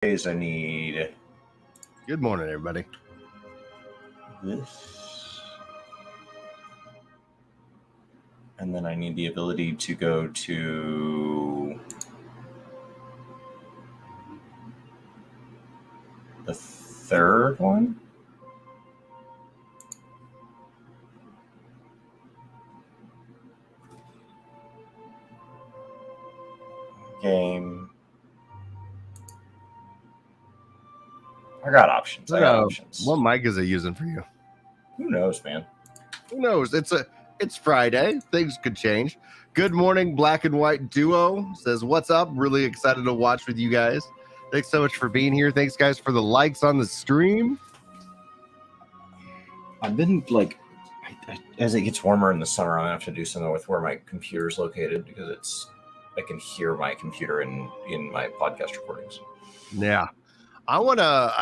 I need Good morning, everybody. this. And then I need the ability to go to the third one. Game. I got options. What mic is it using for you? Who knows, man? Who knows? It's Friday. Things could change. Good morning, Black and White Duo says, "What's up? Really excited to watch with you guys. Thanks so much for being here. Thanks, guys, for the likes on the stream." I've been like, as it gets warmer in the summer, I'm gonna have to do something with where my computer is located because I can hear my computer in my podcast recordings. Yeah. One of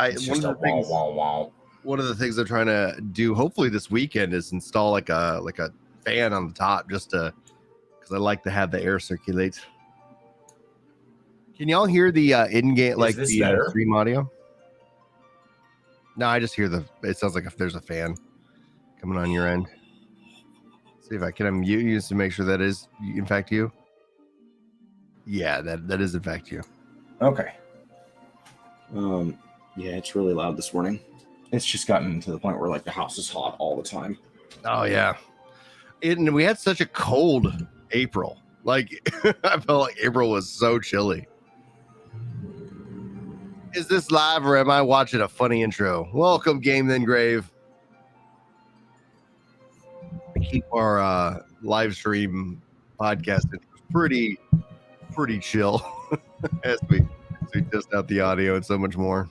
the things I'm trying to do, hopefully this weekend, is install like a fan on the top, just to because I like to have the air circulate. Can y'all hear the in-game the stream audio? No, I just hear it sounds like if there's a fan coming on your end. See if I can unmute you to make sure that is in fact you. Yeah, that is in fact you. Okay. Yeah, it's really loud this morning. It's just gotten to the point where like the house is hot all the time. Oh yeah. And we had such a cold April. Like I felt like April was so chilly. Is this live or am I watching a funny intro? Welcome, Game Then Grave. We keep our live stream podcasting pretty chill as we test out the audio and so much more.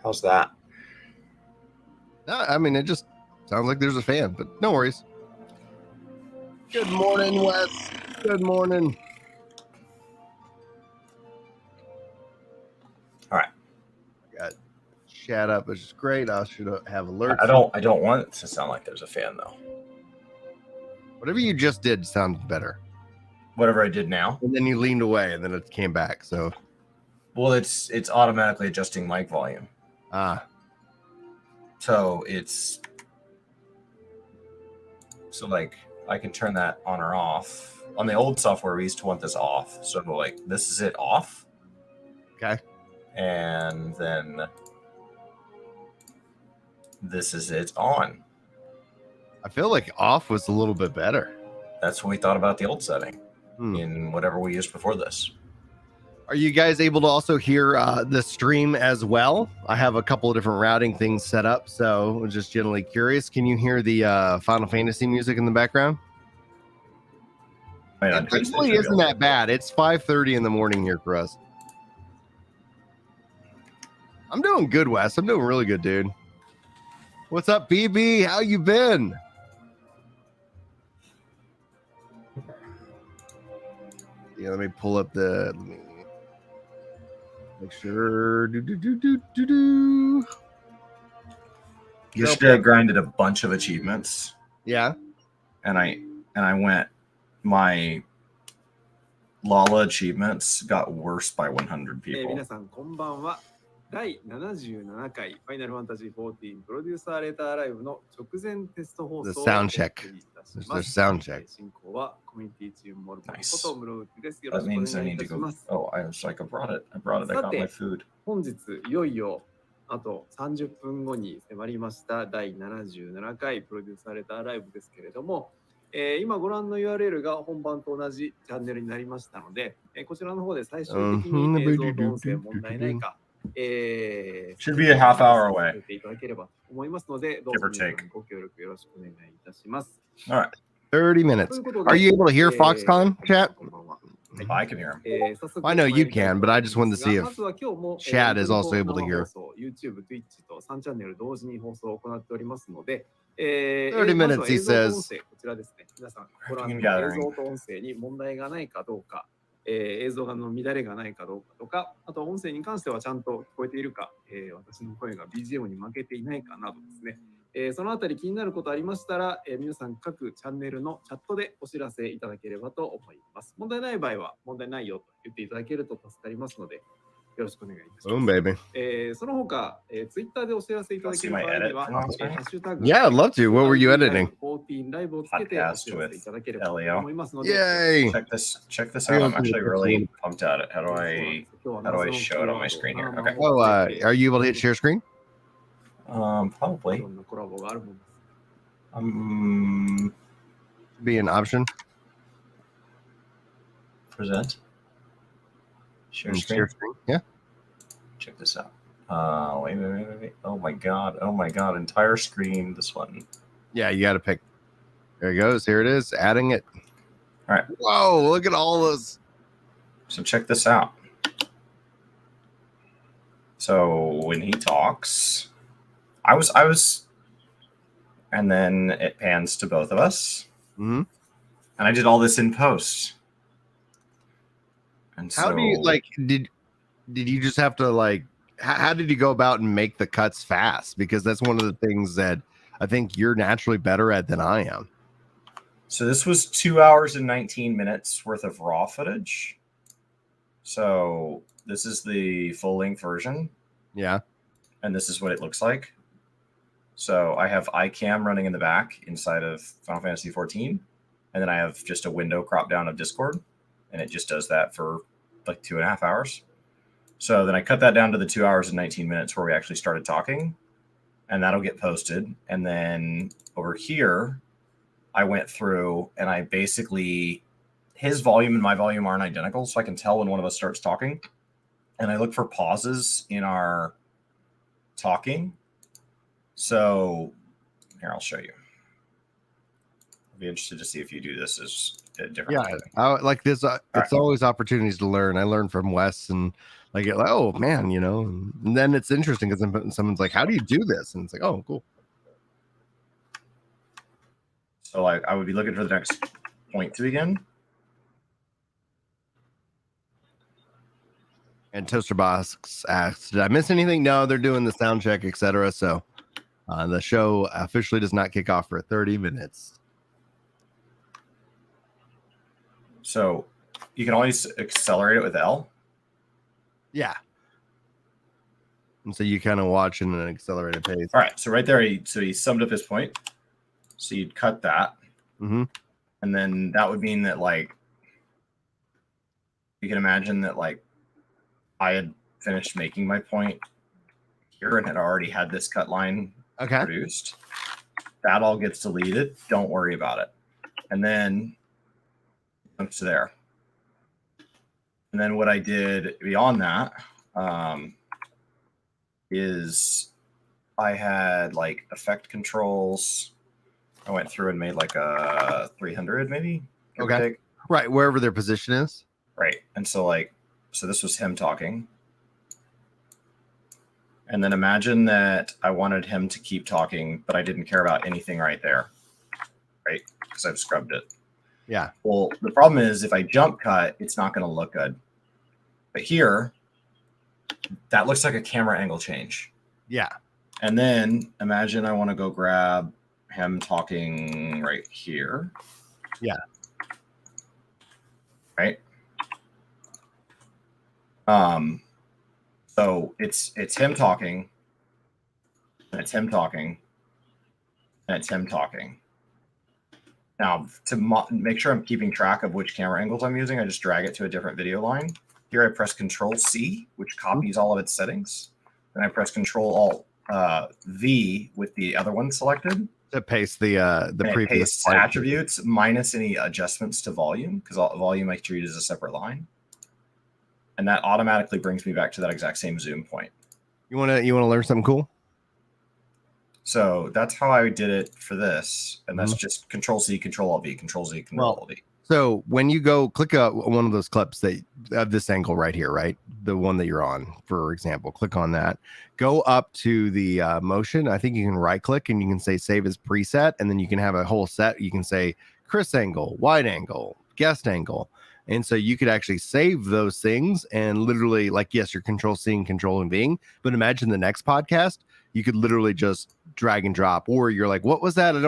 How's that? I mean, it just sounds like there's a fan, but no worries. Good morning, Wes. Good morning. All right. I got chat up, which is great. I should have alerts. I don't want it to sound like there's a fan though. Whatever you just did sounds better. Whatever I did now. And then you leaned away and then it came back. So well, it's automatically adjusting mic volume. So like I can turn that on or off. On the old software, we used to want this off. So like this is it off. Okay. And then this is it on. I feel like off was a little bit better. That's what we thought about the old setting in whatever we used before this. Are you guys able to also hear the stream as well? I have a couple of different routing things set up, so I'm just generally curious. Can you hear the Final Fantasy music in the background? It actually isn't that bad. It's 5:30 in the morning here for us. I'm doing good, Wes. I'm doing really good, dude. What's up, BB? How you been? Yeah, let me pull up make sure. Yesterday I grinded a bunch of achievements. Yeah. And I went, my Lala achievements got worse by 100 people. 第77回ファイナルファンタジー14プロデューサーレターライブの直前テスト放送を The sound check. There's the sound check. 進行はコミュニティチームモルボこと室内です。よろ That しくお means I 願いい need た to し go. ます。 Oh, I was like, I brought it. I got my food. 本日いよいよあと30分後に迫りました第77回プロデューサーレターライブですけれども、今ご覧の URL が本番と同じチャンネルになりましたので、こちらの方で最終的に映像と音声問題ないか。Should be a half hour away. いただければと思いますので、どうぞご協力よろしくお願いいたします。 All right. 30 minutes. Are you able to hear Foxconn, chat? I can hear him. I know you can, but I just wanted to see if chat is also able to hear. YouTube、Twitch と3チャンネル同時に放送を行っておりますので、 30 minutes, he says. こちらですね。皆さん、ご覧の映像と音声に問題がないかどうか。映像の乱れがないかどうかとか、あと音声に関してはちゃんと聞こえているか、私の声が BGM に負けていないかなどですね、そのあたり気になることありましたら、皆さん各チャンネルのチャットでお知らせいただければと思います。問題ない場合は問題ないよと言っていただけると助かりますので、よろしくお願いいたします。baby. その他、ツイッターでお知らせいただける場合には、ハッシュタグ Yeah, I'd love to. What were you editing? 14ライブをつけてお知らせいただければと思いますので、 Yay! Check this out. I'm actually really pumped at it. How do I show it on my screen here? Okay. Oh, are you able to hit share screen? い Probably. ろんなコラボがあるものです。 Be an option. Present. Share screen. Share screen. Yeah. Check this out. Wait. Oh my god. Entire screen. This one. Yeah, you got to pick. There it goes. Here it is. Adding it. All right. Whoa! Look at all those. So check this out. So when he talks, I was, and then it pans to both of us, Mm-hmm. and I did all this in post. And How do you like? Did you just have to like? How did you go about and make the cuts fast? Because that's one of the things that I think you're naturally better at than I am. So this was 2 hours and 19 minutes worth of raw footage. So this is the full length version. Yeah. And this is what it looks like. So I have iCam running in the back inside of Final Fantasy XIV. And then I have just a window crop down of Discord. And it just does that for like 2.5 hours. So then I cut that down to the 2 hours and 19 minutes where we actually started talking. And that'll get posted. And then over here, I went through and I basically, his volume and my volume aren't identical. So I can tell when one of us starts talking. And I look for pauses in our talking. So here, I'll show you. I'll be interested to see if you do this as a different. Yeah, I like this. It's always opportunities to learn. I learned from Wes and like, oh man, you know, and then it's interesting because someone's like, how do you do this? And it's like, oh, cool. So I would be looking for the next point to begin. And Toaster Box asks, did I miss anything? No, they're doing the sound check, etc. So the show officially does not kick off for 30 minutes. So you can always accelerate it with L. Yeah. And so you kind of watch in an accelerated pace. All right. So right there, he summed up his point. So you'd cut that. Mm-hmm. And then that would mean that, like, you can imagine that, like, I had finished making my point here and had already had this cut line produced. That all gets deleted. Don't worry about it. And then up to there. And then what I did beyond that is I had like effect controls. I went through and made like a 300 maybe. Okay. Right. Wherever their position is. Right. And so so this was him talking. And then imagine that I wanted him to keep talking, but I didn't care about anything right there. Right. Because I've scrubbed it. Yeah. Well, the problem is if I jump cut, it's not going to look good. But here, that looks like a camera angle change. Yeah. And then imagine I want to go grab him talking right here. Yeah. Right. So it's him talking, and it's him talking, and it's him talking. Now, to make sure I'm keeping track of which camera angles I'm using, I just drag it to a different video line. Here I press Control-C, which copies all of its settings. Then I press Control-V with the other one selected. To paste the previous attributes minus any adjustments to volume, because volume I treat as a separate line. And that automatically brings me back to that exact same zoom point. You want to learn something cool? So that's how I did it for this. And that's just Control-C, Control-Alt-V, Control-Z, Control-Alt-V. So when you go click one of those clips that of this angle right here, right? The one that you're on, for example, click on that. Go up to the motion. I think you can right click and you can say save as preset. And then you can have a whole set. You can say Chris angle, wide angle, guest angle. And so you could actually save those things and literally, like, yes, you're control seeing, controlling being, but imagine the next podcast, you could literally just drag and drop, or you're like, what was that? I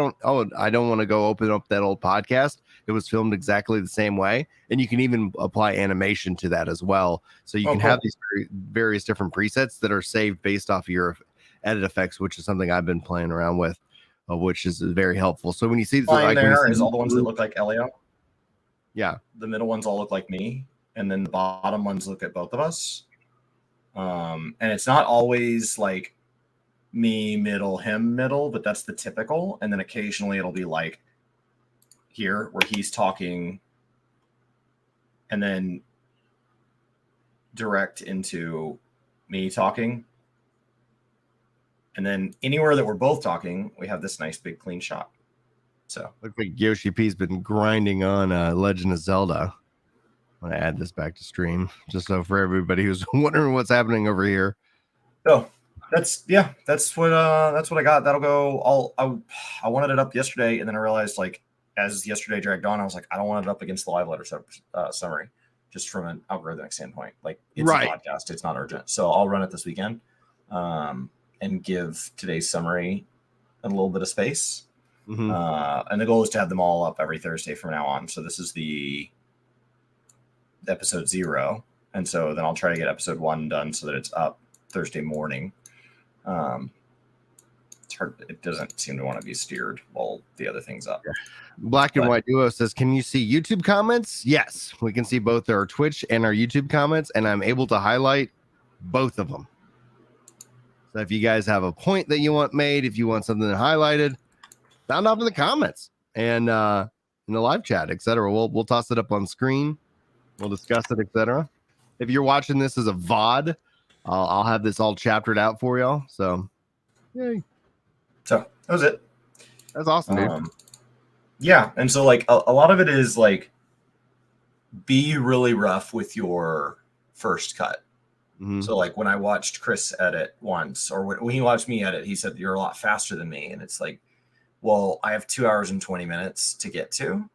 don't want to go open up that old podcast. It was filmed exactly the same way. And you can even apply animation to that as well. So you can have these various different presets that are saved based off of your edit effects, which is something I've been playing around with, which is very helpful. So when you see this, like there is all the ones that look like Elio. Yeah. The middle ones all look like me. And then the bottom ones look at both of us. And it's not always like me, middle, him, middle, but that's the typical. And then occasionally it'll be like here where he's talking and then direct into me talking. And then anywhere that we're both talking, we have this nice big clean shot. So looks like Yoshi P's been grinding on Legend of Zelda. I'm gonna add this back to stream just so for everybody who's wondering what's happening over here. Oh, that's what I got. That'll go. I wanted it up yesterday, and then I realized, like, as yesterday dragged on, I was like, I don't want it up against the live letter summary, just from an algorithmic standpoint. Like, it's a podcast, it's not urgent, so I'll run it this weekend, and give today's summary a little bit of space. Mm-hmm. And the goal is to have them all up every Thursday from now on. So this is the episode 0, and so then I'll try to get episode 1 done so that it's up Thursday morning. It's hard. It doesn't seem to want to be steered while the other thing's up. Black and White Duo says, can you see YouTube comments? Yes, we can see both our Twitch and our YouTube comments, and I'm able to highlight both of them. So if you guys have a point that you want made, if you want something highlighted, sound off in the comments and in the live chat, etc. We'll toss it up on screen. We'll discuss it, etc. If you're watching this as a VOD, I'll have this all chaptered out for y'all. So, yay. So that was it. That's awesome, dude. Yeah, and so like a lot of it is like be really rough with your first cut. Mm-hmm. So like when I watched Chris edit once, or when he watched me edit, he said, you're a lot faster than me. And it's like, well, I have 2 hours and 20 minutes to get to.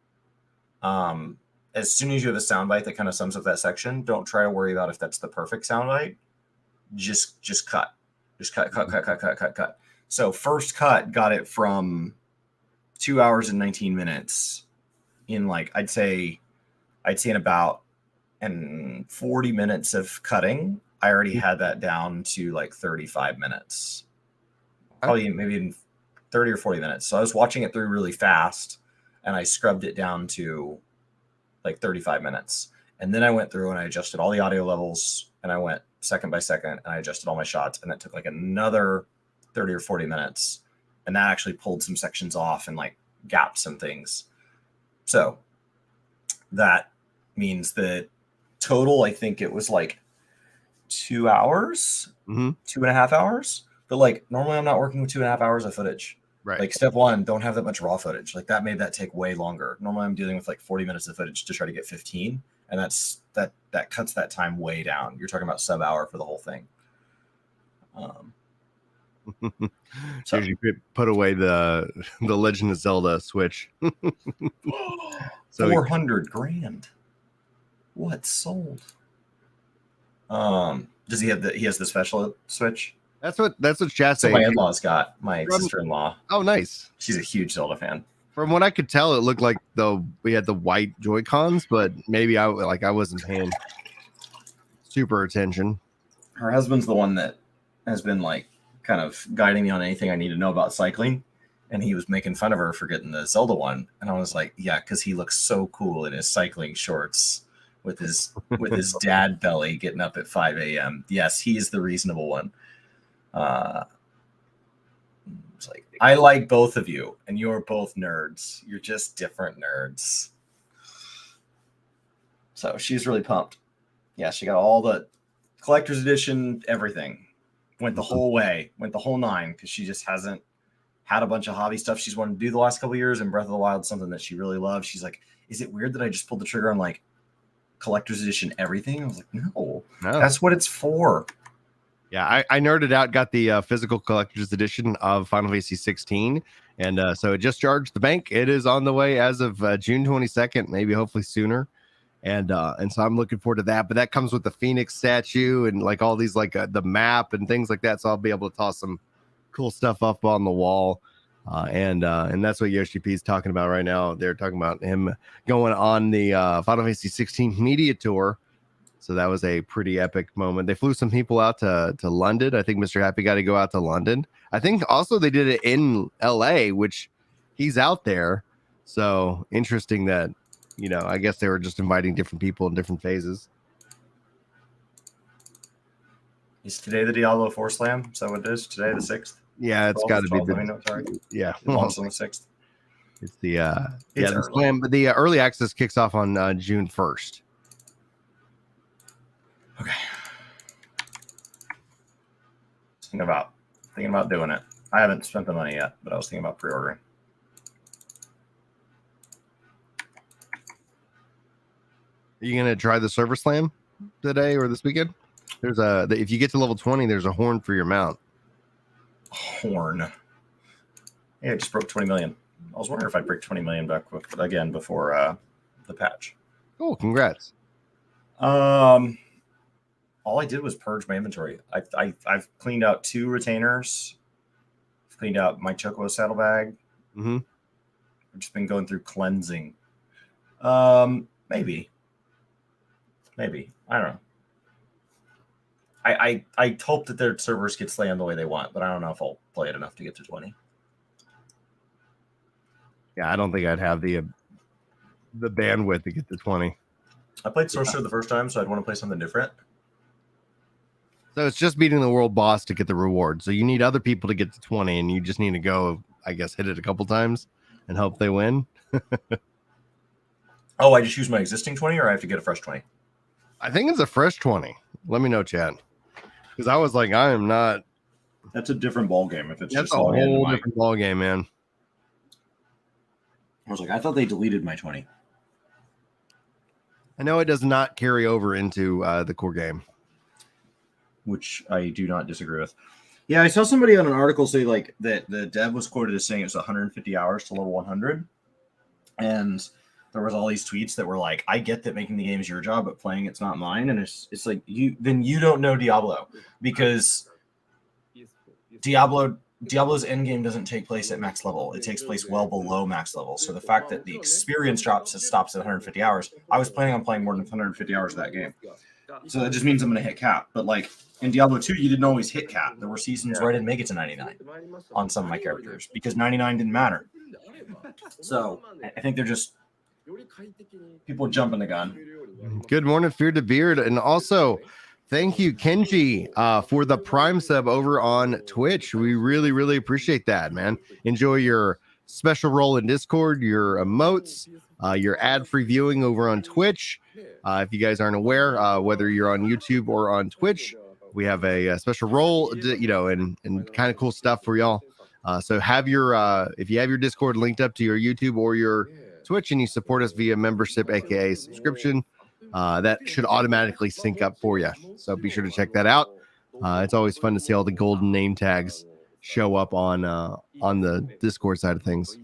As soon as you have a soundbite that kind of sums up that section, don't try to worry about if that's the perfect soundbite. Just cut. Just cut. So first cut got it from 2 hours and 19 minutes in like, I'd say in about 40 minutes of cutting. I already had that down to like 35 minutes, probably maybe in 30 or 40 minutes. So I was watching it through really fast and I scrubbed it down to like 35 minutes. And then I went through and I adjusted all the audio levels and I went second by second and I adjusted all my shots. And that took like another 30 or 40 minutes. And that actually pulled some sections off and like gapped some things. So that means that total, I think it was like 2 hours, 2.5 hours. But like normally I'm not working with 2.5 hours of footage. Right. Like step 1, don't have that much raw footage. Like that made that take way longer. Normally I'm dealing with like 40 minutes of footage to try to get 15. And that cuts that time way down. You're talking about sub-hour for the whole thing. So you put away the Legend of Zelda Switch. So $400,000. What sold? Does he have he has the special Switch? That's what Chas saying. My in-laws got, my sister-in-law. Oh, nice. She's a huge Zelda fan. From what I could tell, it looked like we had the white Joy-Cons, but maybe I wasn't paying super attention. Her husband's the one that has been like kind of guiding me on anything I need to know about cycling. And he was making fun of her for getting the Zelda one. And I was like, yeah, because he looks so cool in his cycling shorts with his dad belly getting up at 5 a.m. Yes, he is the reasonable one. It's like, I like both of you, and you're both nerds. You're just different nerds. So she's really pumped. Yeah, she got all the collector's edition, everything. Went the whole way, went the whole 9, because she just hasn't had a bunch of hobby stuff she's wanted to do the last couple of years, and Breath of the Wild, something that she really loves. She's like, is it weird that I just pulled the trigger on like collector's edition everything? I was like, no. That's what it's for. Yeah, I nerded out, got the physical collector's edition of Final Fantasy 16, and so it just charged the bank. It is on the way as of June 22nd, maybe hopefully sooner. And so I'm looking forward to that. But that comes with the Phoenix statue and like all these like the map and things like that. So I'll be able to toss some cool stuff up on the wall. And that's what Yoshi P is talking about right now. They're talking about him going on the Final Fantasy 16 media tour. So that was a pretty epic moment. They flew some people out to London. I think Mr. Happy got to go out to London. I think also they did it in LA, which he's out there. So interesting that, you know, I guess they were just inviting different people in different phases. Is today the Diablo 4 slam? Is that what it is? Today, the 6th? Yeah, it's got to be the. Let me know, sorry. Yeah, It launches on the 6th. It's the It's the slam, but the early access kicks off on June 1st. Okay. Thinking about doing it. I haven't spent the money yet, but I was thinking about pre-ordering. Are you gonna try the server slam today or this weekend? There's if you get to level 20, there's a horn for your mount. Horn. Yeah, it just broke 20 million. I was wondering if I'd break 20 million back again before the patch. Oh, congrats. All I did was purge my inventory. I've cleaned out 2 retainers. I've cleaned out my Chocobo saddlebag. Mm-hmm. I've just been going through cleansing. Maybe. I don't know. I hope that their servers get slammed the way they want, but I don't know if I'll play it enough to get to 20. Yeah, I don't think I'd have the bandwidth to get to 20. I played Sorcerer the first time, so I'd want to play something different. So it's just beating the world boss to get the reward. So you need other people to get to 20, and you just need to go, I guess, hit it a couple times and hope they win. Oh, I just use my existing 20, or I have to get a fresh 20? I think it's a fresh 20. Let me know, Chad. Because I was like, I am not. That's a different ball game. If it's That's just a whole different ball game, man. I was like, I thought they deleted my 20. I know it does not carry over into the core game, which I do not disagree with. Yeah, I saw somebody on an article say like that the dev was quoted as saying it's 150 hours to level 100, and there was all these tweets that were like, I get that making the game is your job, but playing it's not mine. And it's like, you don't know Diablo, because Diablo's end game doesn't take place at max level. It takes place well below max level. So the fact that the experience stops at 150 hours, I was planning on playing more than 150 hours of that game. So that just means I'm going to hit cap. But like in Diablo 2, you didn't always hit cap. There were seasons where I didn't make it to 99 on some of my characters because 99 didn't matter. So I think they're just people jumping the gun. Good morning, Fear to Beard. And also, thank you, Kenji, for the Prime sub over on Twitch. We really, really appreciate that, man. Enjoy your special role in Discord, your emotes, your ad-free viewing over on Twitch. If you guys aren't aware, whether you're on YouTube or on Twitch, we have a special role, and kind of cool stuff for y'all. So have your if you have your Discord linked up to your YouTube or your Twitch and you support us via membership, aka subscription, that should automatically sync up for you. So be sure to check that out. It's always fun to see all the golden name tags show up on the Discord side of things.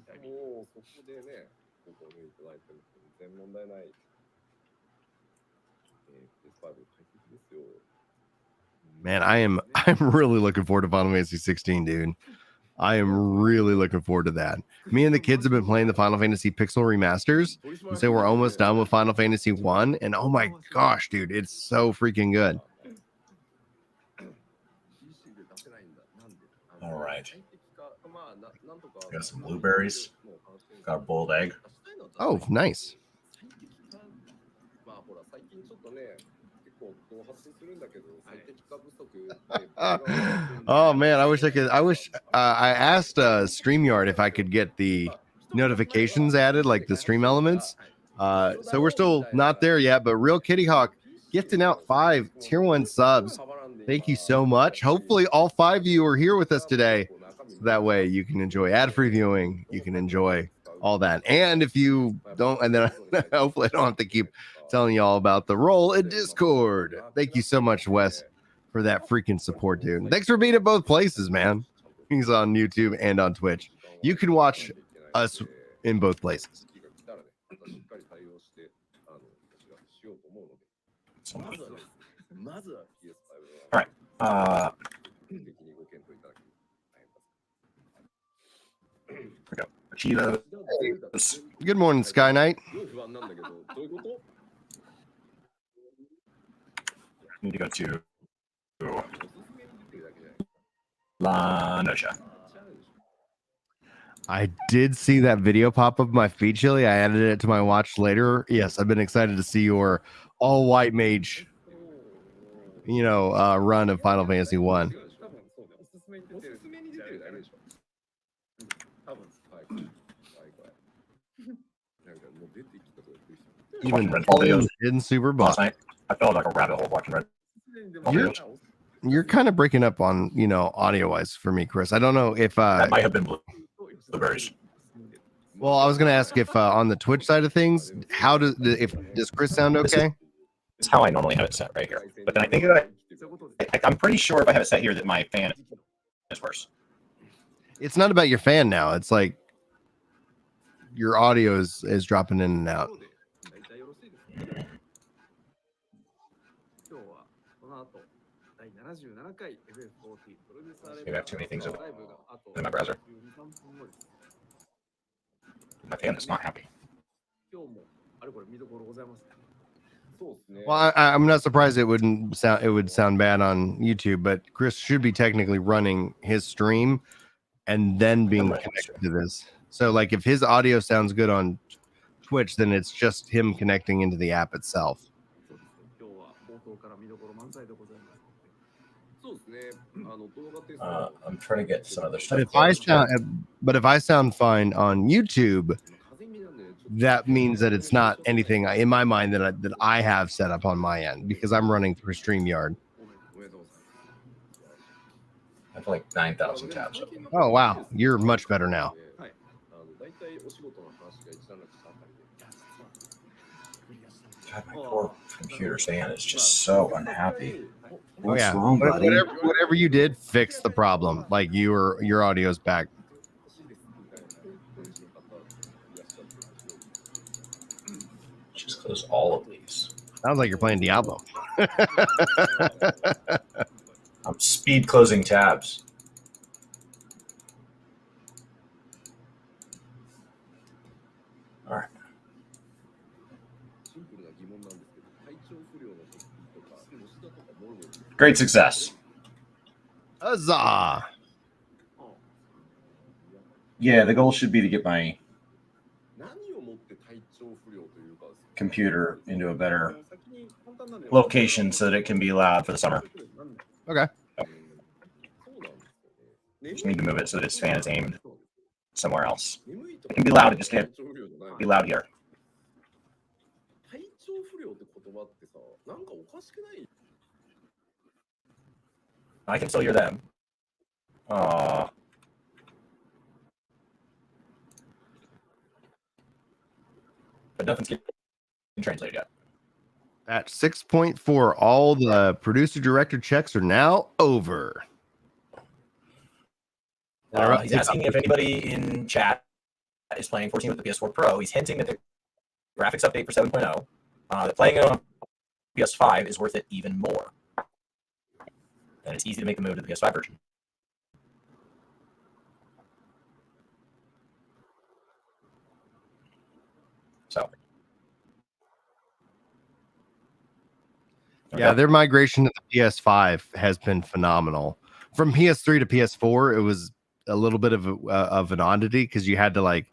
Man, I'm really looking forward to Final Fantasy 16, dude. I am really looking forward to that. Me and the kids have been playing the Final Fantasy Pixel remasters, and so we're almost done with Final Fantasy 1, and oh my gosh, dude, it's so freaking good. All right. Got some blueberries. Got a boiled egg. Oh, nice. Oh man, I wish I asked StreamYard if I could get the notifications added, like the stream elements. So we're still not there yet, but Real Kitty Hawk gifting out 5 tier 1 subs. Thank you so much. Hopefully all 5 of you are here with us today, so that way you can enjoy ad-free viewing, you can enjoy all that. And if you don't, and then hopefully I don't have to keep telling you all about the role in Discord. Thank you so much, Wes, for that freaking support, dude. Thanks for being at both places, man. He's on YouTube and on Twitch. You can watch us in both places. So, all まずは PS5 right. 的にご検討いただき Here we go. Cheetos. Good morning, Sky Knight. すごい不安なんだけど、どういうこと Need to go to おすすめに出てるだけじゃない La Nocia. I did see that video pop up my feed, Chili. I added it to my watch later. Yes, I've been excited to see your all white mage, run of Final Fantasy 1. 多分そうね。おすすめに出てる。おすすめに出てるだけでしょ。多分はい、怖い怖い。なんかもう出てきたとびっくりした。 Even Red Bull videos in Super last Boss. night. I felt like a rabbit hole watching Red. You're kind of breaking up on, audio wise for me, Chris. I don't know if, That might have been blueberries. well, I was going to ask if on the Twitch side of things, does Chris sound okay? It's how I normally have it set right here. But then I think that I'm pretty sure if I have it set here that my fan is worse. It's not about your fan now. It's like your audio is dropping in and out. 今日はこの後第77回 FF14 プロデューサー Maybe I have too many things ラ open イブがあと in my browser. 12、3分後です。 My fan is not happy. 今日もあれこれ見どころございますね。そうですね。 Well, I'm not surprised it would sound bad on YouTube, but Chris should be technically running his stream and then being connected to this. So, like, if his audio sounds good on Twitch, then it's just him connecting into the app itself. そうですね。今日は冒頭から見どころ満載でございます。そうですね。動画テスト I'm trying to get some other But stuff. if I sound fine on YouTube, 風邪気味なんでね、ちょっと that means that it's not anything in my mind that I have set up on my end because I'm running through StreamYard. おめでとうございます。 I have like 9,000 tabs open. Oh wow, you're much better now. はい。大体お仕事の話が一段落したあたりで。 God, my poor computer stand is just so unhappy. Oh What's yeah, wrong, buddy? whatever you did, fix the problem. Like your audio's back. Just close all of these. Sounds like you're playing Diablo. I'm speed closing tabs. All right. シンプルな疑問なんですけど、体調不良の時とか、吉田とかノルウェー Great success. Huzzah! Yeah, the goal should be to get my 何をもって体調不良というか、 computer into a better 先に簡単なんで location so that it can be loud for the summer. Okay. そうなんですよね。 Just need to move it so that its fan is aimed somewhere else. 眠いと It can be loud, it just 体 can't 調不良じゃない be loud here. 体調不良って言葉ってさ、なんかおかしくない I can still hear them. But nothing's getting translated yet. At 6.4, all the producer director checks are now over. He's asking if anybody in chat is playing 14 with the PS4 Pro. He's hinting that the graphics update for 7.0, that playing it on PS5 is worth it even more. And it's easy to make the move to the PS5 version. So. Yeah, their migration to the PS5 has been phenomenal. From PS3 to PS4, it was a little bit of an oddity because you had to like,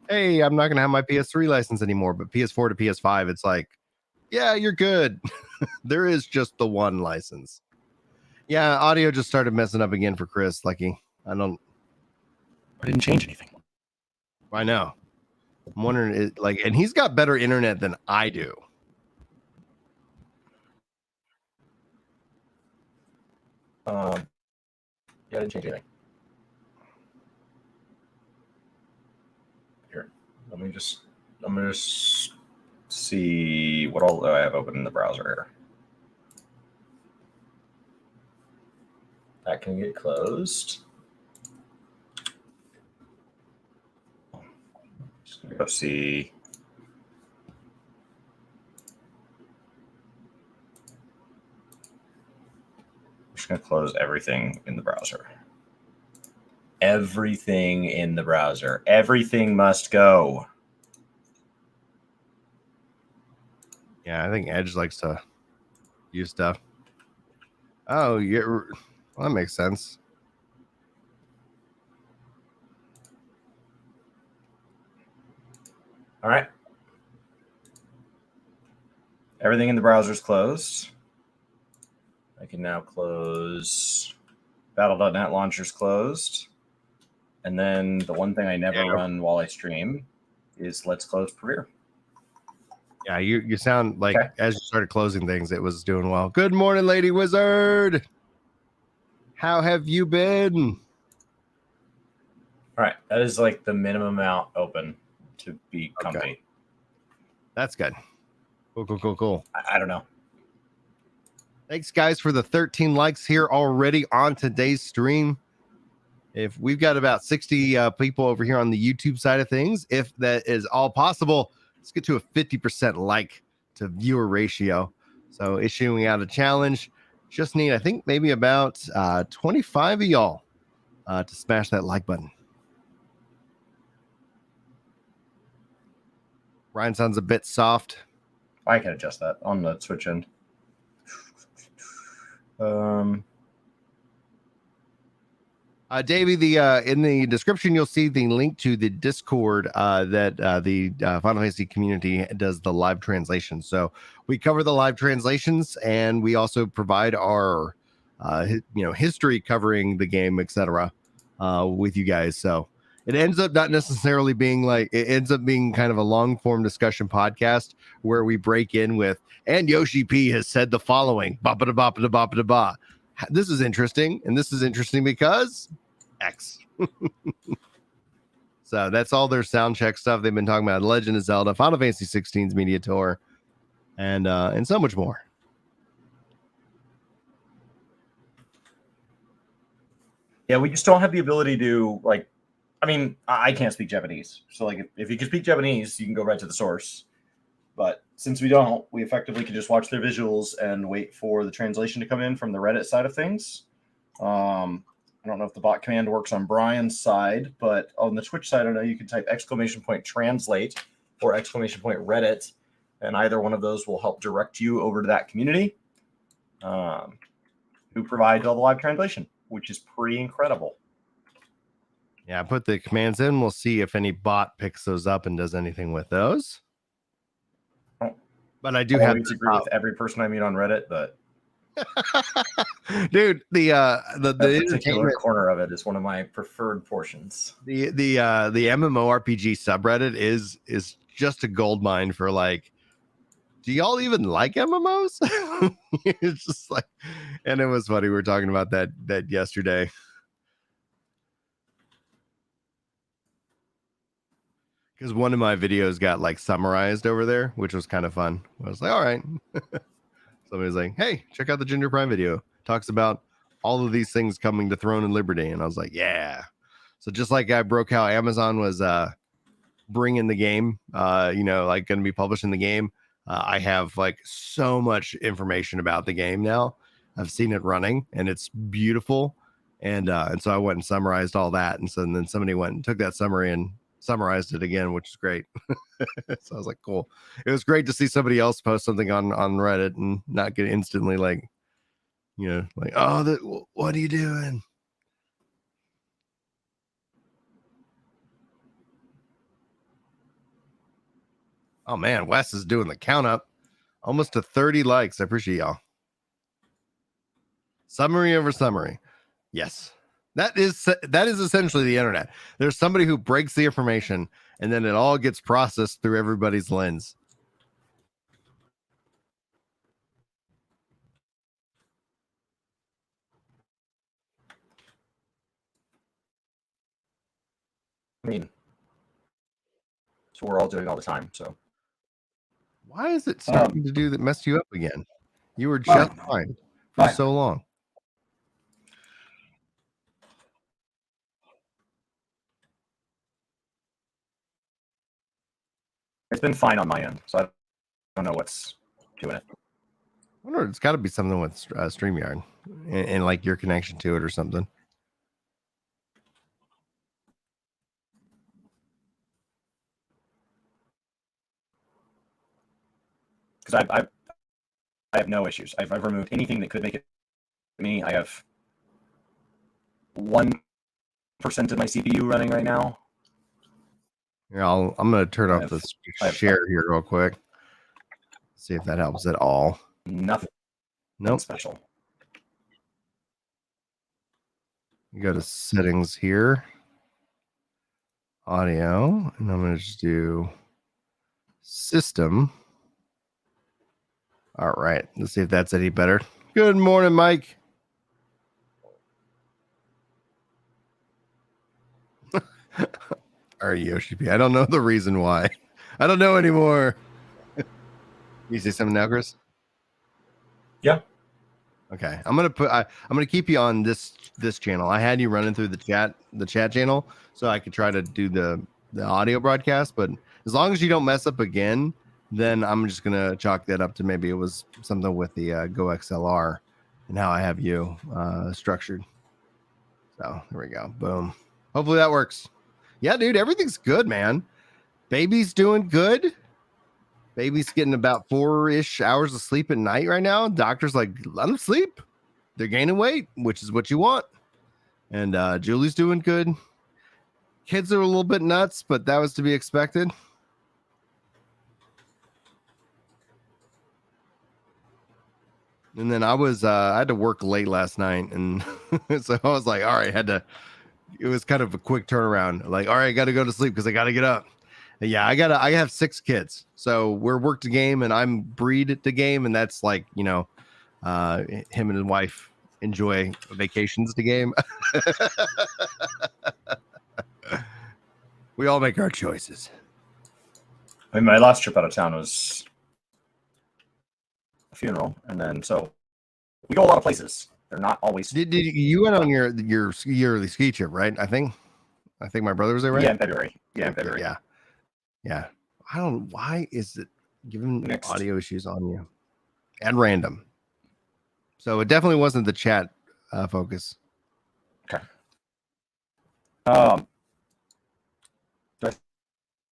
hey, I'm not going to have my PS3 license anymore. But PS4 to PS5, it's like, yeah, you're good. There is just the one license. Yeah, audio just started messing up again for Chris. Lucky. I didn't change anything. I know. I'm wondering, and he's got better internet than I do. Yeah, I didn't change anything. Here, I'm gonna just see what all I have open in the browser here. That can get closed. Just gonna go see. going to close everything in the browser. Everything in the browser. Everything must go. Yeah, I think Edge likes to use stuff. Oh, yeah, well, that makes sense. All right. Everything in the browser is closed. I can now close Battle.net launcher's closed. And then the one thing I never run while I stream is Let's Close Premiere. Yeah, you sound like Okay. as you started closing things, it was doing well. Good morning, Lady Wizard. How have you been? All right. That is like the minimum amount open to be comfy. Okay. That's good. Cool. I don't know. Thanks, guys, for the 13 likes here already on today's stream. If we've got about 60 people over here on the YouTube side of things, if that is all possible, let's get to a 50% like to viewer ratio. So issuing out a challenge. Just need, I think, maybe about 25 of y'all to smash that like button. Ryan sounds a bit soft. I can adjust that on the Switch end. Davey, in the description, you'll see the link to the Discord that the Final Fantasy community does the live translation. So we cover the live translations, and we also provide our, history covering the game, etc., with you guys. So it ends up not necessarily being like, it ends up being kind of a long form discussion podcast where we break in with, and Yoshi P has said the following, ba-ba-da-ba-ba-da-ba-da-ba. This is interesting, and this is interesting because X. So that's all their sound check stuff. They've been talking about Legend of Zelda, Final Fantasy 16's media tour, and so much more. Yeah, we just don't have the ability to, like, I mean, I can't speak Japanese. So, like, if you can speak Japanese, you can go right to the source. But since we don't, we effectively can just watch their visuals and wait for the translation to come in from the Reddit side of things. I don't know if the bot command works on Brian's side, but on the Twitch side, I know you can type !translate or !Reddit, and either one of those will help direct you over to that community who provides all the live translation, which is pretty incredible. Yeah, I put the commands in. We'll see if any bot picks those up and does anything with those. But I do have to agree with every person I meet on Reddit, but dude, the particular entertainment corner of it is one of my preferred portions. The MMORPG subreddit is just a gold mine for, like, do y'all even like MMOs? It's just like, and it was funny. We were talking about that yesterday. Because one of my videos got like summarized over there, which was kind of fun. I was like, all right. Somebody was like, hey, check out the Ginger Prime video. Talks about all of these things coming to Throne and Liberty. And I was like, yeah. So just like I broke how Amazon was bringing the game, like going to be publishing the game. I have like so much information about the game now. I've seen it running and it's beautiful. And so I went and summarized all that. And so then somebody went and took that summary and summarized it again, which is great. So I was like, cool. It was great to see somebody else post something on Reddit and not get instantly like, oh, what are you doing? Oh man, Wes is doing the count up. Almost to 30 likes. I appreciate y'all. Summary over summary. Yes. That is essentially the internet. There's somebody who breaks the information and then it all gets processed through everybody's lens. I mean, so we're all doing all the time. So why is it starting to do that? Mess you up again? You were just fine for so long. It's been fine on my end, so I don't know what's doing it. I wonder, it's got to be something with StreamYard and like your connection to it or something. Because I have no issues. I've removed anything that could make it me. I have 1% of my CPU running right now. Yeah, I'm going to turn off the share here real quick. See if that helps at all. Nothing. Nope. Special. You go to settings here, audio, and I'm going to just do system. All right, let's see if that's any better. Good morning, Mike. Or Yoshi P. I don't know the reason why. I don't know anymore. You say something now, Chris? Yeah. Okay, I'm gonna keep you on this channel. I had you running through the chat channel, so I could try to do the audio broadcast. But as long as you don't mess up again, then I'm just gonna chalk that up to maybe it was something with the Go XLR and how I have you structured. So there we go. Boom. Hopefully that works. Yeah, dude, everything's good, man. Baby's doing good. Baby's getting about 4-ish hours of sleep at night right now. Doctor's like, let them sleep. They're gaining weight, which is what you want. And Julie's doing good. Kids are a little bit nuts, but that was to be expected. And then I had to work late last night, and so I was like, all right, it was kind of a quick turnaround. Like, all right, I got to go to sleep because I got to get up. And yeah, I have 6 kids, so we're work to game, and I'm breed to game, and that's like, you know, him and his wife enjoy vacations to game. We all make our choices. I mean, my last trip out of town was a funeral, and then so we go a lot of places. They're not always. Did you went on your yearly ski trip, right? I think my brother was there, right? Yeah, in February. Yeah, in February. Yeah. I don't. Why is it giving Next. audio issues on you? At random. So it definitely wasn't the chat focus. Okay. Do I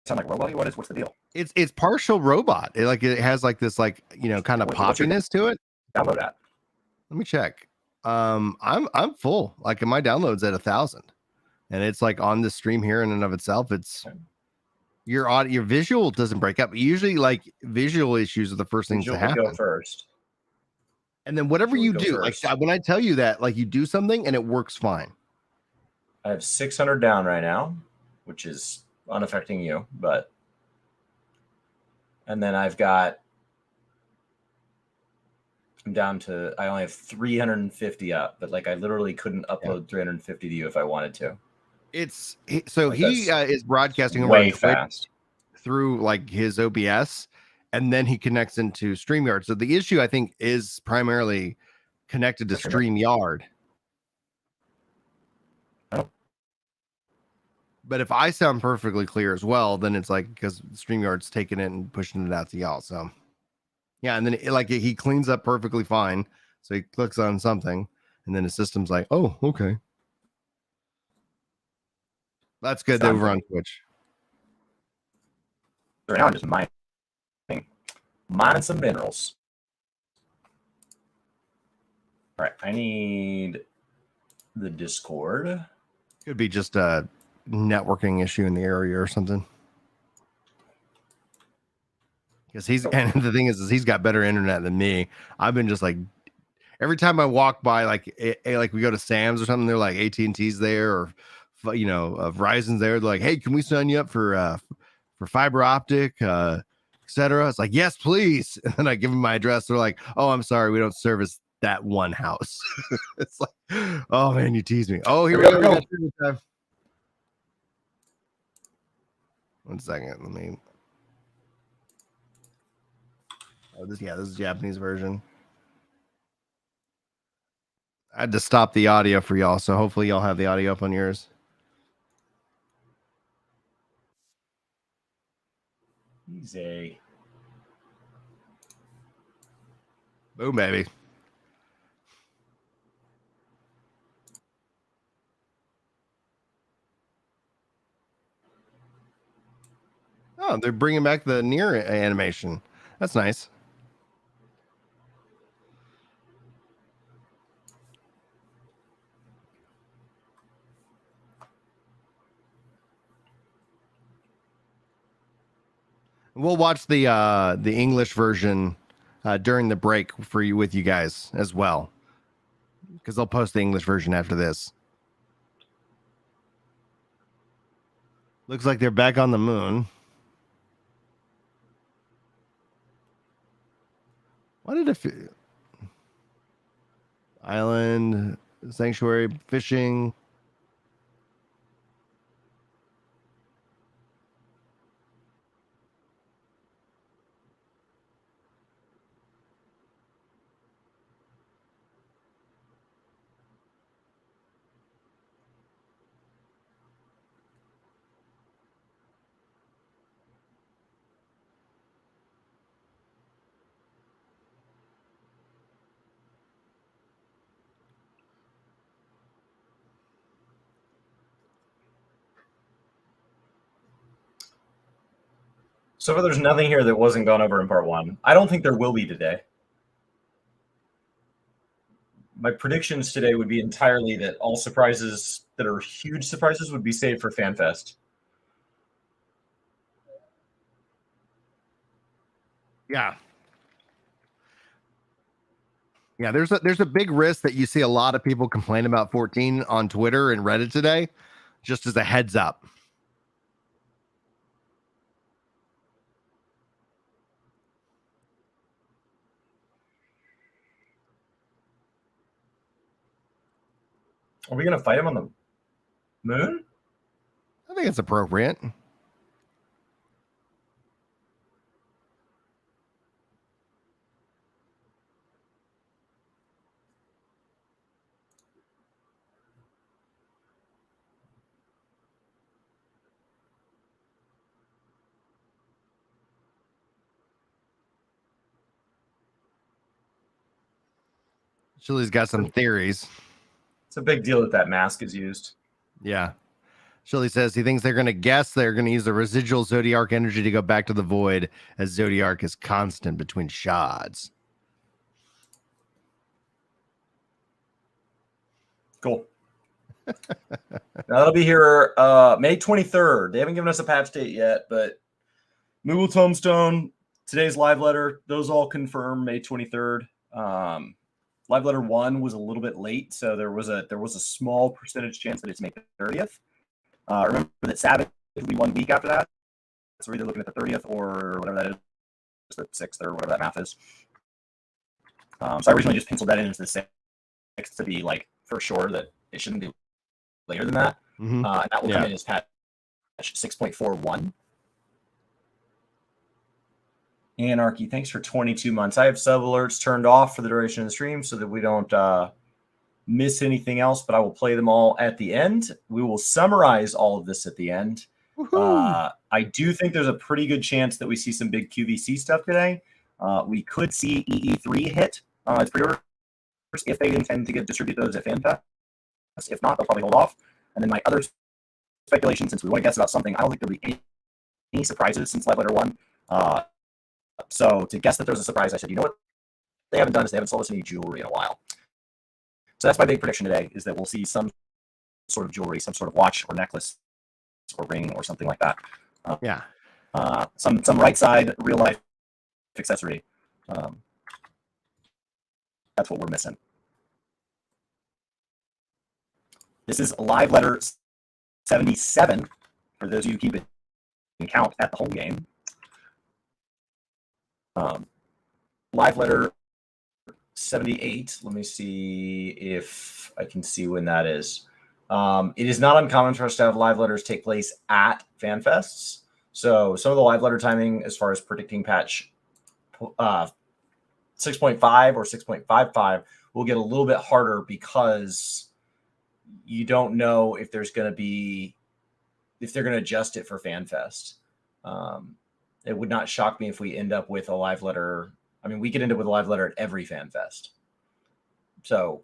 sound like robot? What's the deal? It's partial robot. It has like this kind of poppiness to it. Download that. Let me check. I'm full. Like my download's at 1,000, and it's like on the stream here in and of itself. It's your visual doesn't break up. Usually, like visual issues are the first things to happen. Go first. And then whatever you do, like when I tell you that, like you do something and it works fine. I have 600 down right now, which is unaffecting you, but. And then I'm down to, I only have 350 up, but like I literally couldn't upload 350 to you if I wanted to. He is broadcasting way fast through like his OBS, and then he connects into StreamYard. So the issue I think is primarily connected to StreamYard. Oh. But if I sound perfectly clear as well, then it's like because StreamYard's taking it and pushing it out to y'all. So yeah, and then he cleans up perfectly fine. So he clicks on something, and then the system's like, oh, okay. That's good. They were on Twitch. Right now, I'm just mining some minerals. All right, I need the Discord. Could be just a networking issue in the area or something. Because and the thing is he's got better internet than me. I've been just like every time I walk by, like we go to Sam's or something, they're like AT&T's there or Verizon's there. They're like, hey, can we sign you up for fiber optic, etc. It's like, yes, please. And then I give them my address. They're like, oh, I'm sorry, we don't service that one house. It's like, oh man, you tease me. Oh, here we go. One second, let me. Oh, this is Japanese version. I had to stop the audio for y'all, so hopefully y'all have the audio up on yours. Easy. Boom, baby. Oh, they're bringing back the near animation. That's nice. We'll watch the English version during the break for you with you guys as well, because they'll post the English version after this. Looks like they're back on the moon. Why did it island sanctuary fishing? So far, there's nothing here that wasn't gone over in part 1. I don't think there will be today. My predictions today would be entirely that all surprises that are huge surprises would be saved for FanFest. Yeah. Yeah, there's a big risk that you see a lot of people complain about 14 on Twitter and Reddit today, just as a heads up. Are we going to fight him on the moon? I think it's appropriate. Chili's got some theories. It's a big deal that that mask is used. Yeah. Chili says he thinks they're going to guess they're going to use the residual Zodiark energy to go back to the void, as Zodiark is constant between shards. Cool. That'll be here May 23rd. They haven't given us a patch date yet, but Moogle Tombstone, today's live letter, those all confirm May 23rd. Live letter 1 was a little bit late, so there was a small percentage chance that it's May 30th. Remember that Sabbath will be 1 week after that, so we're either looking at the 30th or whatever that is, the 6th or whatever that math is. So I originally just penciled that in as the 6th to be like for sure that it shouldn't be later than that. Mm-hmm. And that will come in as patch 6.41. Anarchy, thanks for 22 months. I have sub alerts turned off for the duration of the stream so that we don't miss anything else, but I will play them all at the end. We will summarize all of this at the end. I do think there's a pretty good chance that we see some big QVC stuff today. We could see EE3 hit as pre-orders if they intend to distribute those at FanFest. If not, they'll probably hold off. And then my other speculation, since we want to guess about something, I don't think there'll be any surprises since Live Letter 1. So to guess that there's a surprise, I said, you know what they haven't done is they haven't sold us any jewelry in a while. So that's my big prediction today, is that we'll see some sort of jewelry, some sort of watch or necklace or ring or something like that. Some right side real life accessory. That's what we're missing. This is Live Letter 77 for those of you who keep it in count at the home game. Live Letter 78. Let me see if I can see when that is. It is not uncommon for us to have live letters take place at FanFests. So some of the live letter timing, as far as predicting patch 6.5 or 6.55, will get a little bit harder because you don't know if there's going to be, if they're going to adjust it for FanFest. It would not shock me if we end up with a live letter I mean, we could end up with a live letter at every fan fest. So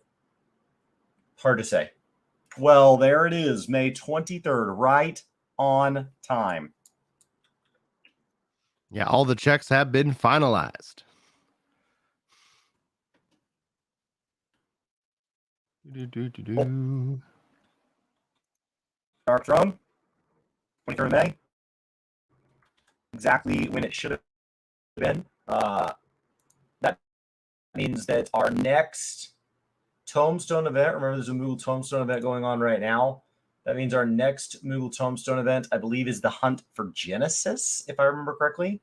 hard to say. Well, there it is, May 23rd, right on time. Yeah, all the checks have been finalized. Dark Throne, 23rd of May. Exactly when it should have been. That means that our next Tombstone event, remember there's a Moogle Tombstone event going on right now. That means our next Moogle Tombstone event, I believe, is the Hunt for Genesis, if I remember correctly.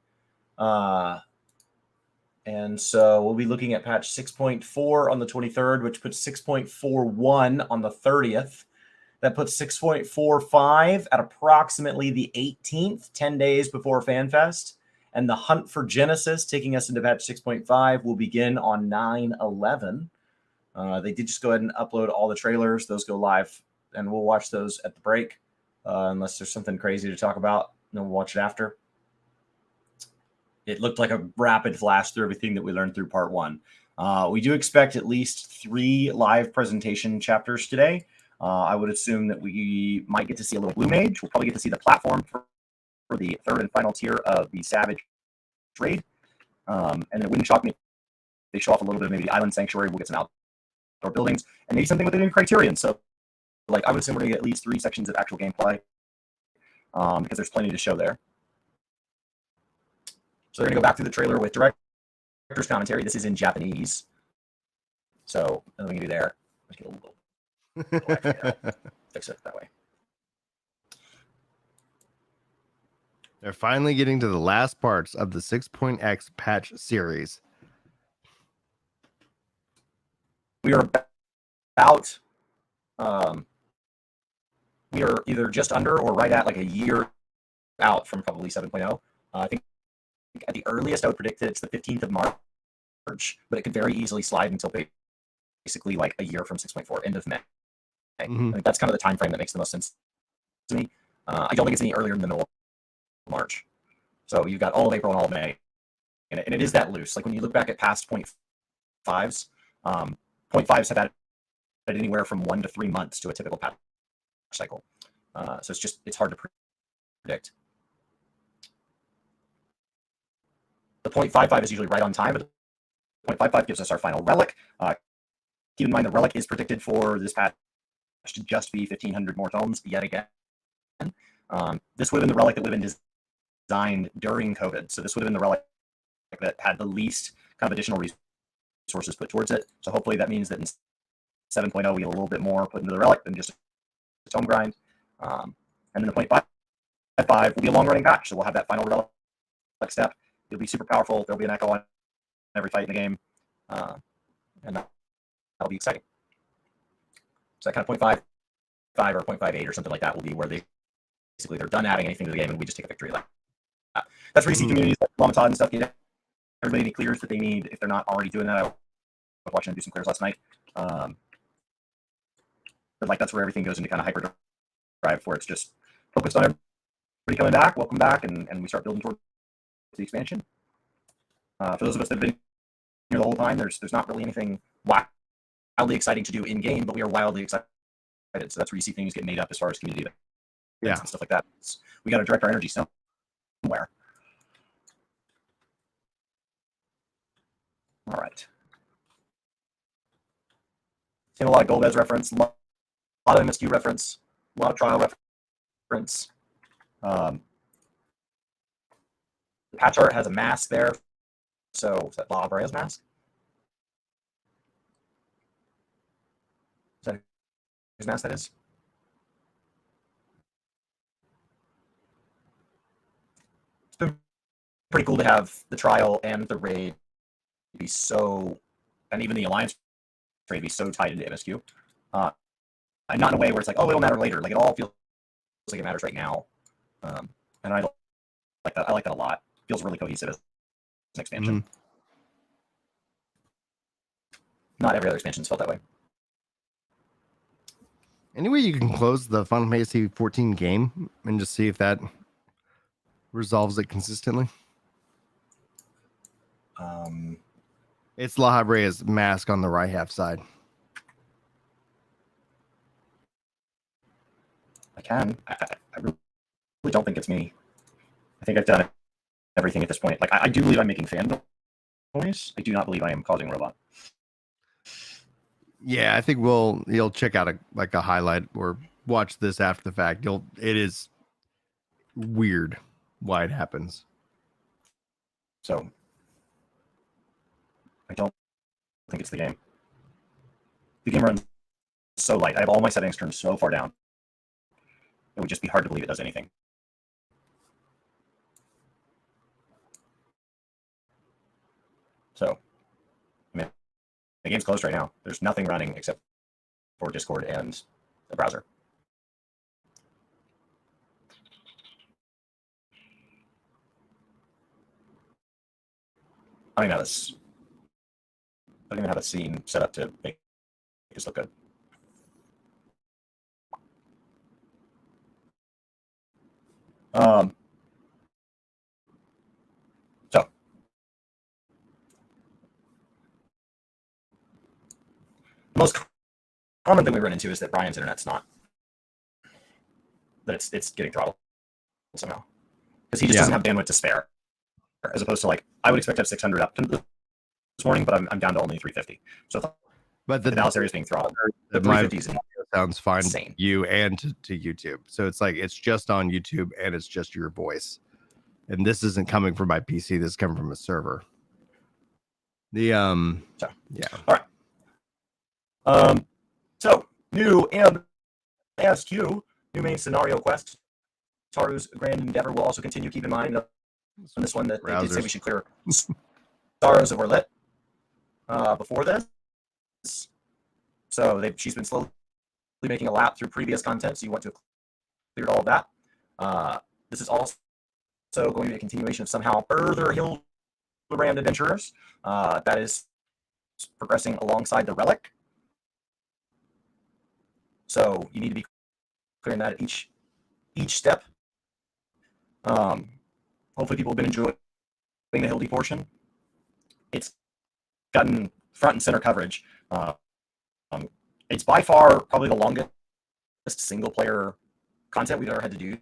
And so we'll be looking at patch 6.4 on the 23rd, which puts 6.41 on the 30th. That puts 6.45 at approximately the 18th, 10 days before FanFest. And the Hunt for Genesis, taking us into patch 6.5, will begin on 9/11. They did just go ahead and upload all the trailers. Those go live, and we'll watch those at the break, unless there's something crazy to talk about. And then we'll watch it after. It looked like a rapid flash through everything that we learned through part 1. We do expect at least 3 live presentation chapters today. I would assume that we might get to see a little Blue Mage. We'll probably get to see the platform for the 3rd and final tier of the Savage Raid. And it wouldn't shock me if they show off a little bit of maybe the Island Sanctuary. We'll get some outdoor buildings and maybe something with the new Criterion. So, like, I would assume we're going to get at least 3 sections of actual gameplay because there's plenty to show there. So they're going to go back through the trailer with director's commentary. This is in Japanese. So nothing to do there. Let's get a little fix it that way. They're finally getting to the last parts of the 6.x patch series. We are about, we are either just under or right at like a year out from probably 7.0. I think at the earliest I would predict that it's the 15th of March, but it could very easily slide until basically like a year from 6.4, end of May. Mm-hmm. I think that's kind of the time frame that makes the most sense to me. I don't think it's any earlier than the middle of March. So you've got all of April and all of May, and it is that loose. Like when you look back at past 0.5s, 0.5s have added anywhere from 1 to 3 months to a typical patch cycle. So it's hard to predict. The 0.55 is usually right on time, but the 0.55 gives us our final relic. Keep in mind the relic is predicted for this patch to just be 1,500 more tomes yet again. This would have been the relic that would have been designed during COVID. So this would have been the relic that had the least kind of additional resources put towards it. So hopefully that means that in 7.0 we get a little bit more put into the relic than just a tome grind. And then the 0.55 will be a long-running patch. So we'll have that final relic step. It'll be super powerful. There'll be an echo on every fight in the game. And that'll be exciting. So that kind of 0.55 or 0.58 or something like that will be where basically they're done adding anything to the game and we just take a victory lap. That's where you see communities like Lamatad and stuff get everybody any clears that they need if they're not already doing that. I was watching them do some clears last night. But like that's where everything goes into kind of hyperdrive where it's just focused on everybody coming back, welcome back, and we start building towards the expansion. For those of us that have been here the whole time, there's not really anything wildly exciting to do in game, but we are wildly excited. So that's where you see things get made up as far as community events and stuff like that. We got to direct our energy somewhere. All right. Seen a lot of Golbez reference, a lot of MSQ reference, a lot of trial reference. The patch art has a mask there. So is that Bob Brea's mask? Is that whose mask that is? It's been pretty cool to have the trial and the raid be so, and even the alliance raid be so tied into MSQ. And not in a way where it's like, oh, it'll matter later. Like it all feels like it matters right now. And I like that. I like that a lot. Feels really cohesive as an expansion. Mm-hmm. Not every other expansion's felt that way. Anyway, you can close the Final Fantasy 14 game and just see if that resolves it consistently. It's La Habrea's mask on the right half side. I can. I really don't think it's me. I think I've done everything at this point. Like, I do believe I'm making fan noise. I do not believe I am causing robot. Yeah, I think you'll check out a highlight or watch this after the fact. It is weird why it happens. So I don't think it's the game. The game runs so light. I have all my settings turned so far down. It would just be hard to believe it does anything. So, I mean, the game's closed right now. There's nothing running except for Discord and the browser. I don't even have a scene set up to make this look good. So the most common thing we run into is that Brian's internet's not, that it's getting throttled somehow, because he just doesn't have bandwidth to spare, as opposed to, like, I would expect to have 600 up this morning, but I'm down to only 350. So the Dallas area is being throttled. The 350 sounds fine insane. to you and to YouTube. So it's like it's just on YouTube and it's just your voice. And this isn't coming from my PC. This is coming from a server. Yeah. All right. So new MSQ, new main scenario quest. Taru's grand endeavor will also continue. Keep in mind on this one that they did say we should clear Sorrows of Orlet before this. So she's been slowly making a lap through previous content, so you want to clear all of that. This is also going to be a continuation of somehow further Hildebrand adventurers. That is progressing alongside the relic. So you need to be clearing that at each step. Hopefully people have been enjoying the Hildy portion. It's gotten front and center coverage. It's by far probably the longest single player content we've ever had to do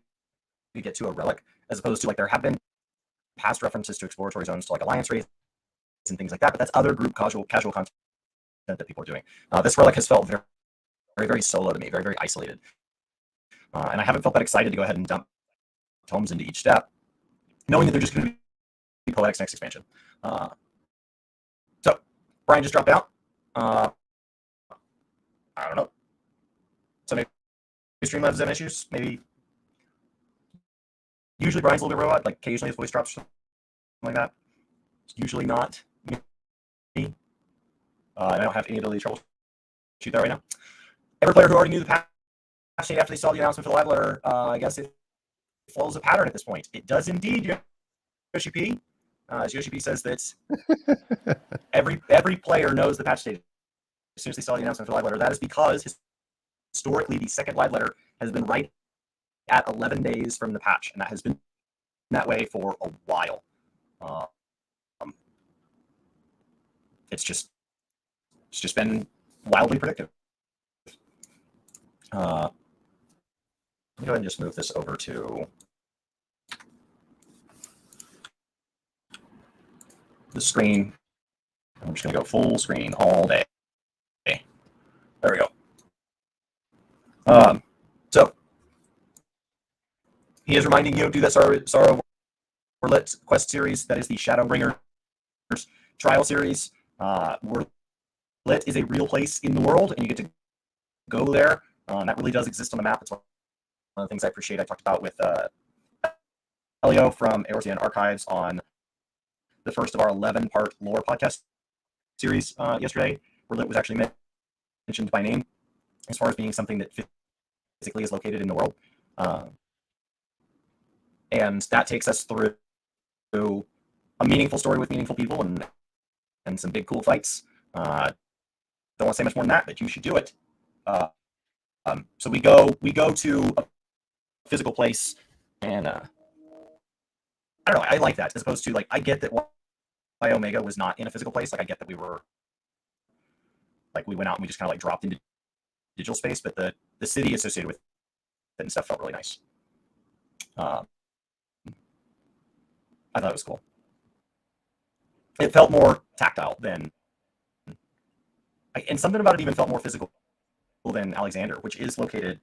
to get to a relic, as opposed to, like, there have been past references to exploratory zones, to like alliance raids and things like that, but that's other group casual content that people are doing. This relic has felt very, very, very solo to me, very, very isolated. And I haven't felt that excited to go ahead and dump tomes into each step, knowing that they're just going to be Poetics next expansion. So Brian just dropped out. I don't know. So maybe Streamlabs have issues. Maybe. Usually Brian's a little bit robot. Like, occasionally his voice drops, something like that. It's usually not me. I don't have any ability to troubleshoot that right now. Every player who already knew the patch date after they saw the announcement for the live letter, I guess it follows a pattern at this point. It does indeed, Yoshi P. As Yoshi P says that every player knows the patch date as soon as they saw the announcement for the live letter. That is because historically the second live letter has been right at 11 days from the patch, and that has been that way for a while. It's just been wildly predictive. Let me go ahead and just move this over to the screen. I'm just going to go full screen all day. There we go. So he is reminding you to do that Sorrow Orlet quest series. That is the Shadowbringers trial series. Orlet is a real place in the world, and you get to go there. That really does exist on the map. It's one of the things I appreciate. I talked about with Elio from Eorzean Archives on the first of our 11-part lore podcast series yesterday. Orlet was actually mentioned by name as far as being something that physically is located in the world. And that takes us through a meaningful story with meaningful people and some big cool fights. Don't want to say much more than that, but you should do it. So we go to a physical place, and I don't know. I like that, as opposed to, like, I get that Omega was not in a physical place. Like I get that we went out and we just kind of like dropped into digital space, but the city associated with it and stuff felt really nice. I thought it was cool. It felt more tactile than, and something about it even felt more physical than Alexander, which is located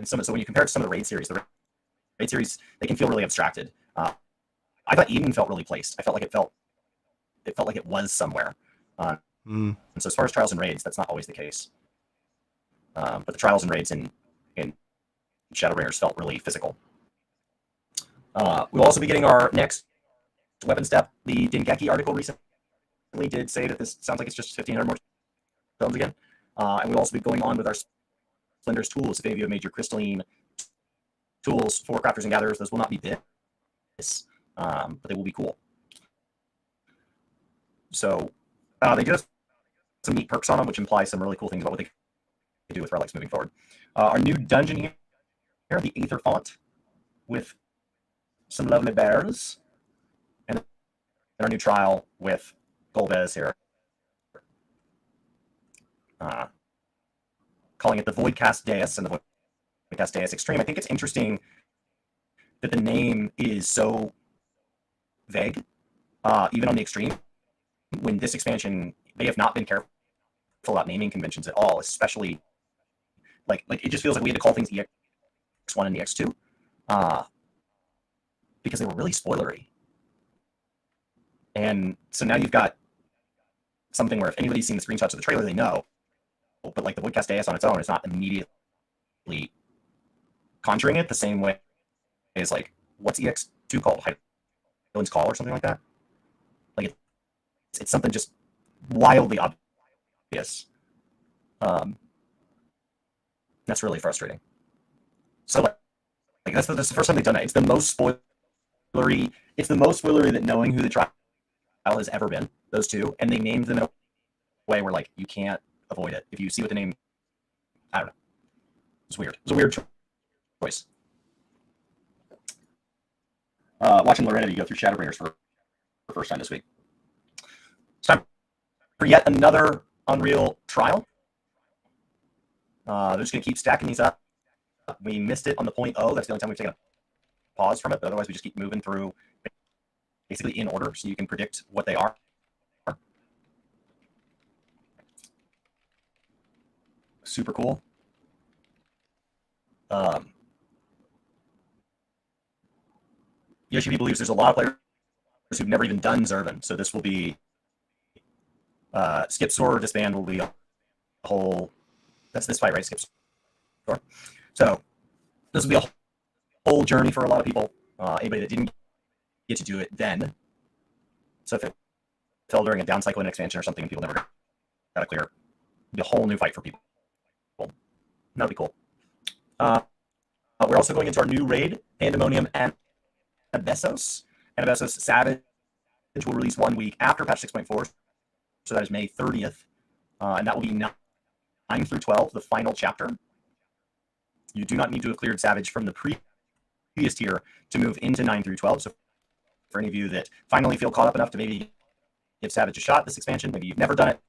so when you compare it to some of the raid series, they can feel really abstracted. I thought Eden felt really placed. I felt like it felt like it was somewhere. And so as far as trials and raids, that's not always the case. But the trials and raids in Shadowbringers felt really physical. We'll also be getting our next weapon step. The Dengeki article recently did say that this sounds like it's just 1,500 more stones again. And we'll also be going on with our Splender's tools. If any of you have made your crystalline tools for crafters and gatherers, those will not be this, but they will be cool. So they do have some neat perks on them, which imply some really cool things about what they can do with relics moving forward. Our new dungeon here, the Aether Font, with some lovely bears, and our new trial with Golbez here. Calling it the Voidcast Dais and the Voidcast Dais Extreme. I think it's interesting that the name is so vague, even on the Extreme. When this expansion, they have not been careful about naming conventions at all, especially like it just feels like we had to call things EX1 and EX2 because they were really spoilery. And so now you've got something where if anybody's seen the screenshots of the trailer, they know. But like the Voidcast Dais on its own is not immediately conjuring it the same way as like what's EX2 called? Hydraeon's Call or something like that. Like it's something just wildly obvious. That's really frustrating. So like that's the first time they've done it. It's the most spoilery. It's the most spoilery that knowing who the trial has ever been. Those two, and they named them in a way where like you can't avoid it. If you see what the name, I don't know. It's weird. It's a weird choice. Watching Lorenity go through Shadowbringers for the first time this week. It's time for yet another Unreal trial. They're just going to keep stacking these up. We missed it on the 0.0. That's the only time we've taken a pause from it. But otherwise, we just keep moving through basically in order so you can predict what they are. Super cool. Yoshi believes there's a lot of players who've never even done Zervan, so this will be Skip Sword Disband will be a whole. That's this fight, right? Skip Sword. So this will be a whole journey for a lot of people. Anybody that didn't get to do it then. So if it fell during a down cycle in expansion or something, and people never got it clear, it'll be a whole new fight for people. That'll be cool. We're also going into our new raid, Pandemonium and Abessos. And Abessos Savage will release 1 week after patch 6.4. So that is May 30th. And that will be 9 through 12, the final chapter. You do not need to have cleared Savage from the previous tier to move into 9 through 12. So for any of you that finally feel caught up enough to maybe give Savage a shot this expansion, maybe you've never done it,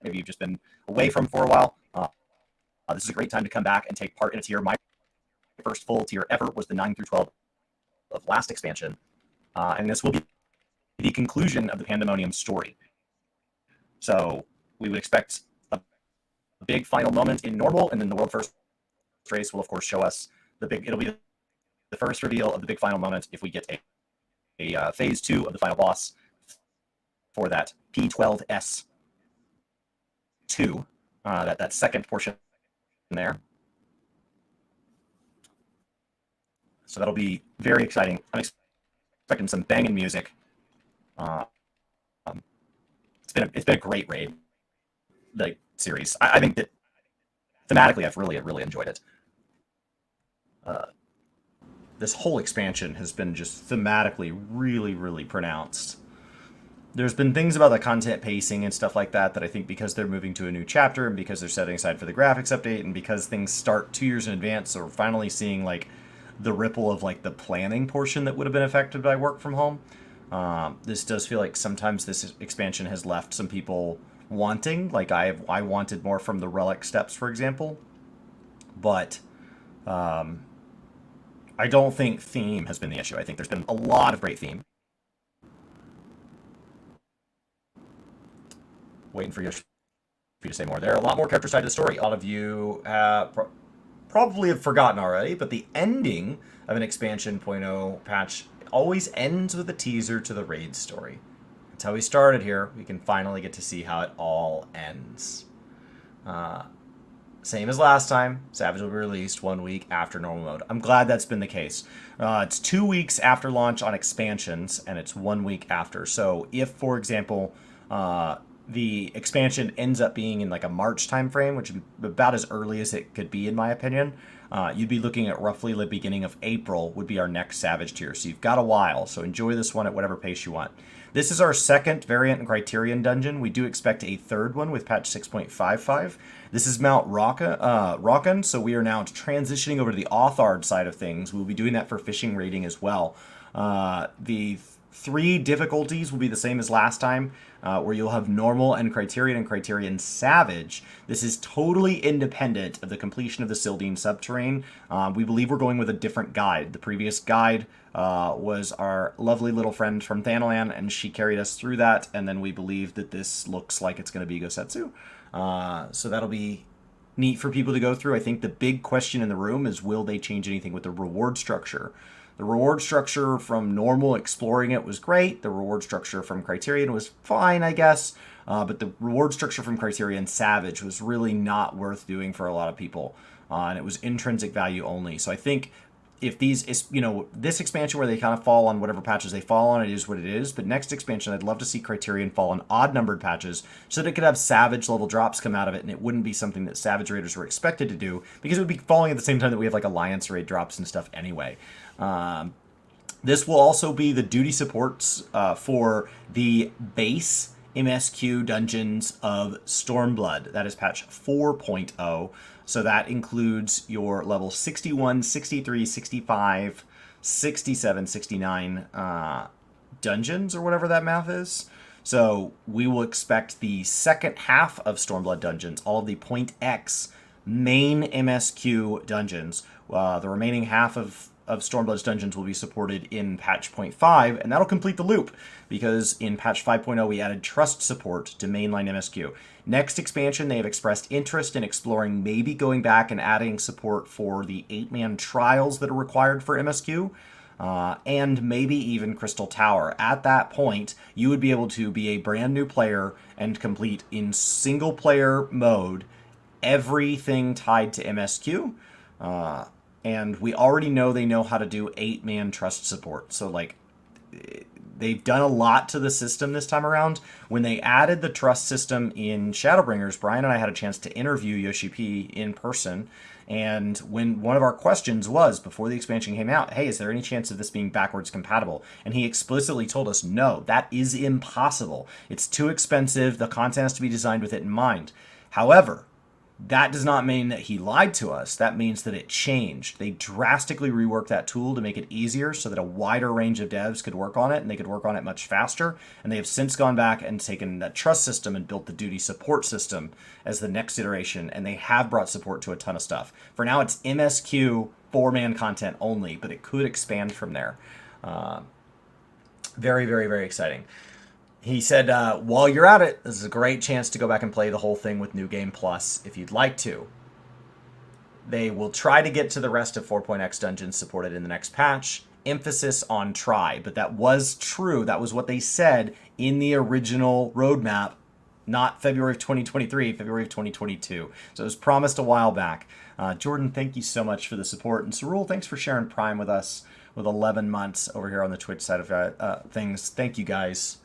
maybe you've just been away from for a while, this is a great time to come back and take part in a tier. My first full tier ever was the 9 through 12 of last expansion. And this will be the conclusion of the Pandemonium story. So we would expect a big final moment in normal, and then the world first race will of course show us it'll be the first reveal of the big final moment if we get a phase 2 of the final boss for that P12S2, that second portion there. So that'll be very exciting. I'm expecting some banging music. It's been a great raid, like series. I think that thematically I've really enjoyed it. This whole expansion has been just thematically really pronounced. There's been things about the content pacing and stuff like that I think because they're moving to a new chapter and because they're setting aside for the graphics update and because things start 2 years in advance, so we're finally seeing like the ripple of like the planning portion that would have been affected by work from home. This does feel like sometimes this expansion has left some people wanting. Like I wanted more from the relic steps, for example. But I don't think theme has been the issue. I think there's been a lot of great theme. Waiting for you to say more. There are a lot more characters tied to the story. A lot of you probably have forgotten already, but the ending of an expansion 0.0 patch always ends with a teaser to the raid story. That's how we started here. We can finally get to see how it all ends. Same as last time, Savage will be released 1 week after normal mode. I'm glad that's been the case. It's 2 weeks after launch on expansions, and it's 1 week after. So if, for example, the expansion ends up being in like a March timeframe, which would be about as early as it could be, in my opinion, you'd be looking at roughly the beginning of April would be our next Savage tier. So you've got a while, so enjoy this one at whatever pace you want. This is our second variant and Criterion dungeon. We do expect a third one with patch 6.55. This is Mount Rokkon, so we are now transitioning over to the Authard side of things. We'll be doing that for fishing raiding as well. The 3 difficulties will be the same as last time, where you'll have normal and Criterion Savage. This is totally independent of the completion of the Sildine subterrane. We believe we're going with a different guide. The previous guide was our lovely little friend from Thanalan, and she carried us through that, and then we believe that this looks like it's going to be Gosetsu. So that'll be neat for people to go through. I think the big question in the room is, will they change anything with the reward structure? The reward structure from normal exploring it was great. The reward structure from Criterion was fine, I guess. But the reward structure from Criterion Savage was really not worth doing for a lot of people. And it was intrinsic value only. So I think if these, this expansion where they kind of fall on whatever patches they fall on, it is what it is. But next expansion, I'd love to see Criterion fall on odd-numbered patches so that it could have Savage level drops come out of it, and it wouldn't be something that Savage Raiders were expected to do, because it would be falling at the same time that we have like Alliance Raid drops and stuff anyway. This will also be the duty supports for the base MSQ dungeons of Stormblood. That is patch 4.0. So that includes your level 61, 63, 65, 67, 69 dungeons, or whatever that math is. So we will expect the second half of Stormblood dungeons, all of the Point X main MSQ dungeons. The remaining half of Stormblood's dungeons will be supported in patch 0.5, and that'll complete the loop, because in patch 5.0 we added trust support to mainline MSQ. Next expansion, they have expressed interest in exploring maybe going back and adding support for the 8-man trials that are required for MSQ, and maybe even Crystal Tower. At that point, you would be able to be a brand new player and complete in single-player mode everything tied to MSQ. And we already know they know how to do 8-man trust support. So, like, they've done a lot to the system this time around. When they added the trust system in Shadowbringers, Brian and I had a chance to interview Yoshi P in person. And when one of our questions was, before the expansion came out, hey, is there any chance of this being backwards compatible? And he explicitly told us, no, that is impossible. It's too expensive. The content has to be designed with it in mind. However, that does not mean that he lied to us. That means that it changed. They drastically reworked that tool to make it easier so that a wider range of devs could work on it, and they could work on it much faster. And they have since gone back and taken that trust system and built the duty support system as the next iteration, and they have brought support to a ton of stuff. For now, it's MSQ 4-man content only, but it could expand from there. Very, very, very exciting. He said, while you're at it, this is a great chance to go back and play the whole thing with New Game Plus if you'd like to. They will try to get to the rest of 4.x dungeons supported in the next patch. Emphasis on try, but that was true. That was what they said in the original roadmap, not February of 2023, February of 2022. So it was promised a while back. Jordan, thank you so much for the support. And Cerule, thanks for sharing Prime with us with 11 months over here on the Twitch side of things. Thank you, guys.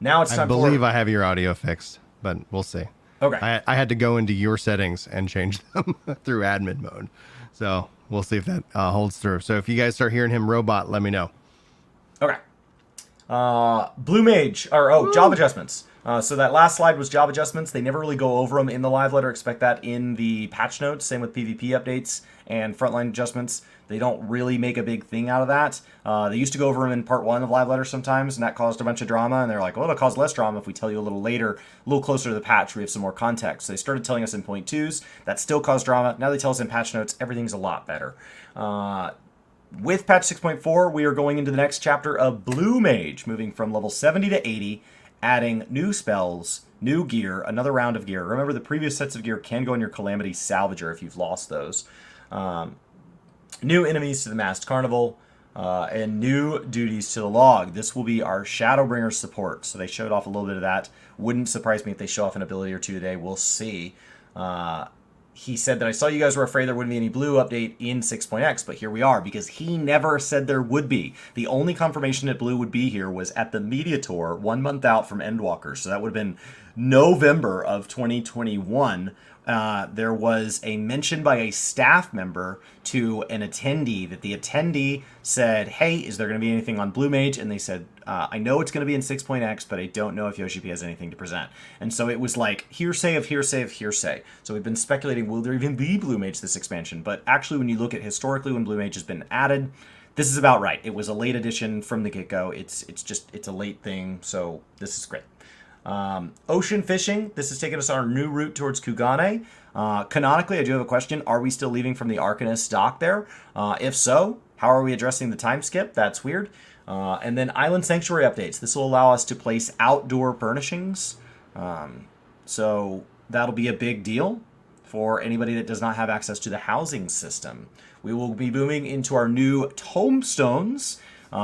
Now it's time I believe I have your audio fixed, but we'll see. Okay. I had to go into your settings and change them through admin mode. So we'll see if that holds through. So if you guys start hearing him robot, let me know. Okay. Blue Mage, or job adjustments. So that last slide was job adjustments. They never really go over them in the live letter. Expect that in the patch notes. Same with PvP updates and frontline adjustments. They don't really make a big thing out of that. They used to go over them in part 1 of live letter sometimes, and that caused a bunch of drama. And they're like, well, it'll cause less drama if we tell you a little later, a little closer to the patch, we have some more context. So they started telling us in point 2s. That still caused drama. Now they tell us in patch notes. Everything's a lot better. With patch 6.4, we are going into the next chapter of Blue Mage, moving from level 70 to 80, adding new spells, new gear, another round of gear. Remember, the previous sets of gear can go in your Calamity Salvager if you've lost those. New enemies to the Masked Carnival, and new duties to the log. This will be our Shadowbringer support. So they showed off a little bit of that. Wouldn't surprise me if they show off an ability or two today. We'll see. He said that I saw you guys were afraid there wouldn't be any blue update in 6.x, but here we are, because he never said there would be. The only confirmation that blue would be here was at the Media Tour, 1 month out from Endwalker. So that would have been November of 2021. There was a mention by a staff member to an attendee that the attendee said, hey, is there going to be anything on Blue Mage? And they said, I know it's going to be in 6.x, but I don't know if Yoshi P has anything to present. And so it was like hearsay of hearsay of hearsay. So we've been speculating, will there even be Blue Mage this expansion? But actually, when you look at historically when Blue Mage has been added, this is about right. It was a late addition from the get-go. It's a late thing, so this is great. Ocean fishing. This has taken us on our new route towards Kugane. Canonically, I do have a question. Are we still leaving from the Arcanist dock there? If so, how are we addressing the time skip? That's weird. And then Island Sanctuary updates. This will allow us to place outdoor furnishings. So that'll be a big deal for anybody that does not have access to the housing system. We will be moving into our new tombstones.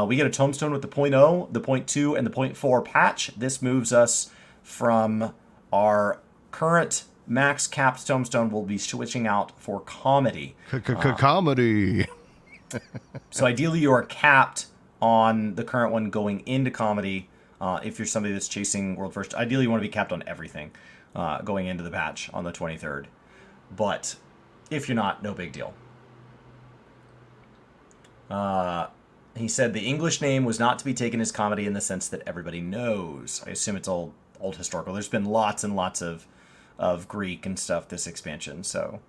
We get a tombstone with the 0.0, the 0.2, and the 0.4 patch. This moves us from our current max capped tombstone. We'll be switching out for comedy. Comedy. So ideally you are capped on the current one going into comedy. If you're somebody that's chasing world first, ideally you want to be capped on everything going into the patch on the 23rd. But if you're not, no big deal. He said the English name was not to be taken as comedy in the sense that everybody knows. I assume it's old historical. There's been lots and lots of Greek and stuff this expansion, so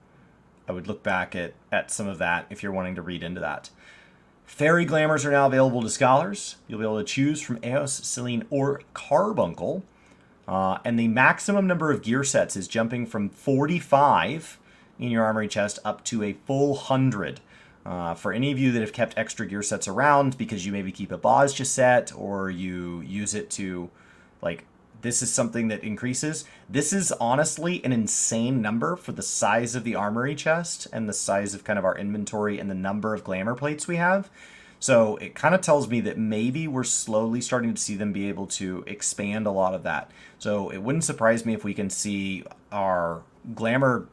I would look back at some of that if you're wanting to read into that. Fairy Glamours are now available to scholars. You'll be able to choose from Eos, Selene, or Carbuncle. And the maximum number of gear sets is jumping from 45 in your armory chest up to a full 100. For any of you that have kept extra gear sets around because you maybe keep a Bozja set or you use it to, like, this is something that increases. This is honestly an insane number for the size of the armory chest and the size of kind of our inventory and the number of glamour plates we have. So it kind of tells me that maybe we're slowly starting to see them be able to expand a lot of that. So it wouldn't surprise me if we can see our glamour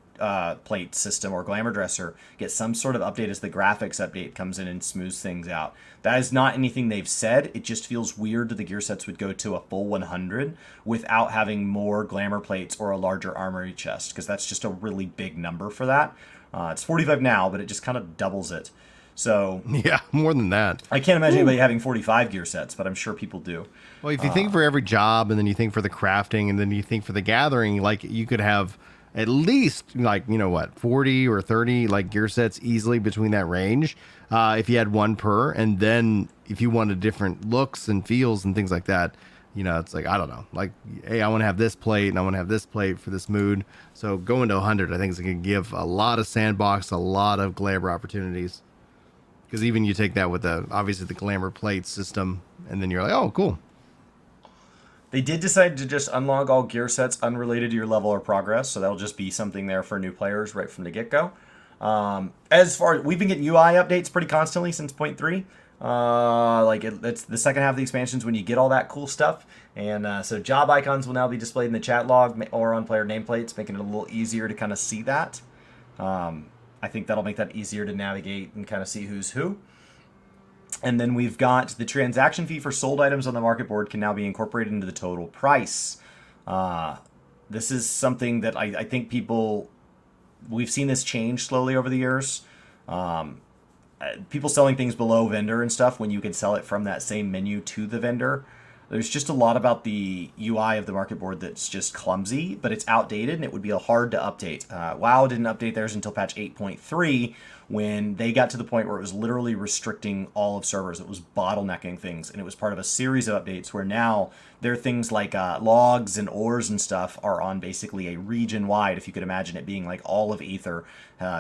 plate system or glamour dresser get some sort of update as the graphics update comes in and smooths things out. That is not anything they've said. It just feels weird that the gear sets would go to a full 100 without having more glamour plates or a larger armory chest, because that's just a really big number for that. It's 45 now, but it just kind of doubles it. So yeah, more than that. I can't imagine anybody having 45 gear sets, but I'm sure people do. Well, if you think for every job, and then you think for the crafting, and then you think for the gathering, like you could have at least, like, 40 or 30 like gear sets easily between that range, if you had one per. And then if you wanted different looks and feels and things like that, it's like, I don't know, like, hey, I want to have this plate and I want to have this plate for this mood. So going to 100, I think is going to give a lot of sandbox, a lot of glamour opportunities. Because even you take that with obviously the glamour plate system, and then you're like, oh, cool. They did decide to just unlock all gear sets unrelated to your level or progress, so that'll just be something there for new players right from the get-go. As far as we've been getting UI updates pretty constantly since 0.3. It's the second half of the expansions when you get all that cool stuff, and so job icons will now be displayed in the chat log or on player nameplates, making it a little easier to kind of see that. I think that'll make that easier to navigate and kind of see who's who. And then we've got the transaction fee for sold items on the market board can now be incorporated into the total price. This is something that I think we've seen this change slowly over the years. People selling things below vendor and stuff when you can sell it from that same menu to the vendor. There's just a lot about the UI of the market board that's just clumsy, but it's outdated and it would be hard to update. WoW didn't update theirs until patch 8.3 when they got to the point where it was literally restricting all of servers. It was bottlenecking things, and it was part of a series of updates where now there are things like logs and ores and stuff are on basically a region-wide, if you could imagine it being like all of Aether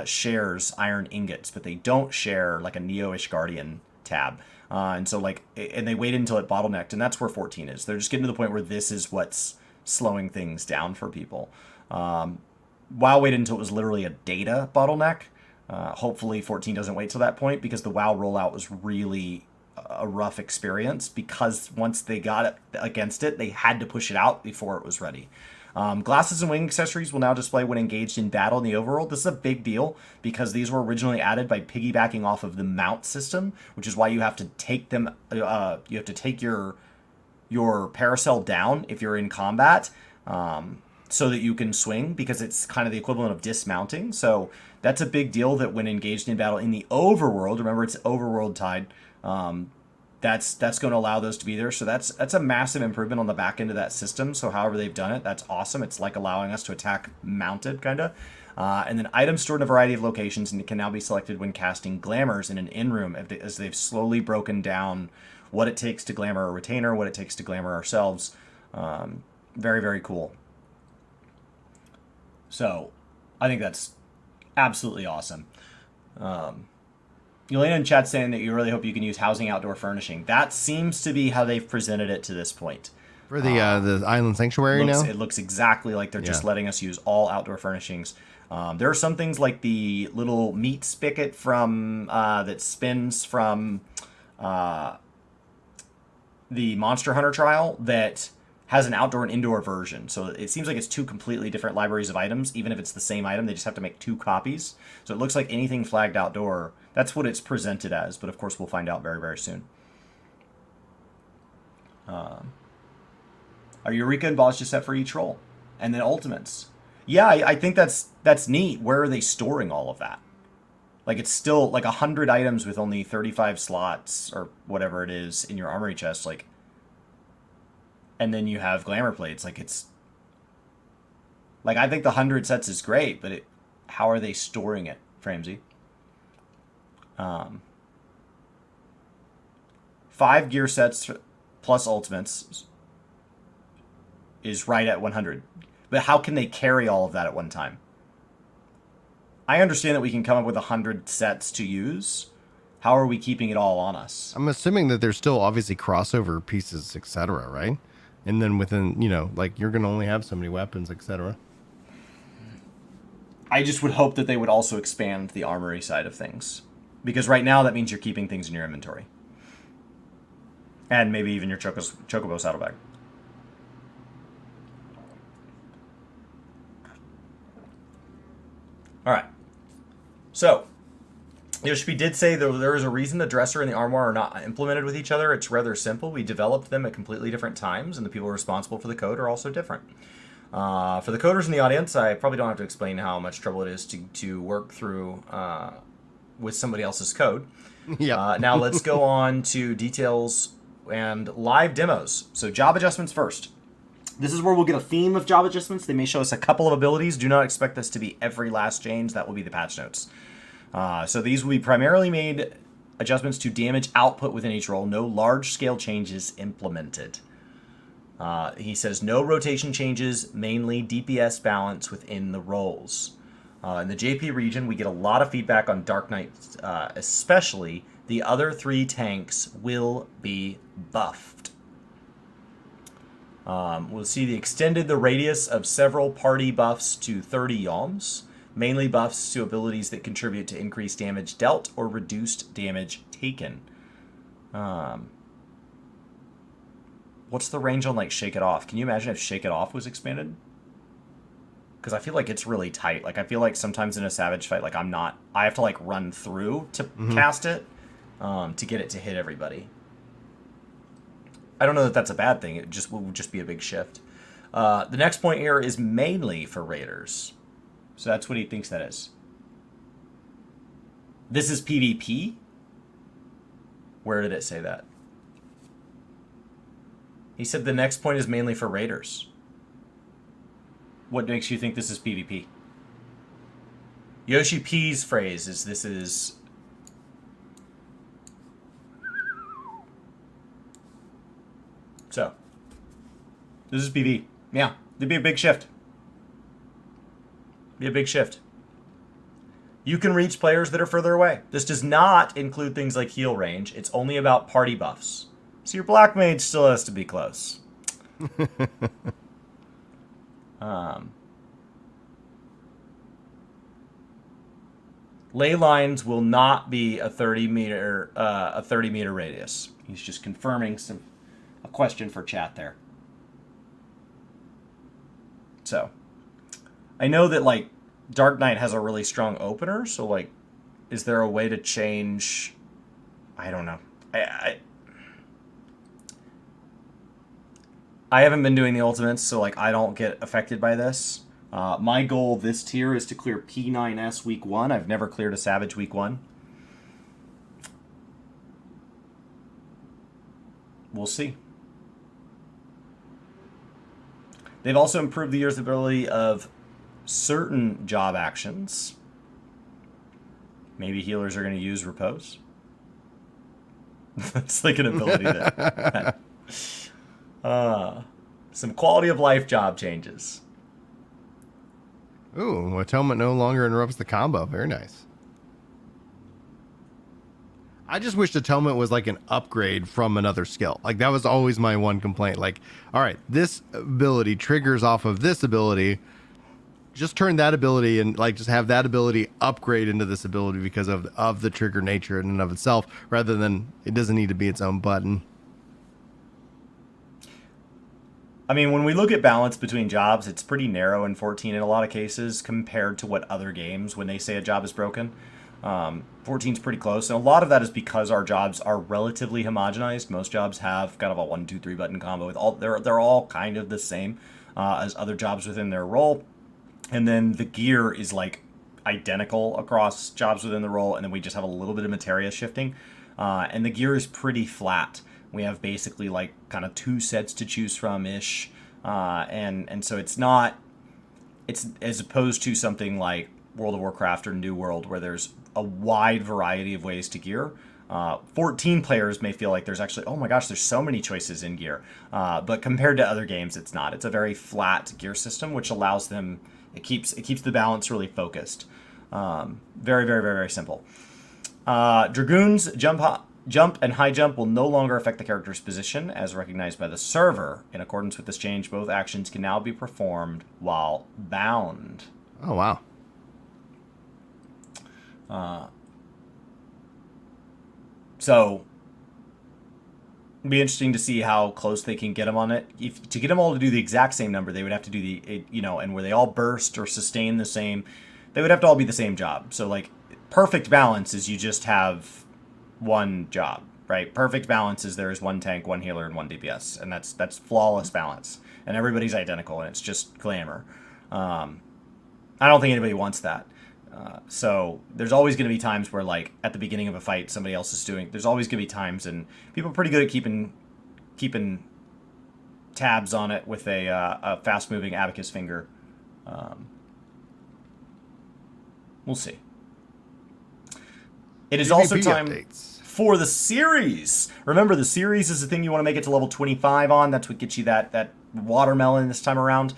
shares iron ingots, but they don't share like a Neo-ish Guardian tab. And so and they waited until it bottlenecked, and that's where 14 is. They're just getting to the point where this is what's slowing things down for people. WoW waited until it was literally a data bottleneck. Hopefully 14 doesn't wait till that point, because the WoW rollout was really a rough experience, because once they got it against it, they had to push it out before it was ready. Glasses and wing accessories will now display when engaged in battle in the overworld. This is a big deal because these were originally added by piggybacking off of the mount system, which is why you have to take them. You have to take your paracel down if you're in combat, so that you can swing, because it's kind of the equivalent of dismounting. So that's a big deal, that when engaged in battle in the overworld, remember it's overworld tied. That's going to allow those to be there. So that's a massive improvement on the back end of that system. So however they've done it, that's awesome. It's like allowing us to attack mounted, kind of. And then items stored in a variety of locations and can now be selected when casting Glamors in an in-room, as they've slowly broken down what it takes to Glamor a retainer, what it takes to Glamor ourselves. Very, very cool. So I think that's absolutely awesome. Yelena in chat saying that you really hope you can use housing outdoor furnishing. That seems to be how they've presented it to this point. For the island sanctuary It looks exactly like they're just letting us use all outdoor furnishings. There are some things like the little meat spigot from that spins from the Monster Hunter trial that has an outdoor and indoor version. So it seems like it's two completely different libraries of items. Even if it's the same item, they just have to make two copies. So it looks like anything flagged outdoor, that's what it's presented as. But of course, we'll find out very, very soon. Are Eureka and boss just set for each role? And then ultimates. Yeah, I think that's neat. Where are they storing all of that? Like, it's still like 100 items with only 35 slots or whatever it is in your armory chest. Like, and then you have glamour plates. Like, it's like, I think the 100 sets is great, but how are they storing it, Framesy? 5 gear sets plus ultimates is right at 100. But how can they carry all of that at one time? I understand that we can come up with 100 sets to use. How are we keeping it all on us? I'm assuming that there's still obviously crossover pieces, etc., right? And then within, like, you're going to only have so many weapons, etc. I just would hope that they would also expand the armory side of things. Because right now that means you're keeping things in your inventory. And maybe even your Chocobo saddlebag. Alright. So, Yoshi did say there is a reason the dresser and the armoire are not implemented with each other. It's rather simple. We developed them at completely different times, and the people responsible for the code are also different. For the coders in the audience, I probably don't have to explain how much trouble it is to work through with somebody else's code. Yeah. Now let's go on to details and live demos. So job adjustments first. This is where we'll get a theme of job adjustments. They may show us a couple of abilities. Do not expect this to be every last change. That will be the patch notes. So these will be primarily made adjustments to damage output within each role. No large-scale changes implemented. He says no rotation changes, mainly DPS balance within the roles. In the JP region, we get a lot of feedback on Dark Knight, especially. The other 3 tanks will be buffed. We'll see the extended the radius of several party buffs to 30 yalms. Mainly buffs to abilities that contribute to increased damage dealt or reduced damage taken. What's the range on, like, Shake It Off? Can you imagine if Shake It Off was expanded? Because I feel like it's really tight. Like, I feel like sometimes in a Savage fight, like, I have to, like, run through to cast it to get it to hit everybody. I don't know that that's a bad thing. It will just be a big shift. The next point here is mainly for raiders. So that's what he thinks that is. This is PvP? Where did it say that? He said the next point is mainly for raiders. What makes you think this is PvP? Yoshi P's phrase is this is... So, this is PV. Yeah, it'd be a big shift. Be a big shift. You can reach players that are further away. This does not include things like heal range. It's only about party buffs. So your black mage still has to be close. Ley lines will not be a 30 meter radius. He's just confirming a question for chat there. So, I know that like Dark Knight has a really strong opener, so like, is there a way to change? I don't know. I haven't been doing the ultimates, so like I don't get affected by this. My goal this tier is to clear P9S week 1. I've never cleared a Savage week 1. We'll see. They've also improved the usability of certain job actions. Maybe healers are going to use repose. It's like an ability that... some quality of life job changes. Ooh, Atonement no longer interrupts the combo. Very nice. I just wished Atonement was like an upgrade from another skill. Like that was always my one complaint. Like, all right, this ability triggers off of this ability. Just turn that ability and like just have that ability upgrade into this ability because of the trigger nature in and of itself, rather than it doesn't need to be its own button. I mean, when we look at balance between jobs, it's pretty narrow in 14 in a lot of cases compared to what other games, when they say a job is broken. 14 is pretty close, and a lot of that is because our jobs are relatively homogenized. Most jobs have kind of a 1, 2, 3 button combo with all they're all kind of the same as other jobs within their role, and then the gear is like identical across jobs within the role, and then we just have a little bit of materia shifting, and the gear is pretty flat. We have basically like kind of 2 sets to choose from ish, and so it's as opposed to something like World of Warcraft or New World where there's a wide variety of ways to gear. 14 players may feel like there's actually, oh my gosh, there's so many choices in gear, but compared to other games, it's not. It's a very flat gear system, which allows them. It keeps the balance really focused. Very, very, very, very simple. Dragoons Jump and high jump will no longer affect the character's position as recognized by the server. In accordance with this change, both actions can now be performed while bound. Oh, wow. So, it'd be interesting to see how close they can get them on it. To get them all to do the exact same number, they would have to do and where they all burst or sustain the same, they would have to all be the same job. So, like, perfect balance is you just have one job, right? Perfect balance is there is 1 tank, 1 healer, and 1 DPS, and that's flawless balance, and everybody's identical, and it's just glamour. I don't think anybody wants that. So there's always going to be times where, like, at the beginning of a fight, somebody else is doing. There's always going to be times, and people are pretty good at keeping tabs on it with a fast-moving abacus finger. We'll see. It is also time for the series. Remember, the series is the thing you want to make it to level 25 on. That's what gets you that watermelon this time around.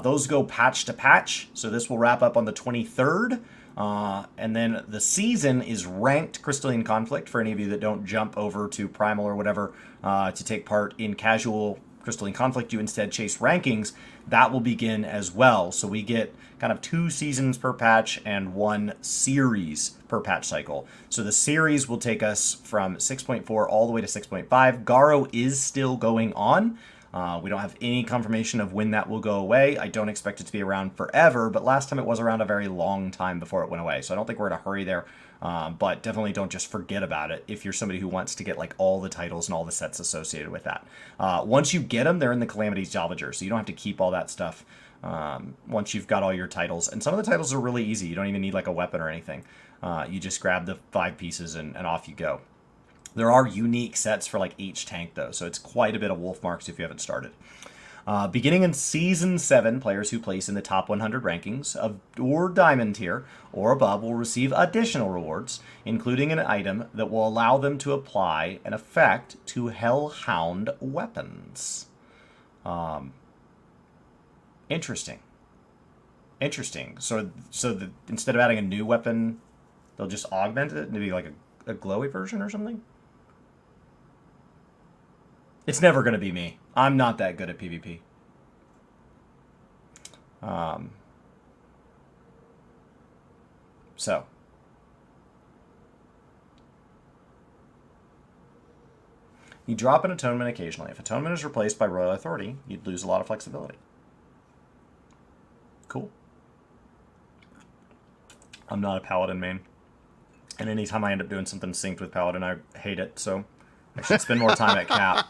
Those go patch to patch. So this will wrap up on the 23rd. And then the season is ranked Crystalline Conflict for any of you that don't jump over to Primal or whatever to take part in casual Crystalline Conflict. You instead chase rankings. That will begin as well. So we get kind of 2 seasons per patch and 1 series per patch cycle. So the series will take us from 6.4 all the way to 6.5. Garo is still going on. We don't have any confirmation of when that will go away. I don't expect it to be around forever, but last time it was around a very long time before it went away. So I don't think we're in a hurry there, but definitely don't just forget about it if you're somebody who wants to get like all the titles and all the sets associated with that. Once you get them, they're in the Calamity Salvager, so you don't have to keep all that stuff once you've got all your titles. And some of the titles are really easy. You don't even need like a weapon or anything. You just grab the 5 pieces and off you go. There are unique sets for like each tank though, so it's quite a bit of wolf marks if you haven't started. Beginning in Season 7, players who place in the top 100 rankings of or Diamond tier or above will receive additional rewards, including an item that will allow them to apply an effect to Hellhound weapons. Interesting. Interesting. So instead of adding a new weapon, they'll just augment it? Maybe like a glowy version or something? It's never going to be me. I'm not that good at PvP. So. You drop an atonement occasionally. If atonement is replaced by royal authority, you'd lose a lot of flexibility. Cool. I'm not a paladin main. And anytime I end up doing something synced with paladin, I hate it, so I should spend more time at cap.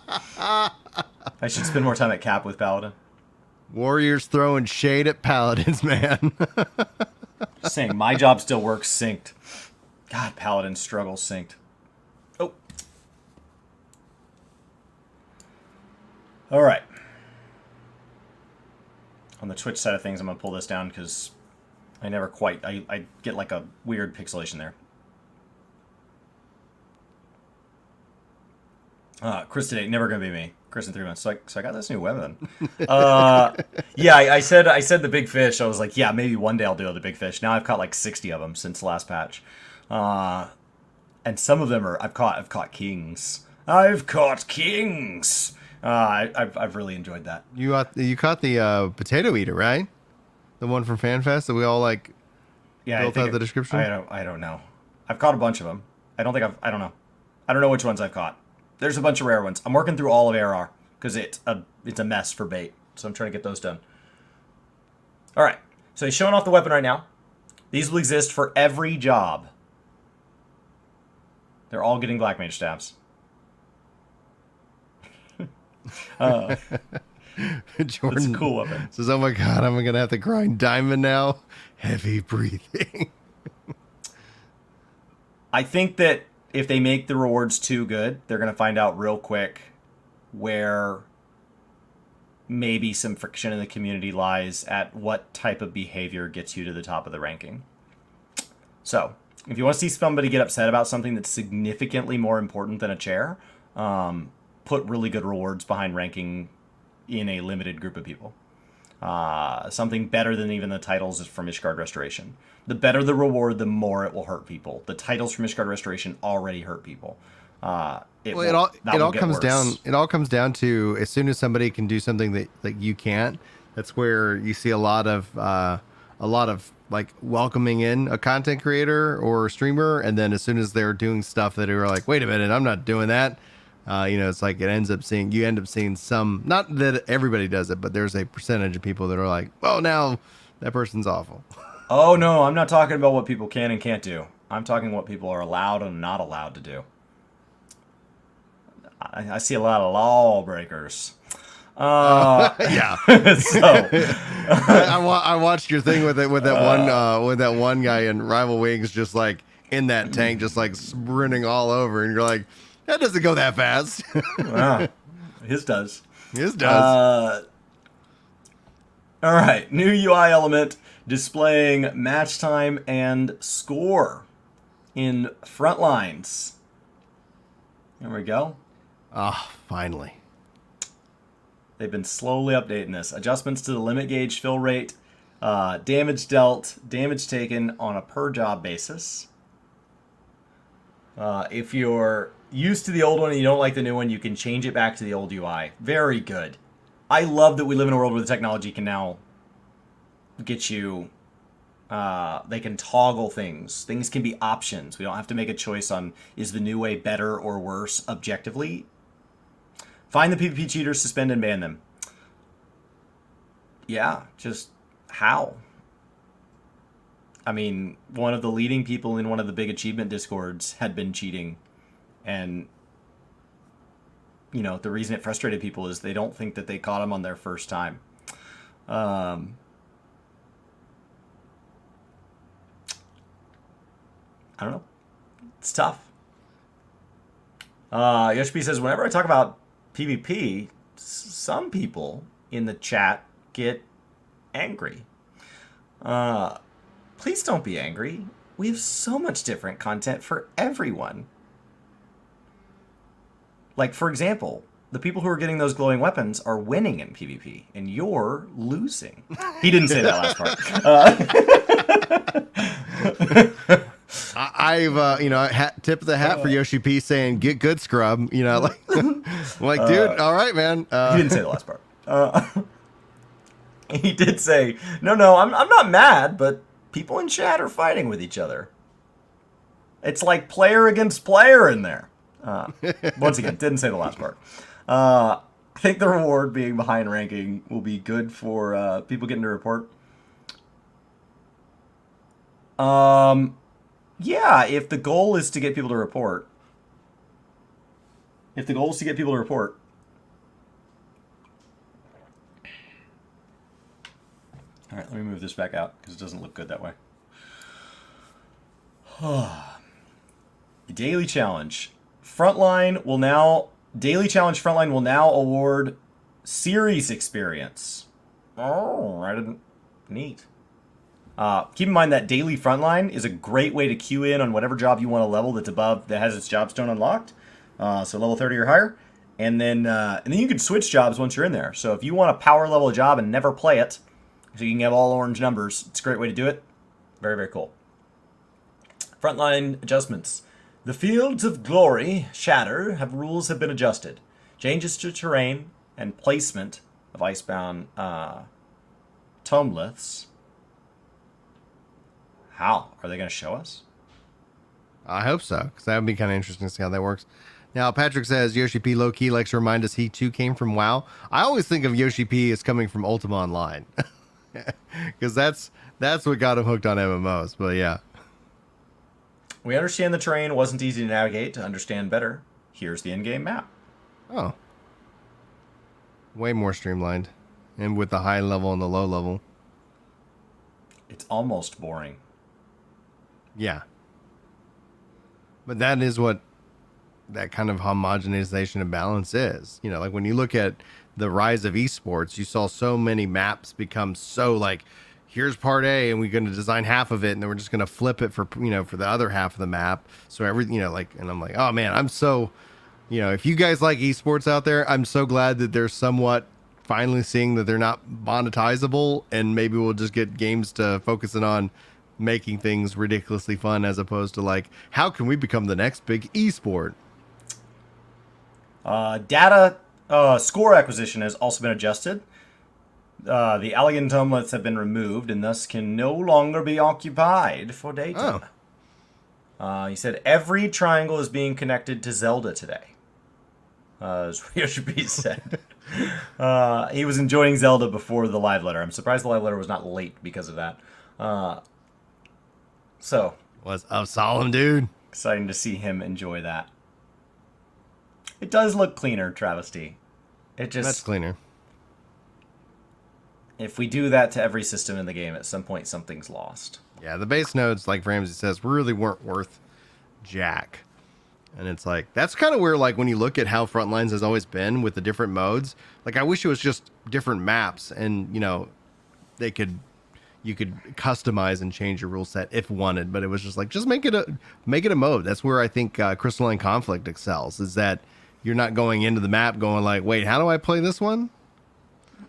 I should spend more time at cap with paladin. Warriors throwing shade at paladins, man. Just saying, my job still works synced. God, paladin struggles synced. Oh. All right. On the Twitch side of things, I'm going to pull this down because I never quite... I get like a weird pixelation there. Chris today, never going to be me. Chris in 3 months. So I got this new weapon. Yeah, I said the big fish. I was like, yeah, maybe one day I'll do the big fish. Now I've caught like 60 of them since the last patch. And some of them are... I've caught kings. I've caught kings! I've really enjoyed that. You caught the potato eater, right? The one from FanFest that we all like. Yeah, built out the description. I don't know. I've caught a bunch of them. I don't know. I don't know which ones I've caught. There's a bunch of rare ones. I'm working through all of ARR because it's a mess for bait. So I'm trying to get those done. All right. So he's showing off the weapon right now. These will exist for every job. They're all getting Black Mage stabs. Jordan It's a cool weapon. says, "Oh my god, I'm gonna have to grind diamond now." Heavy breathing. I think that if they make the rewards too good, they're going to find out real quick where maybe some friction in the community lies at what type of behavior gets you to the top of the ranking. So, if you want to see somebody get upset about something that's significantly more important than a chair, put really good rewards behind ranking in a limited group of people. Something better than even the titles from Ishgard Restoration. The better the reward, the more it will hurt people. The titles from Ishgard Restoration already hurt people. It all comes down to as soon as somebody can do something that you can't. That's where you see a lot of like welcoming in a content creator or streamer, and then as soon as they're doing stuff that are like, wait a minute, I'm not doing that. It's like you end up seeing some, not that everybody does it, but there's a percentage of people that are like, well, now that person's awful. Oh, no, I'm not talking about what people can and can't do. I'm talking what people are allowed and not allowed to do. I see a lot of lawbreakers. Yeah. So I watched your thing with that one guy in Rival Wings, just like in that tank, just like sprinting all over, and you're like, that doesn't go that fast. His does. His does. All right. New UI element displaying match time and score in Frontlines. There we go. Finally. They've been slowly updating this. Adjustments to the limit gauge fill rate, damage dealt, damage taken on a per job basis. If you're used to the old one and you don't like the new one, you can change it back to the old UI. Very good. I love that we live in a world where the technology can now get you... they can toggle things. Things can be options. We don't have to make a choice on, is the new way better or worse objectively? Find the PvP cheaters, suspend and ban them. Yeah, just how? I mean, one of the leading people in one of the big achievement discords had been cheating. And, the reason it frustrated people is they don't think that they caught him on their first time. I don't know. It's tough. Yoshi says, whenever I talk about PvP, some people in the chat get angry. Please don't be angry. We have so much different content for everyone. Like, for example, the people who are getting those glowing weapons are winning in PvP, and you're losing. He didn't say that last part. I've tip of the hat for Yoshi P saying get good scrub. Like dude, all right, man. He didn't say the last part. He did say, no, I'm not mad, but people in chat are fighting with each other. It's like player against player in there. Once again, didn't say the last part. I think the reward being behind ranking will be good for people getting to report. Yeah, if the goal is to get people to report. All right, let me move this back out because it doesn't look good that way. Daily challenge. Frontline will now award series experience. Oh, I didn't. Neat. Keep in mind that daily frontline is a great way to queue in on whatever job you want to level that's above, that has its job stone unlocked. So level 30 or higher. And then you can switch jobs once you're in there. So if you want to power level a job and never play it, so you can have all orange numbers, it's a great way to do it. Very, very cool. Frontline adjustments. The fields of glory, shatter, rules have been adjusted. Changes to terrain and placement of icebound tomeliths. How? Are they going to show us? I hope so, because that would be kind of interesting to see how that works. Now, Patrick says Yoshi P low-key likes to remind us he too came from WoW. I always think of Yoshi P as coming from Ultima Online. Because that's what got him hooked on MMOs, but yeah. We understand the terrain wasn't easy to navigate. To understand better, here's the in-game map. Oh. Way more streamlined. And with the high level and the low level. It's almost boring. Yeah. But that is what that kind of homogenization and balance is. Like when you look at the rise of esports, you saw so many maps become so like, here's part A and we're going to design half of it and then we're just going to flip it for the other half of the map. So and I'm like, oh man, I'm so, if you guys like esports out there, I'm so glad that they're somewhat finally seeing that they're not monetizable, and maybe we'll just get games to focusing on making things ridiculously fun as opposed to like, how can we become the next big esport? Data score acquisition has also been adjusted. The elegant tomelets have been removed and thus can no longer be occupied for data. He said every triangle is being connected to Zelda today. As Yoshi said. He was enjoying Zelda before the live letter. I'm surprised the live letter was not late because of that. So what's up, solemn dude? Exciting to see him enjoy that. It does look cleaner, Travesty. That's cleaner. If we do that to every system in the game, at some point something's lost. Yeah, the base nodes, like Ramsey says, really weren't worth jack. And it's like, that's kind of where, like, when you look at how Frontlines has always been with the different modes, like, I wish it was just different maps and, you could customize and change your rule set if wanted, but it was just like, just make it a mode. That's where I think Crystalline Conflict excels, is that you're not going into the map going like, wait, how do I play this one?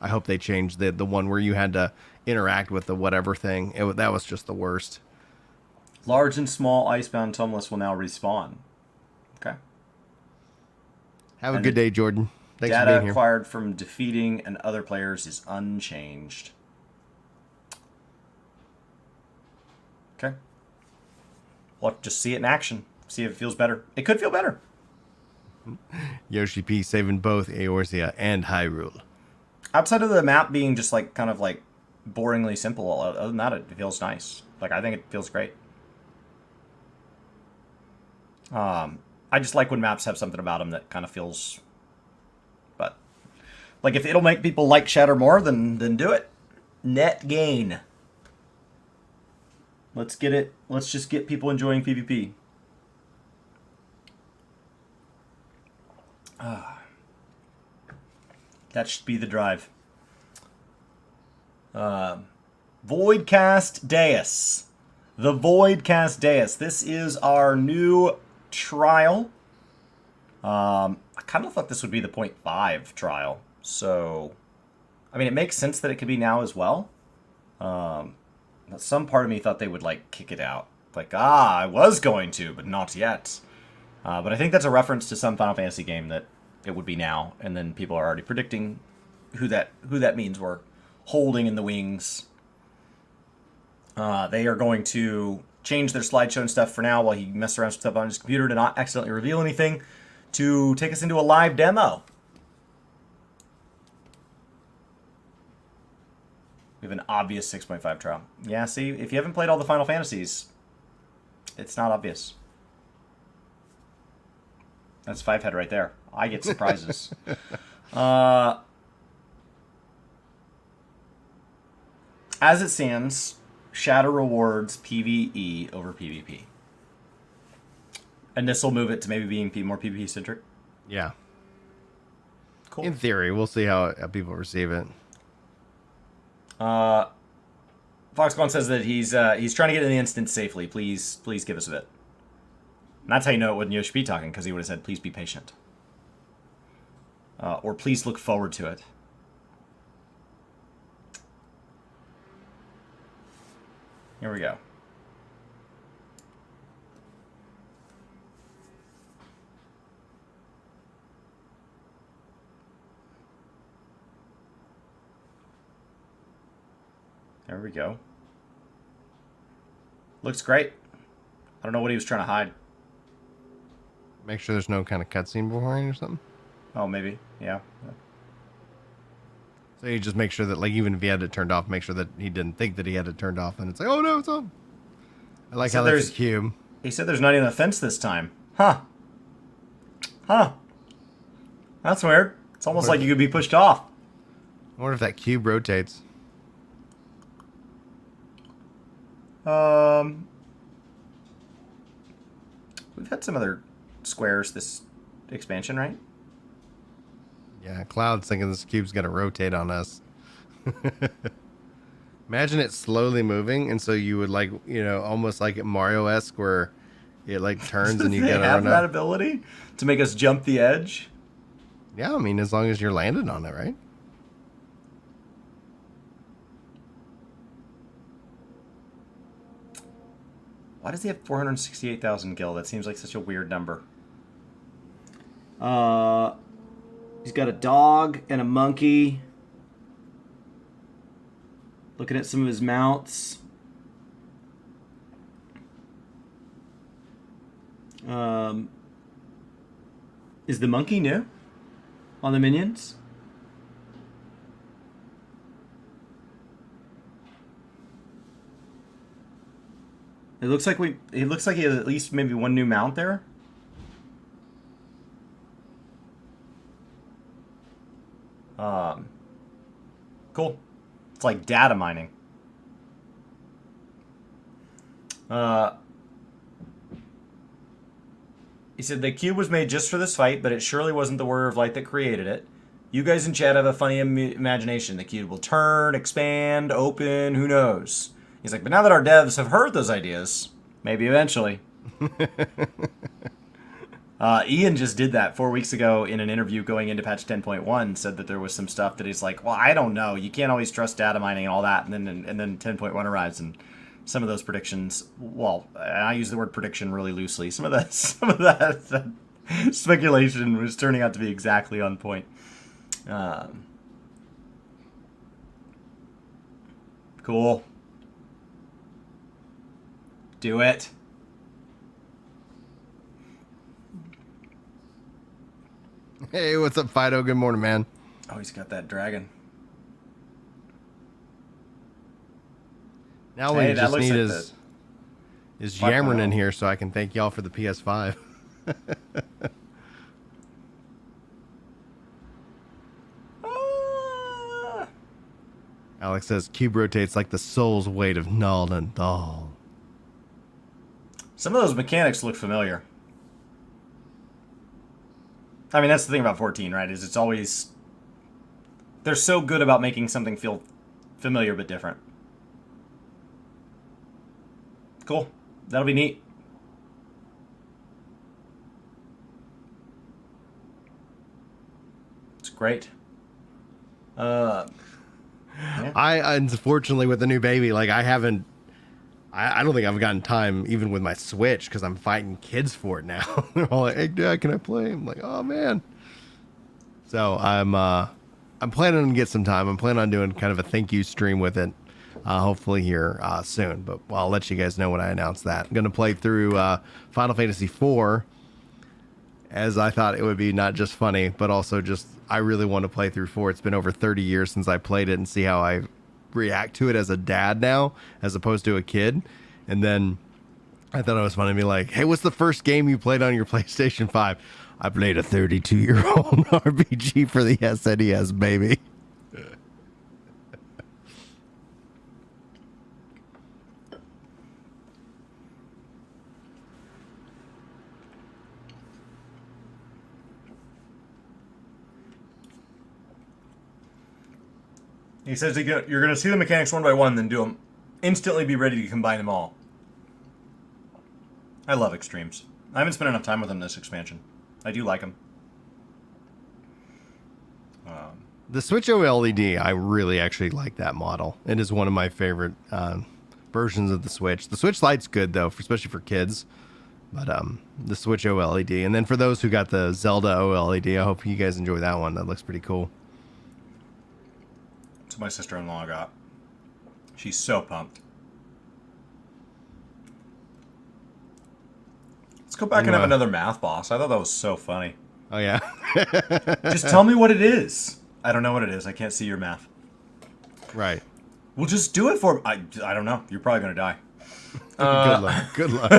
I hope they changed the one where you had to interact with the whatever thing. That was just the worst. Large and small icebound tumulus will now respawn. Okay. Have a good day, Jordan. Thanks for being Data here. acquired from defeating and other players is unchanged. Okay. We'll have to just see it in action. See if it feels better. It could feel better. Yoshi P saving both Eorzea and Hyrule. Outside of the map being just like kind of like boringly simple, other than that, it feels nice. Like, I think it feels great. I just like when maps have something about them that kind of feels, but like if it'll make people like Shatter more, then do it. Net gain. Let's get it. Let's just get people enjoying PvP. That should be the drive. Voidcast Dais. The Voidcast Dais. This is our new trial. I kind of thought this would be the 0.5 trial. So, I mean, it makes sense that it could be now as well. Some part of me thought they would, like, kick it out. Like, I was going to, but not yet. But I think that's a reference to some Final Fantasy game that it would be now. And then people are already predicting who that means we're holding in the wings. They are going to change their slideshow and stuff for now while he messes around with stuff on his computer to not accidentally reveal anything, to take us into a live demo. We have an obvious 6.5 trial. Yeah, see, if you haven't played all the Final Fantasies, it's not obvious. That's 5-head right there. I get surprises. As it stands, Shadow rewards PvE over PvP. And this will move it to maybe being more PvP centric. Yeah. Cool. In theory, we'll see how people receive it. Foxconn says that he's trying to get in the instance safely. Please give us a bit. And that's how you know it wouldn't Yoshi be talking, because he would have said, please be patient. Or please look forward to it. Here we go. There we go. Looks great. I don't know what he was trying to hide. Make sure there's no kind of cutscene beforehand or something. Oh, maybe. Yeah. So you just make sure that, like, even if he had it turned off, make sure that he didn't think that he had it turned off, and it's like, oh no, it's on. I like how there's a cube. He said there's not even a fence this time. Huh. Huh. That's weird. It's almost like you could be pushed off. I wonder if that cube rotates. We've had some other squares this expansion, right? Yeah, Cloud's thinking this cube's gonna rotate on us. Imagine it slowly moving, and so you would, like, you know, almost like Mario-esque, where it like turns and you get have that ability to make us jump the edge. Yeah, I mean, as long as you're landed on it, right? Why does he have 468,000 gil? That seems like such a weird number. He's got a dog and a monkey. Looking at some of his mounts. Is the monkey new on the minions? It looks like he has at least maybe one new mount there. Cool. It's like data mining. He said the cube was made just for this fight, but it surely wasn't the Warrior of Light that created it. You guys in chat have a funny imagination. The cube will turn, expand, open, who knows? He's like, but now that our devs have heard those ideas, maybe eventually. Ian just did that 4 weeks ago in an interview going into patch 10.1, said that there was some stuff that he's like, well, I don't know. You can't always trust data mining and all that. And then 10.1 arrives, and some of those predictions, well, I use the word prediction really loosely. Some of that speculation was turning out to be exactly on point. Cool. Do it. Hey, what's up, Fido? Good morning, man. Oh, he's got that dragon. Now what you just need like is Yammering in here so I can thank y'all for the PS5. Alex says, cube rotates like the soul's weight of Null and Thal. Some of those mechanics look familiar. I mean, that's the thing about 14, right? Is it's always... They're so good about making something feel familiar but different. Cool. That'll be neat. It's great. Yeah. I unfortunately with the new baby, like I don't think I've gotten time even with my Switch because I'm fighting kids for it now. They're all like, "Hey, Dad, can I play?" I'm like, "Oh man." So I'm planning on get some time. I'm planning on doing kind of a thank you stream with it, hopefully here soon. But I'll let you guys know when I announce that. I'm gonna play through Final Fantasy IV, as I thought it would be not just funny, but also just I really want to play through 4. It's been over 30 years since I played it and see how I react to it as a dad now, as opposed to a kid. And then I thought it was funny to be like, "Hey, what's the first game you played on your PlayStation 5? I played a 32-year-old RPG for the SNES, baby." He says you're going to see the mechanics one by one, then do them. Instantly be ready to combine them all. I love extremes. I haven't spent enough time with them this expansion. I do like them. The Switch OLED, I really actually like that model. It is one of my favorite versions of the Switch. The Switch Lite's good, though, especially for kids. But the Switch OLED. And then for those who got the Zelda OLED, I hope you guys enjoy that one. That looks pretty cool. That's what my sister-in-law got. She's so pumped. Let's go back and have another math boss. I thought that was so funny. Oh, yeah? Just tell me what it is. I don't know what it is. I can't see your math. Right. Well, just do it for me. I don't know. You're probably going to die. Good luck. Good luck.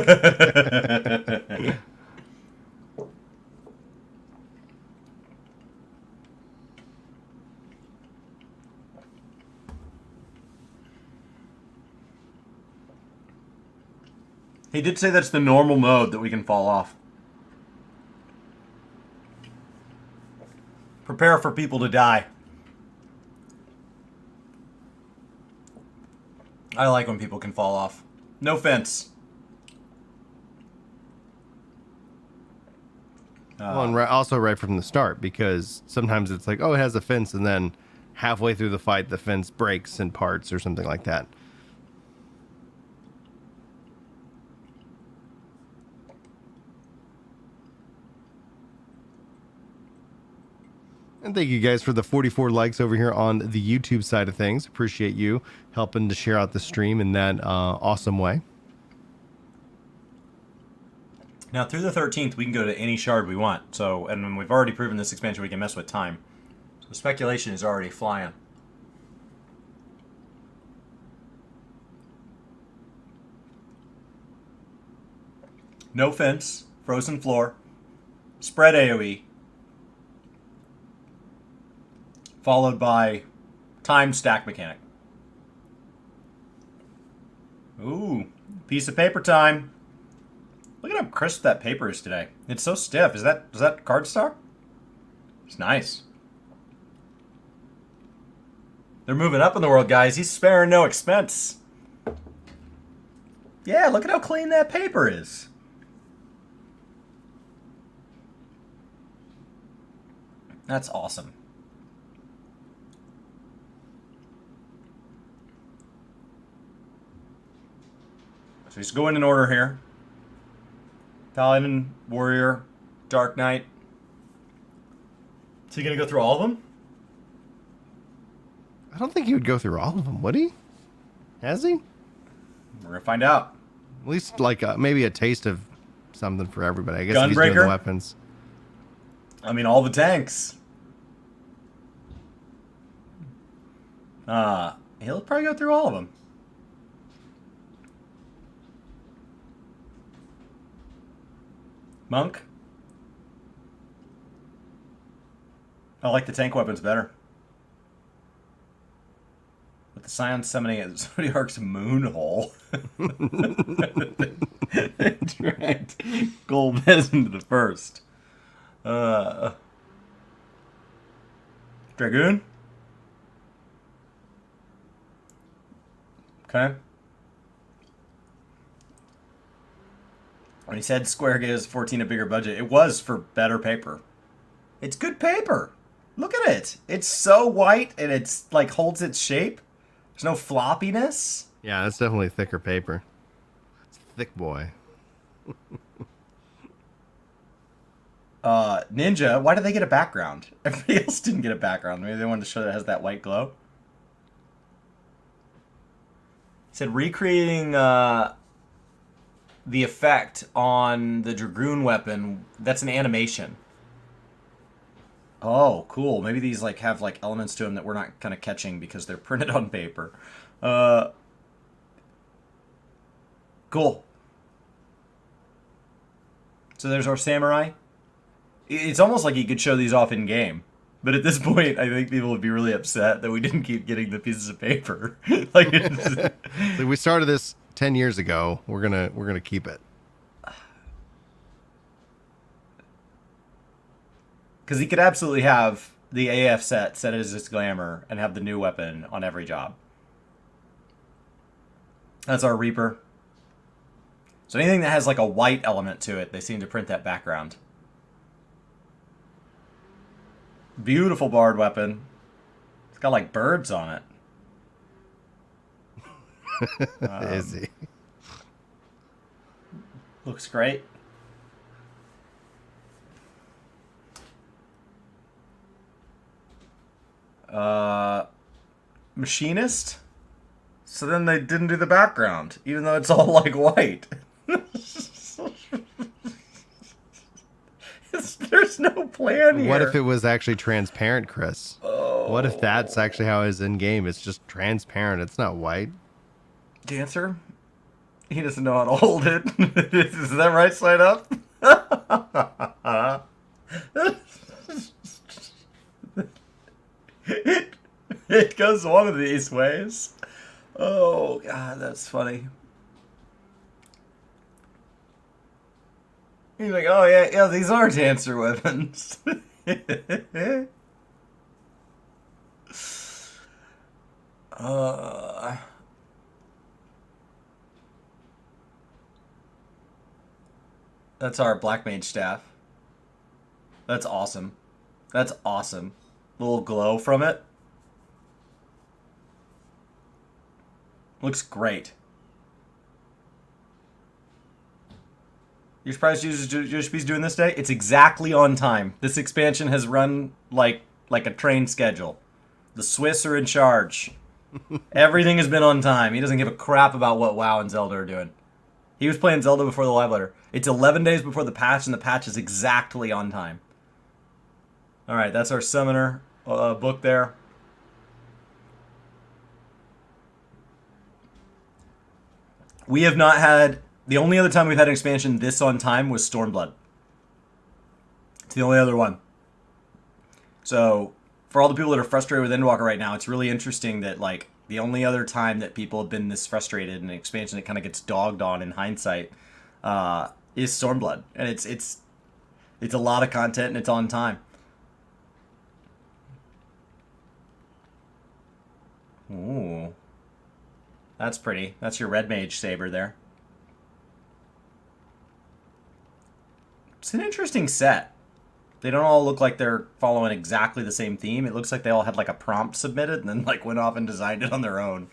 He did say that's the normal mode that we can fall off. Prepare for people to die. I like when people can fall off. No fence. Well, and also right from the start, because sometimes it's like, oh, it has a fence, and then halfway through the fight, the fence breaks in parts or something like that. And thank you guys for the 44 likes over here on the YouTube side of things. Appreciate you helping to share out the stream in that awesome way. Now, through the 13th, we can go to any shard we want. So, and we've already proven this expansion we can mess with time. So speculation is already flying. No fence, frozen floor, spread AoE, followed by time stack mechanic. Ooh, piece of paper time. Look at how crisp that paper is today. It's so stiff. Is that cardstock? It's nice. They're moving up in the world, guys. He's sparing no expense. Yeah, look at how clean that paper is. That's awesome. So he's going in order here. Paladin, Warrior, Dark Knight. Is he going to go through all of them? I don't think he would go through all of them, would he? Has he? We're going to find out. At least like maybe a taste of something for everybody. I guess if he's doing Gunbreaker? the weapons. I mean, all the tanks. He'll probably go through all of them. Monk? I like the tank weapons better. With the Scion summoning at Zodiark's moon hole. Dragged Golbez into the first. Dragoon. Okay. When he said Square gives 14 a bigger budget, it was for better paper. It's good paper. Look at it. It's so white and it's like holds its shape. There's no floppiness. Yeah, that's definitely thicker paper. It's a thick boy. Ninja, why did they get a background? Everybody else didn't get a background. Maybe they wanted to show that it has that white glow. It said recreating the effect on the Dragoon weapon. That's an animation. Oh, cool. Maybe these like have like elements to them that we're not kind of catching because they're printed on paper. Cool. So there's our samurai. It's almost like you could show these off in game. But at this point, I think people would be really upset that we didn't keep getting the pieces of paper. Like, So we started this 10 years ago. We're gonna keep it. because he could absolutely have the AF set as its Glamor and have the new weapon on every job. That's our Reaper. So anything that has like a white element to it, they seem to print that background. Beautiful bard weapon. It's got like birds on it. Is he? Looks great. Machinist? So then they didn't do the background, even though it's all like white. There's no plan here. What if it was actually transparent, Chris? Oh. What if that's actually how it is in game? It's just transparent. It's not white. Dancer? He doesn't know how to hold it. Is that right side up? It goes one of these ways. Oh, God, that's funny. He's like, oh, yeah, these are dancer weapons. That's our Black Mage staff. That's awesome. That's awesome. Little glow from it. Looks great. You're surprised USB's doing this day? It's exactly on time. This expansion has run like a train schedule. The Swiss are in charge. Everything has been on time. He doesn't give a crap about what WoW and Zelda are doing. He was playing Zelda before the live letter. It's 11 days before the patch, and the patch is exactly on time. Alright, that's our Summoner book there. We have not had... The only other time we've had an expansion this on time was Stormblood. It's the only other one. So, for all the people that are frustrated with Endwalker right now, it's really interesting that, like, the only other time that people have been this frustrated in an expansion that kind of gets dogged on in hindsight is Stormblood. And it's a lot of content and it's on time. Ooh. That's pretty. That's your Red Mage saber there. It's an interesting set. They don't all look like they're following exactly the same theme. It looks like they all had like a prompt submitted and then like went off and designed it on their own.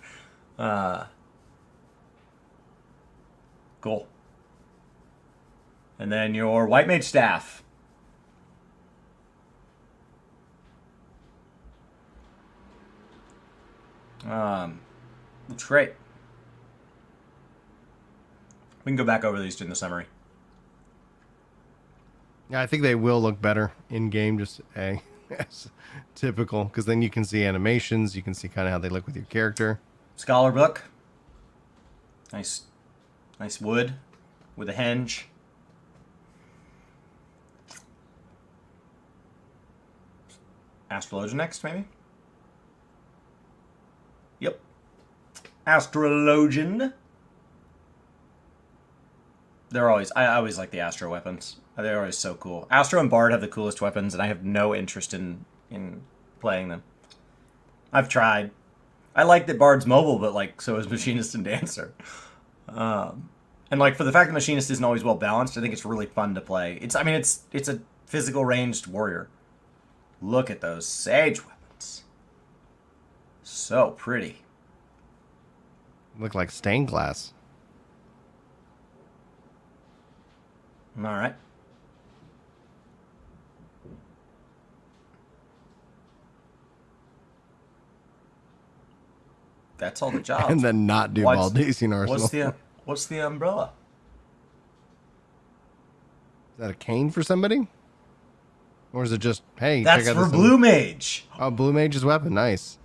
Cool. And then your White Mage staff. Looks great. We can go back over these during the summary. Yeah, I think they will look better in game, just as typical, because then you can see animations, you can see kind of how they look with your character. Scholar book. Nice wood with a henge. Astrologian next, maybe? Yep. Astrologian. I always like the Astro weapons. They're always so cool. Astro and Bard have the coolest weapons, and I have no interest in playing them. I've tried. I like that Bard's mobile, but like so is Machinist and Dancer. And like for the fact that Machinist isn't always well balanced, I think it's really fun to play. It's a physical ranged warrior. Look at those Sage weapons. So pretty. Look like stained glass. All right. That's all the jobs. And then not do Baldesian Arsenal. What's the umbrella? Is that a cane for somebody? Or is it just, hey, That's check out for this Blue Mage. Oh, Blue Mage's weapon. Nice.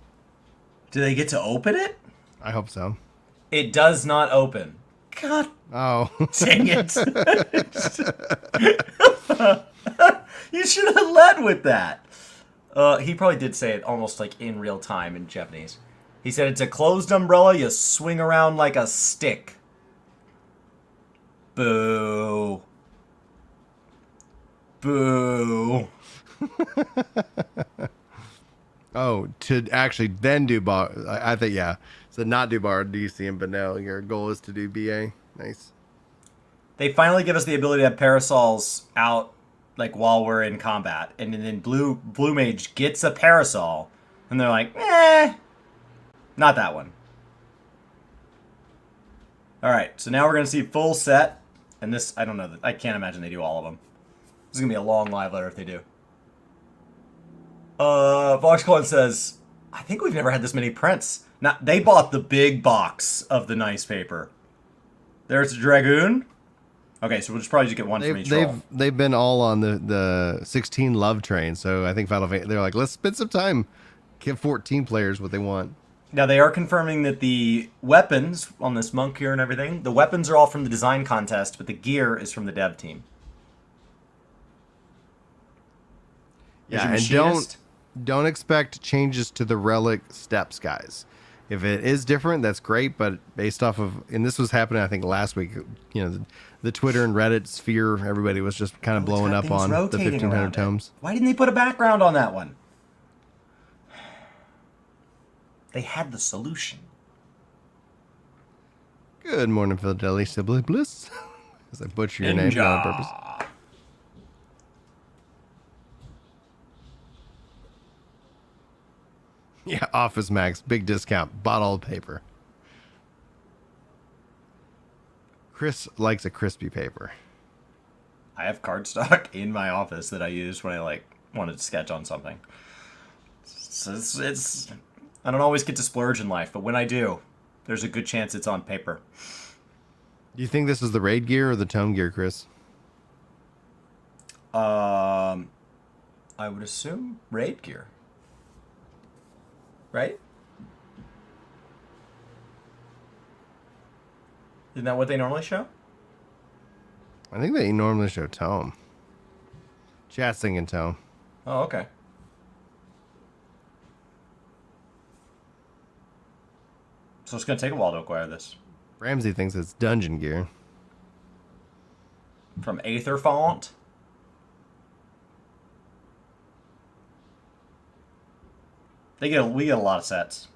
Do they get to open it? I hope so. It does not open. God Oh. dang it. You should have led with that. He probably did say it almost like in real time in Japanese. He said it's a closed umbrella you swing around like a stick. Boo. Boo. Oh, to actually then do bar. I think, yeah. So not do bar DCM, but no, your goal is to do BA. Nice. They finally give us the ability to have parasols out like while we're in combat. And then Blue Mage gets a parasol. And they're like, not that one. Alright, so now we're going to see full set. And this, I don't know. I can't imagine they do all of them. This is going to be a long live letter if they do. Voxcon says, I think we've never had this many prints. Now, they bought the big box of the nice paper. There's a Dragoon. Okay, so we'll just probably just get one from each roll. They've been all on the 16 love train, so I think Final Fantasy, they're like, let's spend some time, give 14 players what they want. Now, they are confirming that the weapons on this monk here and everything, the weapons are all from the design contest, but the gear is from the dev team. Yeah, and don't expect changes to the relic steps, guys. If it is different, that's great, but based off of, and this was happening, I think, last week, you know, the Twitter and Reddit sphere, everybody was just kind of blowing up on the 1,500 tomes. Why didn't they put a background on that one? They had the solution. Good morning, Philadelphia, Sibley Bliss. As I butcher your name on purpose. Yeah, Office Max, big discount, bottle of paper. Chris likes a crispy paper. I have cardstock in my office that I use when I wanted to sketch on something. So it's I don't always get to splurge in life, but when I do, there's a good chance it's on paper. Do you think this is the raid gear or the tome gear, Chris? I would assume raid gear. Right? Isn't that what they normally show? I think they normally show tome. Chat's thinking tome. Oh, okay. So it's going to take a while to acquire this. Ramsey thinks it's dungeon gear. From Aether Font? We get a lot of sets.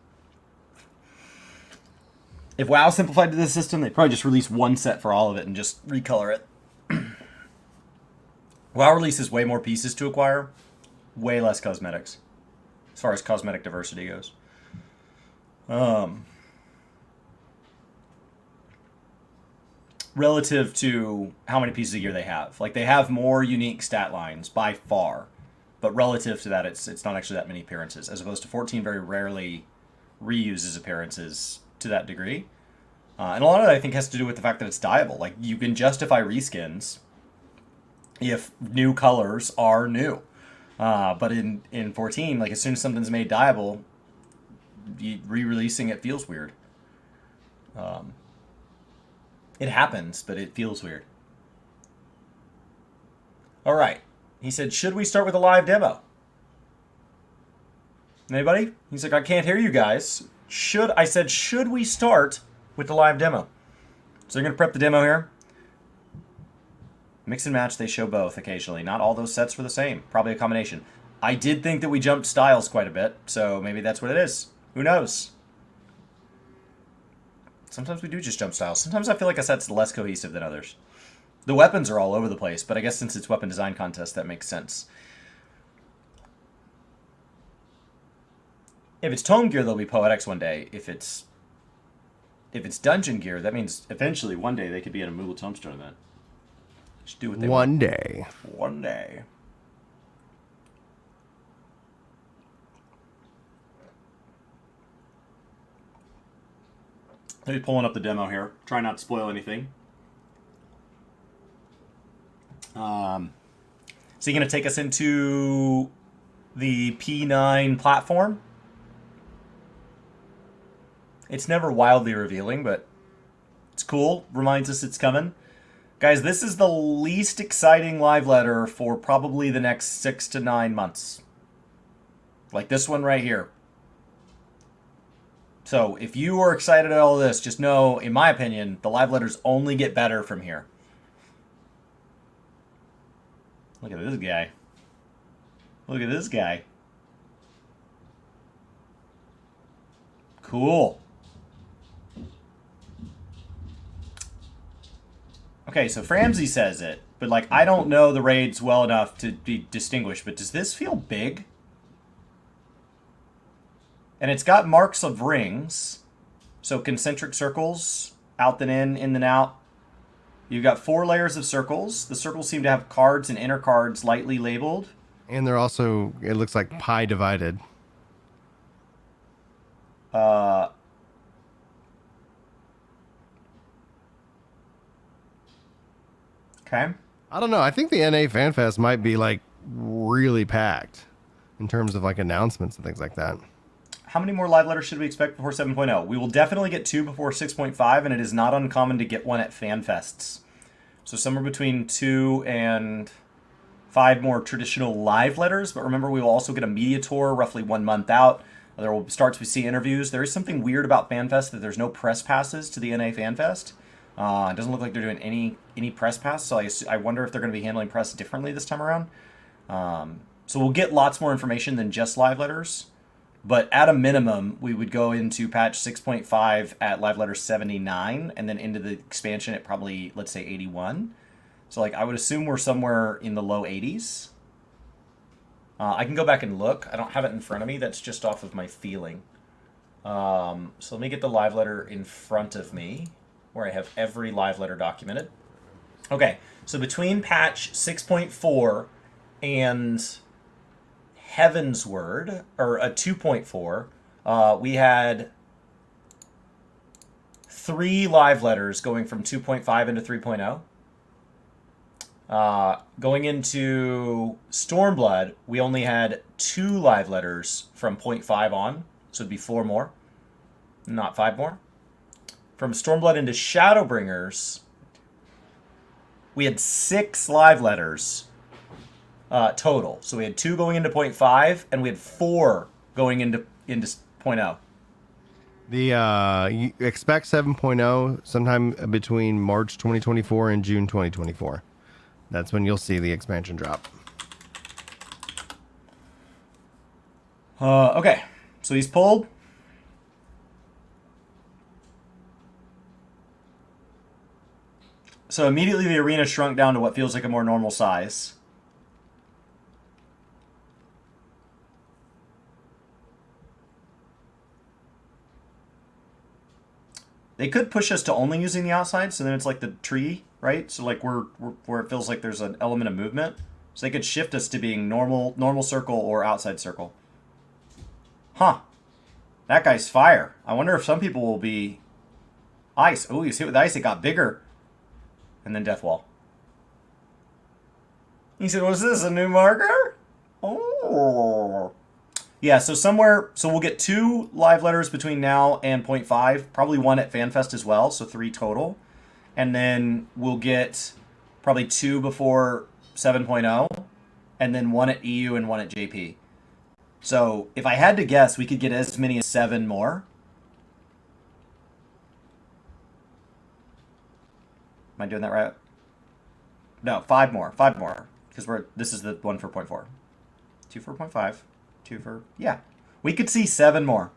If WoW simplified to this system, they'd probably just release one set for all of it and just recolor it. WoW releases way more pieces to acquire, way less cosmetics, as far as cosmetic diversity goes. Relative to how many pieces of gear they have. Like, they have more unique stat lines by far. But relative to that, it's not actually that many appearances, as opposed to 14 very rarely reuses appearances to that degree. And a lot of it, I think, has to do with the fact that it's dyeable. Like, you can justify reskins if new colors are new. But in 14, like, as soon as something's made dyeable, re-releasing it feels weird. It happens, but it feels weird. All right. He said, should we start with a live demo? Anybody? He's like, I can't hear you guys. I said, should we start with the live demo? So they're going to prep the demo here. Mix and match, they show both occasionally. Not all those sets were the same. Probably a combination. I did think that we jumped styles quite a bit, so maybe that's what it is. Who knows? Sometimes we do just jump styles. Sometimes I feel like a set's less cohesive than others. The weapons are all over the place, but I guess since it's weapon design contest, that makes sense. If it's tome gear, there'll be Poetics one day. If it's dungeon gear, that means eventually one day they could be at a Moogle Tomes tournament. Just do what they want. One day. One day. Maybe pulling up the demo here. Try not to spoil anything. Is he going to take us into the P9 platform? It's never wildly revealing, but it's cool. Reminds us it's coming. Guys, this is the least exciting live letter for probably the next 6 to 9 months. Like this one right here. So if you are excited at all this, just know, in my opinion, the live letters only get better from here. Look at this guy. Look at this guy. Cool. Okay, so Framsey says it, but like I don't know the raids well enough to be distinguished, but does this feel big? And it's got marks of rings, so concentric circles, out then in then out. You've got 4 layers of circles. The circles seem to have cards and inner cards lightly labeled. And they're also, it looks like pie divided. Okay. I don't know. I think the NA FanFest might be like really packed in terms of like announcements and things like that. How many more live letters should we expect before 7.0? We will definitely get 2 before 6.5, and it is not uncommon to get one at FanFests. So somewhere between 2 and 5 more traditional live letters, but remember we will also get a media tour roughly 1 month out. There will start to see interviews. There is something weird about FanFest that there's no press passes to the NA FanFest. It doesn't look like they're doing any press pass, so I wonder if they're going to be handling press differently this time around. So we'll get lots more information than just live letters. But at a minimum, we would go into patch 6.5 at live letter 79, and then into the expansion at probably, let's say, 81. So like I would assume we're somewhere in the low 80s. I can go back and look. I don't have it in front of me. That's just off of my feeling. So let me get the live letter in front of me, where I have every live letter documented. Okay, so between patch 6.4 and Heaven's Word, or a 2.4, we had 3 live letters going from 2.5 into 3.0. Going into Stormblood, we only had 2 live letters from 0.5 on, so it'd be 4 more, not 5 more. From Stormblood into Shadowbringers, we had 6 live letters total. So we had 2 going into 0.5, and we had 4 going into 0.0. You expect 7.0 sometime between March 2024 and June 2024. That's when you'll see the expansion drop. Okay, so he's pulled. So immediately the arena shrunk down to what feels like a more normal size. They could push us to only using the outside, so then it's like the tree, right? So like we're where it feels like there's an element of movement. So they could shift us to being normal circle or outside circle. Huh. That guy's fire. I wonder if some people will be ice. Oh, he's hit with ice. It got bigger. And then death wall. He said, was this a new marker? Oh. Yeah, so we'll get 2 live letters between now and 0.5, probably 1 at FanFest as well, so 3 total. And then we'll get probably 2 before 7.0, and then 1 at EU and 1 at JP. So if I had to guess, we could get as many as 7 more. Am I doing that right? No, 5 more. 5 more. Because this is the one for 0.4. 2 for 0.5. 2 for... Yeah. We could see 7 more.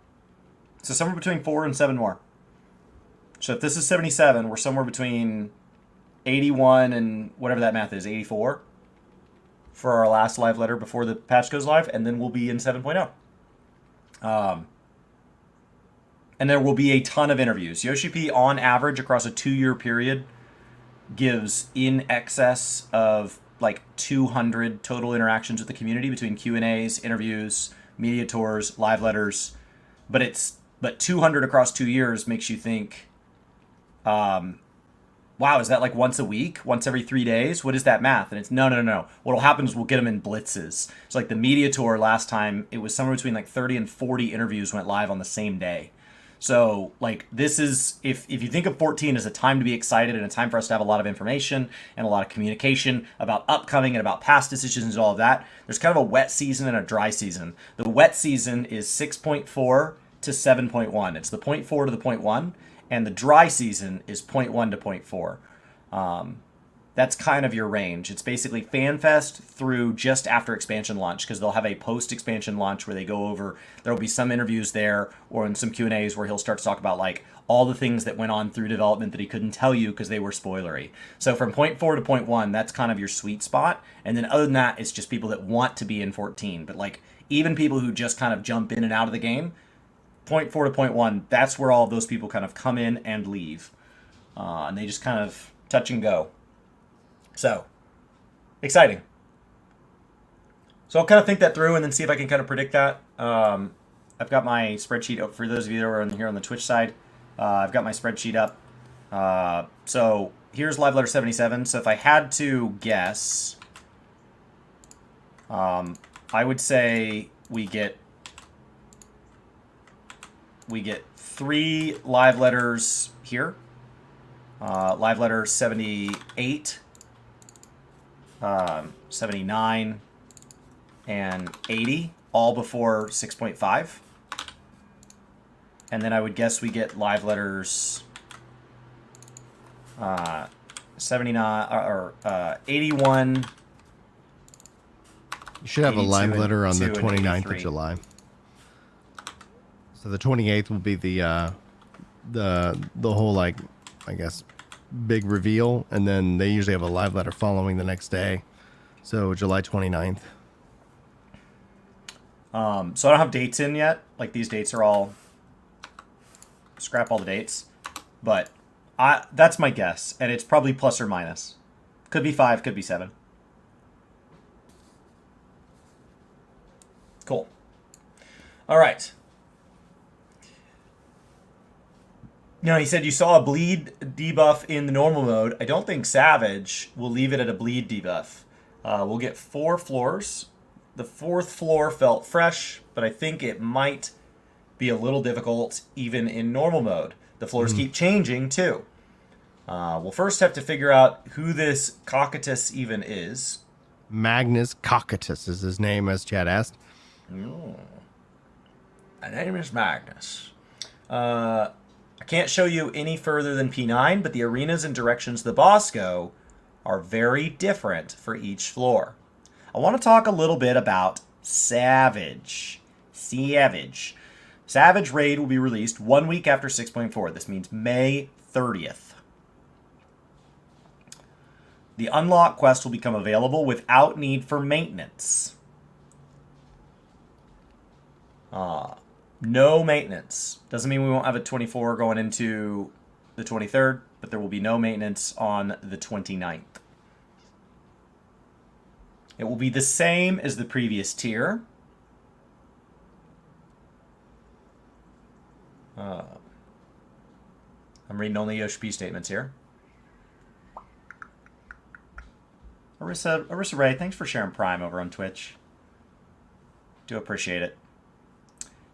So somewhere between 4 and 7 more. So if this is 77, we're somewhere between 81 and whatever that math is, 84 for our last live letter before the patch goes live, and then we'll be in 7.0. And there will be a ton of interviews. Yoshi P, on average, across a 2-year period, gives in excess of like 200 total interactions with the community between Q&As, interviews, media tours, live letters. But 200 across 2 years makes you think, wow, is that like once a week? Once every 3 days? What is that math? And it's no. What'll happen is we'll get them in blitzes. So like the media tour last time, it was somewhere between like 30 and 40 interviews went live on the same day. So like this is, if you think of 14 as a time to be excited and a time for us to have a lot of information and a lot of communication about upcoming and about past decisions and all of that, there's kind of a wet season and a dry season. The wet season is 6.4 to 7.1. It's the 0.4 to the 0.1. And the dry season is 0.1 to 0.4. That's kind of your range. It's basically FanFest through just after expansion launch, because they'll have a post-expansion launch where they go over, there'll be some interviews there or in some Q&As where he'll start to talk about like all the things that went on through development that he couldn't tell you because they were spoilery. So from 0.4 to 0.1, that's kind of your sweet spot. And then other than that, it's just people that want to be in 14. But like even people who just kind of jump in and out of the game, 0.4 to 0.1, that's where all of those people kind of come in and leave. And they just kind of touch and go. So, exciting. So I'll kind of think that through and then see if I can kind of predict that. I've got my spreadsheet up. For those of you that are here on the Twitch side, I've got my spreadsheet up. So here's live letter 77. So if I had to guess, I would say we get 3 live letters here. Live letter 78, 79, and 80, all before 6.5. And then I would guess we get live letters 79 or 81. You should have a live letter on the 82 and 29th 83. of July. So the 28th will be the whole, like, I guess, big reveal, and then they usually have a live letter following the next day. So July 29th. So I don't have dates in yet. Like these dates are all, scrap all the dates, but that's my guess, and it's probably plus or minus. Could be 5, could be 7. Cool. All right. You know, he said you saw a bleed debuff in the normal mode. I don't think Savage will leave it at a bleed debuff. We'll get 4 floors. The 4th floor felt fresh, but I think it might be a little difficult even in normal mode. The floors keep changing too. We'll first have to figure out who this Cocytus even is. Magnus Cocytus is his name, as Chad asked. Oh. My name is Magnus. I can't show you any further than P9, but the arenas and directions the boss go are very different for each floor. I want to talk a little bit about Savage. Savage Raid will be released 1 week after 6.4. This means May 30th. The unlock quest will become available without need for maintenance. No maintenance. Doesn't mean we won't have a 24 going into the 23rd, but there will be no maintenance on the 29th. It will be the same as the previous tier. I'm reading only Yoshi P statements here. Arissa Ray, thanks for sharing Prime over on Twitch. Do appreciate it.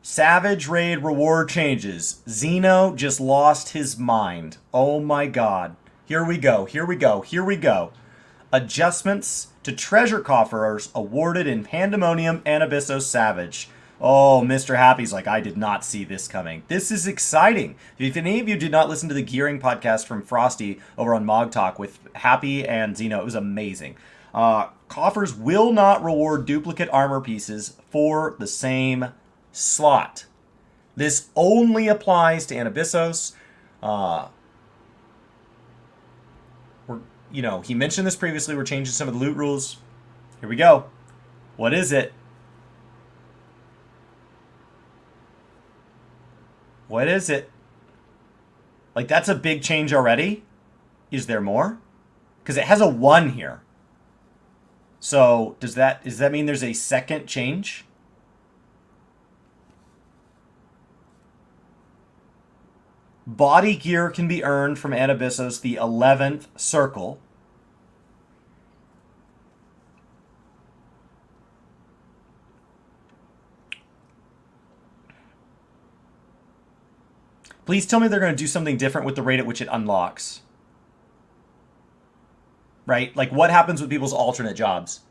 Savage Raid reward changes. Xeno just lost his mind. Oh my god. Here we go. Adjustments to treasure coffers awarded in Pandemonium and Abyssos Savage. Oh, Mr. Happy's like, I did not see this coming. This is exciting. If any of you did not listen to the gearing podcast from Frosty over on Mog Talk with Happy and Zeno, it was amazing. Coffers will not reward duplicate armor pieces for the same slot. This only applies to Anabyssos. He mentioned this previously. We're changing some of the loot rules. Here we go. What is it? What is it? Like, that's a big change already. Is there more? Because it has a 1 here. So, does that mean there's a second change? Body gear can be earned from Anabyssos, the 11th circle. Please tell me they're going to do something different with the rate at which it unlocks. Right? Like, what happens with people's alternate jobs?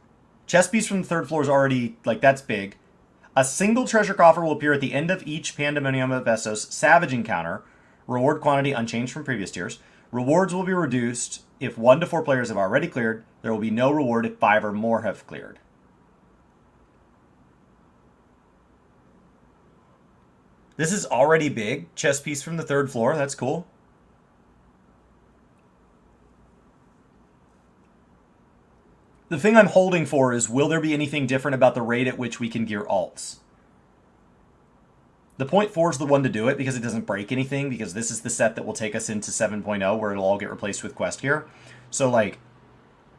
Chest piece from the 3rd floor is already, like, that's big. A single treasure coffer will appear at the end of each Pandemonium of Essos Savage encounter. Reward quantity unchanged from previous tiers. Rewards will be reduced if 1 to 4 players have already cleared. There will be no reward if 5 or more have cleared. This is already big. Chess piece from the 3rd floor. That's cool. The thing I'm holding for is, will there be anything different about the rate at which we can gear alts? The 0.4 is the one to do it because it doesn't break anything, because this is the set that will take us into 7.0 where it'll all get replaced with quest gear. So, like,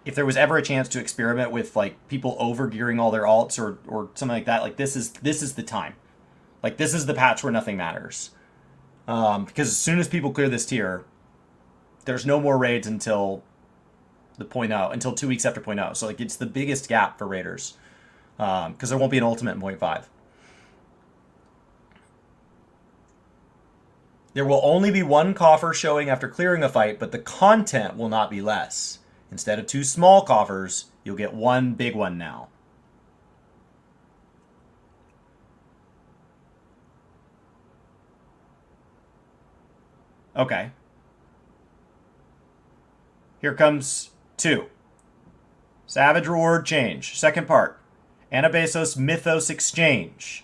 if there was ever a chance to experiment with, like, people over-gearing all their alts or something like that, like, this is the time. Like, this is the patch where nothing matters. Because as soon as people clear this tier, there's no more raids until the 0.0, until 2 weeks after 0.0. So, like, it's the biggest gap for raiders. Because there won't be an ultimate in 0.5. There will only be 1 coffer showing after clearing a fight, but the content will not be less. Instead of 2 small coffers, you'll get 1 big one now. Okay. Here comes 2. Savage reward change. Second part. Anabyssos Mythos exchange.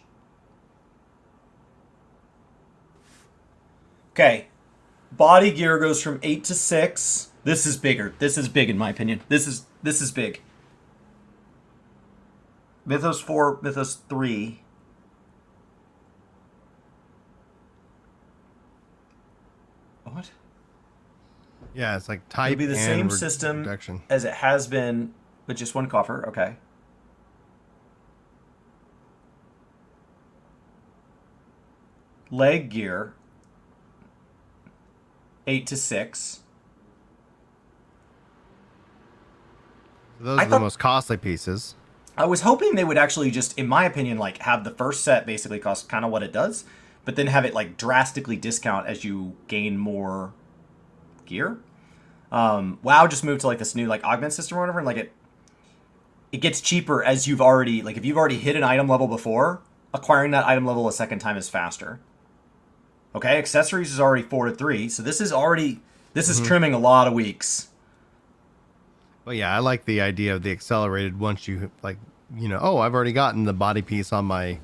Okay. Body gear goes from 8 to 6. This is bigger. This is big in my opinion. This is big. Mythos 4, Mythos 3. What? Yeah, it's like type. It'll be the same system reduction as it has been, but just 1 coffer. Okay. Leg gear. 8 to 6. Those are the most costly pieces. I was hoping they would actually just, in my opinion, like have the first set basically cost kind of what it does, but then have it like drastically discount as you gain more gear. WoW just moved to like this new like augment system or whatever, and like it gets cheaper as you've already, like if you've already hit an item level before, acquiring that item level a second time is faster. Okay, accessories is already 4 to 3, so this is trimming a lot of weeks. Well, yeah, I like the idea of the accelerated once you, like, oh, I've already gotten the body piece on my,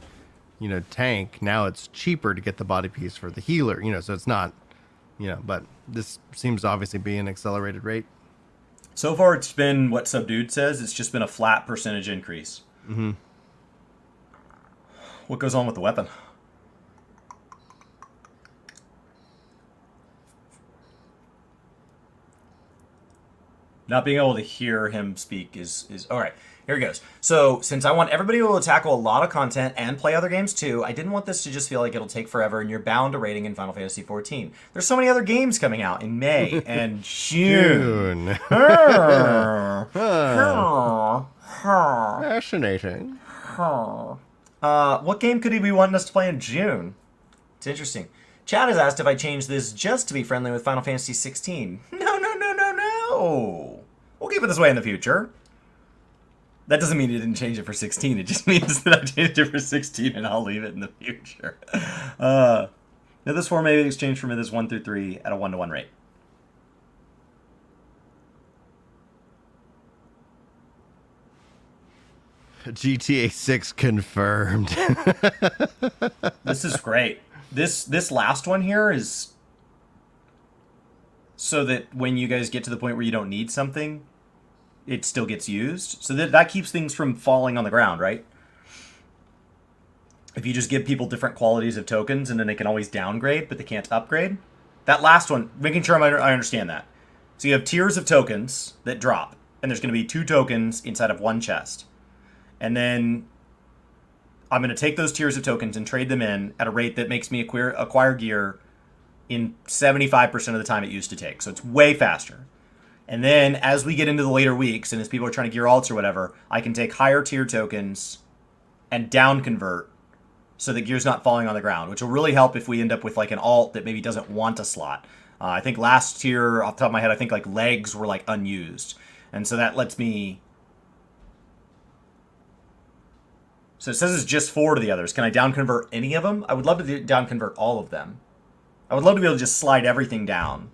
tank. Now it's cheaper to get the body piece for the healer, so it's not, but this seems to obviously be an accelerated rate. So far, it's been what Subdued says. It's just been a flat percentage increase. Mm-hmm. What goes on with the weapon? Not being able to hear him speak is all right. Here he goes. So since I want everybody to tackle a lot of content and play other games too, I didn't want this to just feel like it'll take forever and you're bound to rating in Final Fantasy XIV. There's so many other games coming out in May and June. Fascinating. What game could he be wanting us to play in June? It's interesting. Chad has asked if I changed this just to be friendly with Final Fantasy XVI. No. We'll keep it this way in the future. That doesn't mean you didn't change it for 16. It just means that I changed it for 16 and I'll leave it in the future. Now this form may be exchanged for myths 1 through 3 at a 1-to-1 rate. GTA 6 confirmed. This is great. This last one here is so that when you guys get to the point where you don't need something, it still gets used. So that keeps things from falling on the ground, right? If you just give people different qualities of tokens and then they can always downgrade, but they can't upgrade. That last one, making sure I understand that. So you have tiers of tokens that drop, and there's going to be 2 tokens inside of 1 chest. And then I'm going to take those tiers of tokens and trade them in at a rate that makes me acquire gear in 75% of the time it used to take. So it's way faster. And then as we get into the later weeks and as people are trying to gear alts or whatever, I can take higher tier tokens and down convert so that gear's not falling on the ground, which will really help if we end up with like an alt that maybe doesn't want a slot. I think last tier, off the top of my head, I think like legs were like unused. And so that lets me... So it says it's just 4 to the others. Can I down convert any of them? I would love to down convert all of them. I would love to be able to just slide everything down.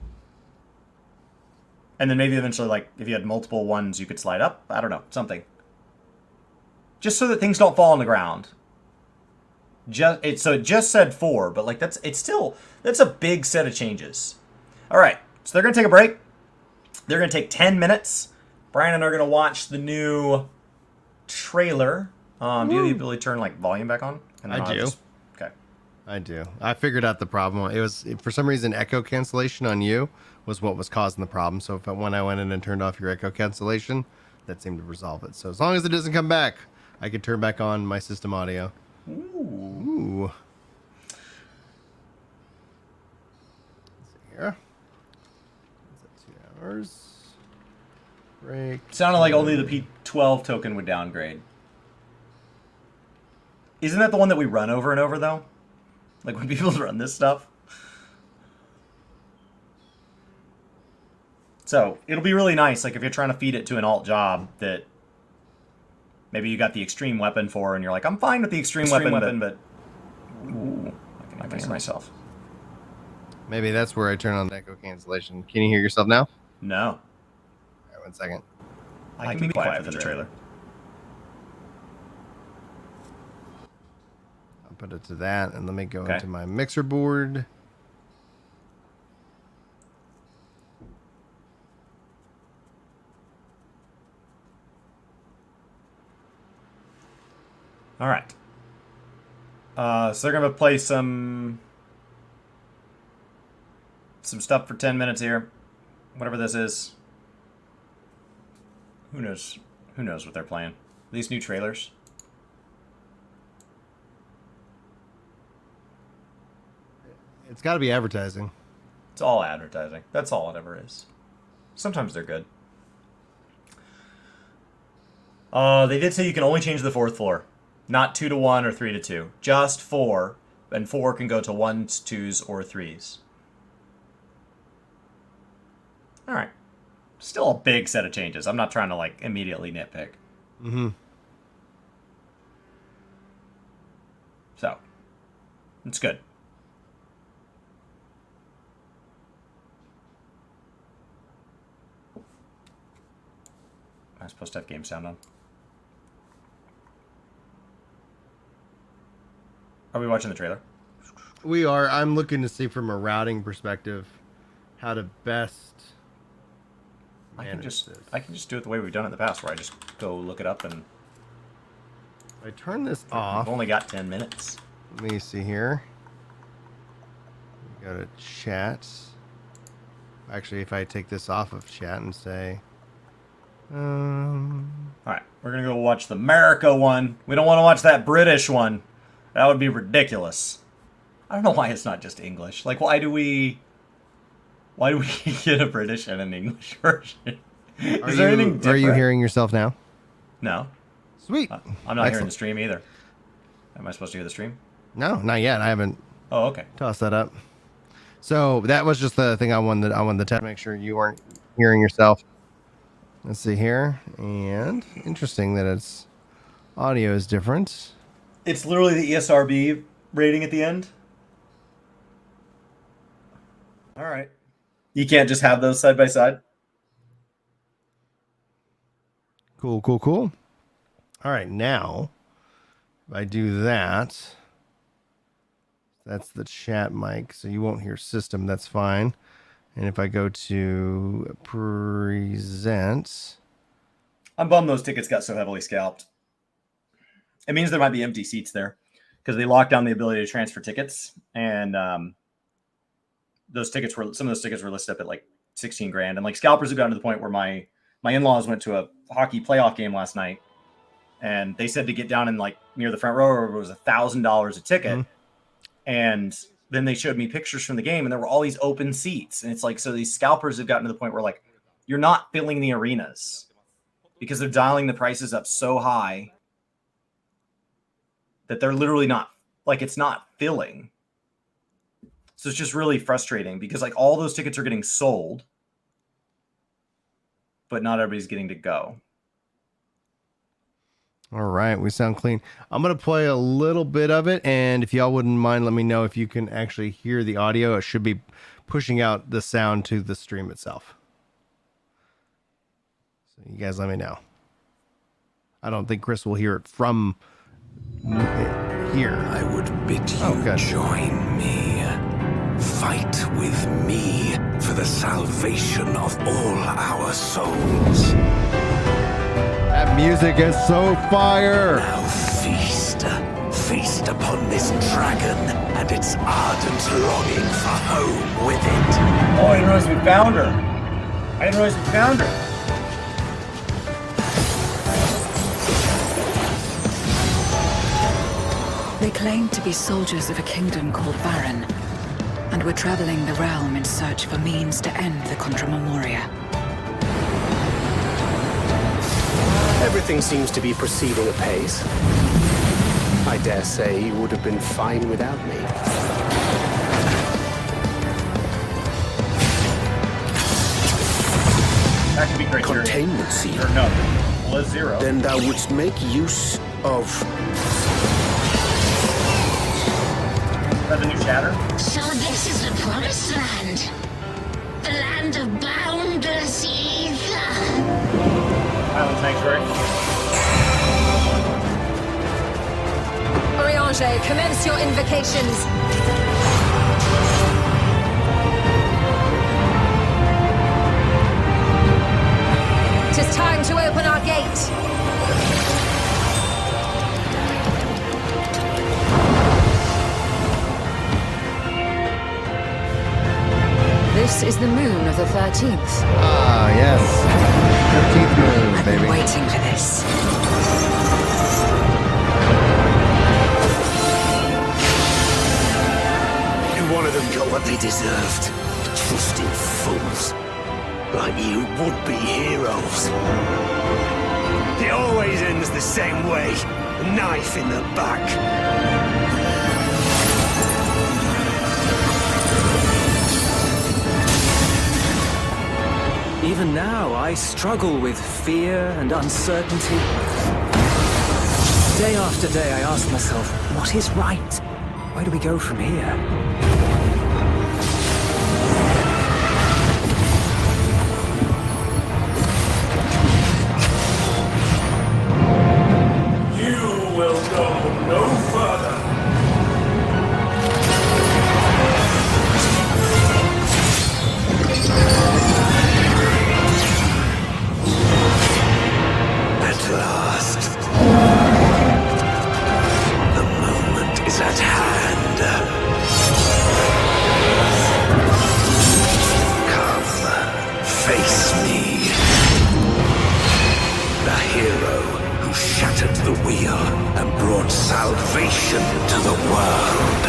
And then maybe eventually, like, if you had multiple ones, you could slide up. I don't know. Something. Just so that things don't fall on the ground. So it just said 4, but, like, that's a big set of changes. All right. So they're going to take a break. They're going to take 10 minutes. Brian and I are going to watch the new trailer. Do you have the ability to turn, like, volume back on? And then I do. Okay. I do. I figured out the problem. It was, for some reason, echo cancellation on you was what was causing the problem. So when I went in and turned off your echo cancellation, that seemed to resolve it. So as long as it doesn't come back, I can turn back on my system audio. Ooh. Let's see here. Is that 2 hours? Break. Sounded like only the P12 token would downgrade. Isn't that the one that we run over and over, though? Like, when people run this stuff? So, it'll be really nice, like, if you're trying to feed it to an alt job that maybe you got the extreme weapon for, and you're like, I'm fine with the extreme weapon, but... Ooh, I can hear myself. Maybe that's where I turn on the echo cancellation. Can you hear yourself now? No. All right, 1 second. I can be quiet for the trailer. I'll put it to that, and let me go into my mixer board. All right. So they're gonna play some stuff for 10 minutes here, whatever this is. Who knows? Who knows what they're playing? These new trailers. It's got to be advertising. It's all advertising. That's all it ever is. Sometimes they're good. They did say you can only change the 4th floor. Not 2 to 1 or 3 to 2. Just 4. And 4 can go to 1s, 2s, or 3s. Alright. Still a big set of changes. I'm not trying to, like, immediately nitpick. Mm-hmm. So. It's good. Am I supposed to have game sound on? Are we watching the trailer? We are. I'm looking to see from a routing perspective how to best I can just do it the way we've done it in the past, where I just go look it up and I turn this off. We've only got 10 minutes. Let me see here. Go to chat. Actually, if I take this off of chat and say, all right, we're gonna go watch the America one. We don't want to watch that British one. That would be ridiculous. I don't know why it's not just English. Like, why do we get a British and an English version? Is there anything different? Are you hearing yourself now? No. Sweet. I'm not hearing the stream either. Am I supposed to hear the stream? No, not yet. I haven't. Oh, okay. Tossed that up. So that was just the thing I wanted to test, make sure you weren't hearing yourself. Let's see here. And interesting that its audio is different. It's literally the ESRB rating at the end. All right. You can't just have those side by side. Cool, cool, cool. All right, now, if I do that, that's the chat mic, so you won't hear system. That's fine. And if I go to present... I'm bummed those tickets got so heavily scalped. It means there might be empty seats there because they locked down the ability to transfer tickets. And some of those tickets were listed up at like 16 grand. And like scalpers have gotten to the point where my in-laws went to a hockey playoff game last night, and they said to get down in like near the front row, it was $1,000 a ticket. Mm-hmm. And then they showed me pictures from the game, and there were all these open seats. And it's like, so these scalpers have gotten to the point where like, you're not filling the arenas because they're dialing the prices up so high that they're literally not, like, it's not filling. So it's just really frustrating because like all those tickets are getting sold, but not everybody's getting to go. All right, we sound clean. I'm going to play a little bit of it, and if y'all wouldn't mind, let me know if you can actually hear the audio. It should be pushing out the sound to the stream itself. So you guys let me know. I don't think Chris will hear it from here. I would bid you join me. Fight with me for the salvation of all our souls. That music is so fire. Now feast upon this dragon and its ardent longing for home with it. Oh, I didn't realize we found her. They claimed to be soldiers of a kingdom called Baron, and were traveling the realm in search for means to end the Contra Memoria. Everything seems to be proceeding apace. I dare say you would have been fine without me. That could be Criterion. Containment seal. Or no, was 0. Then thou wouldst make use of... Is that the new chatter? So this is the promised land. The land of boundless ether. Island Sanctuary. Oriange, commence your invocations. 'Tis time to open our gate. This is the moon of the 13th. Ah, yes. 13th moon, I've baby. been waiting for this. And one of them got what they deserved. Trusting fools. Like you would-be heroes. It always ends the same way. A knife in the back. Even now, I struggle with fear and uncertainty. Day after day, I ask myself, what is right? Where do we go from here? You will go no further. At last, the moment is at hand. Come, face me. The hero who shattered the wheel and brought salvation to the world.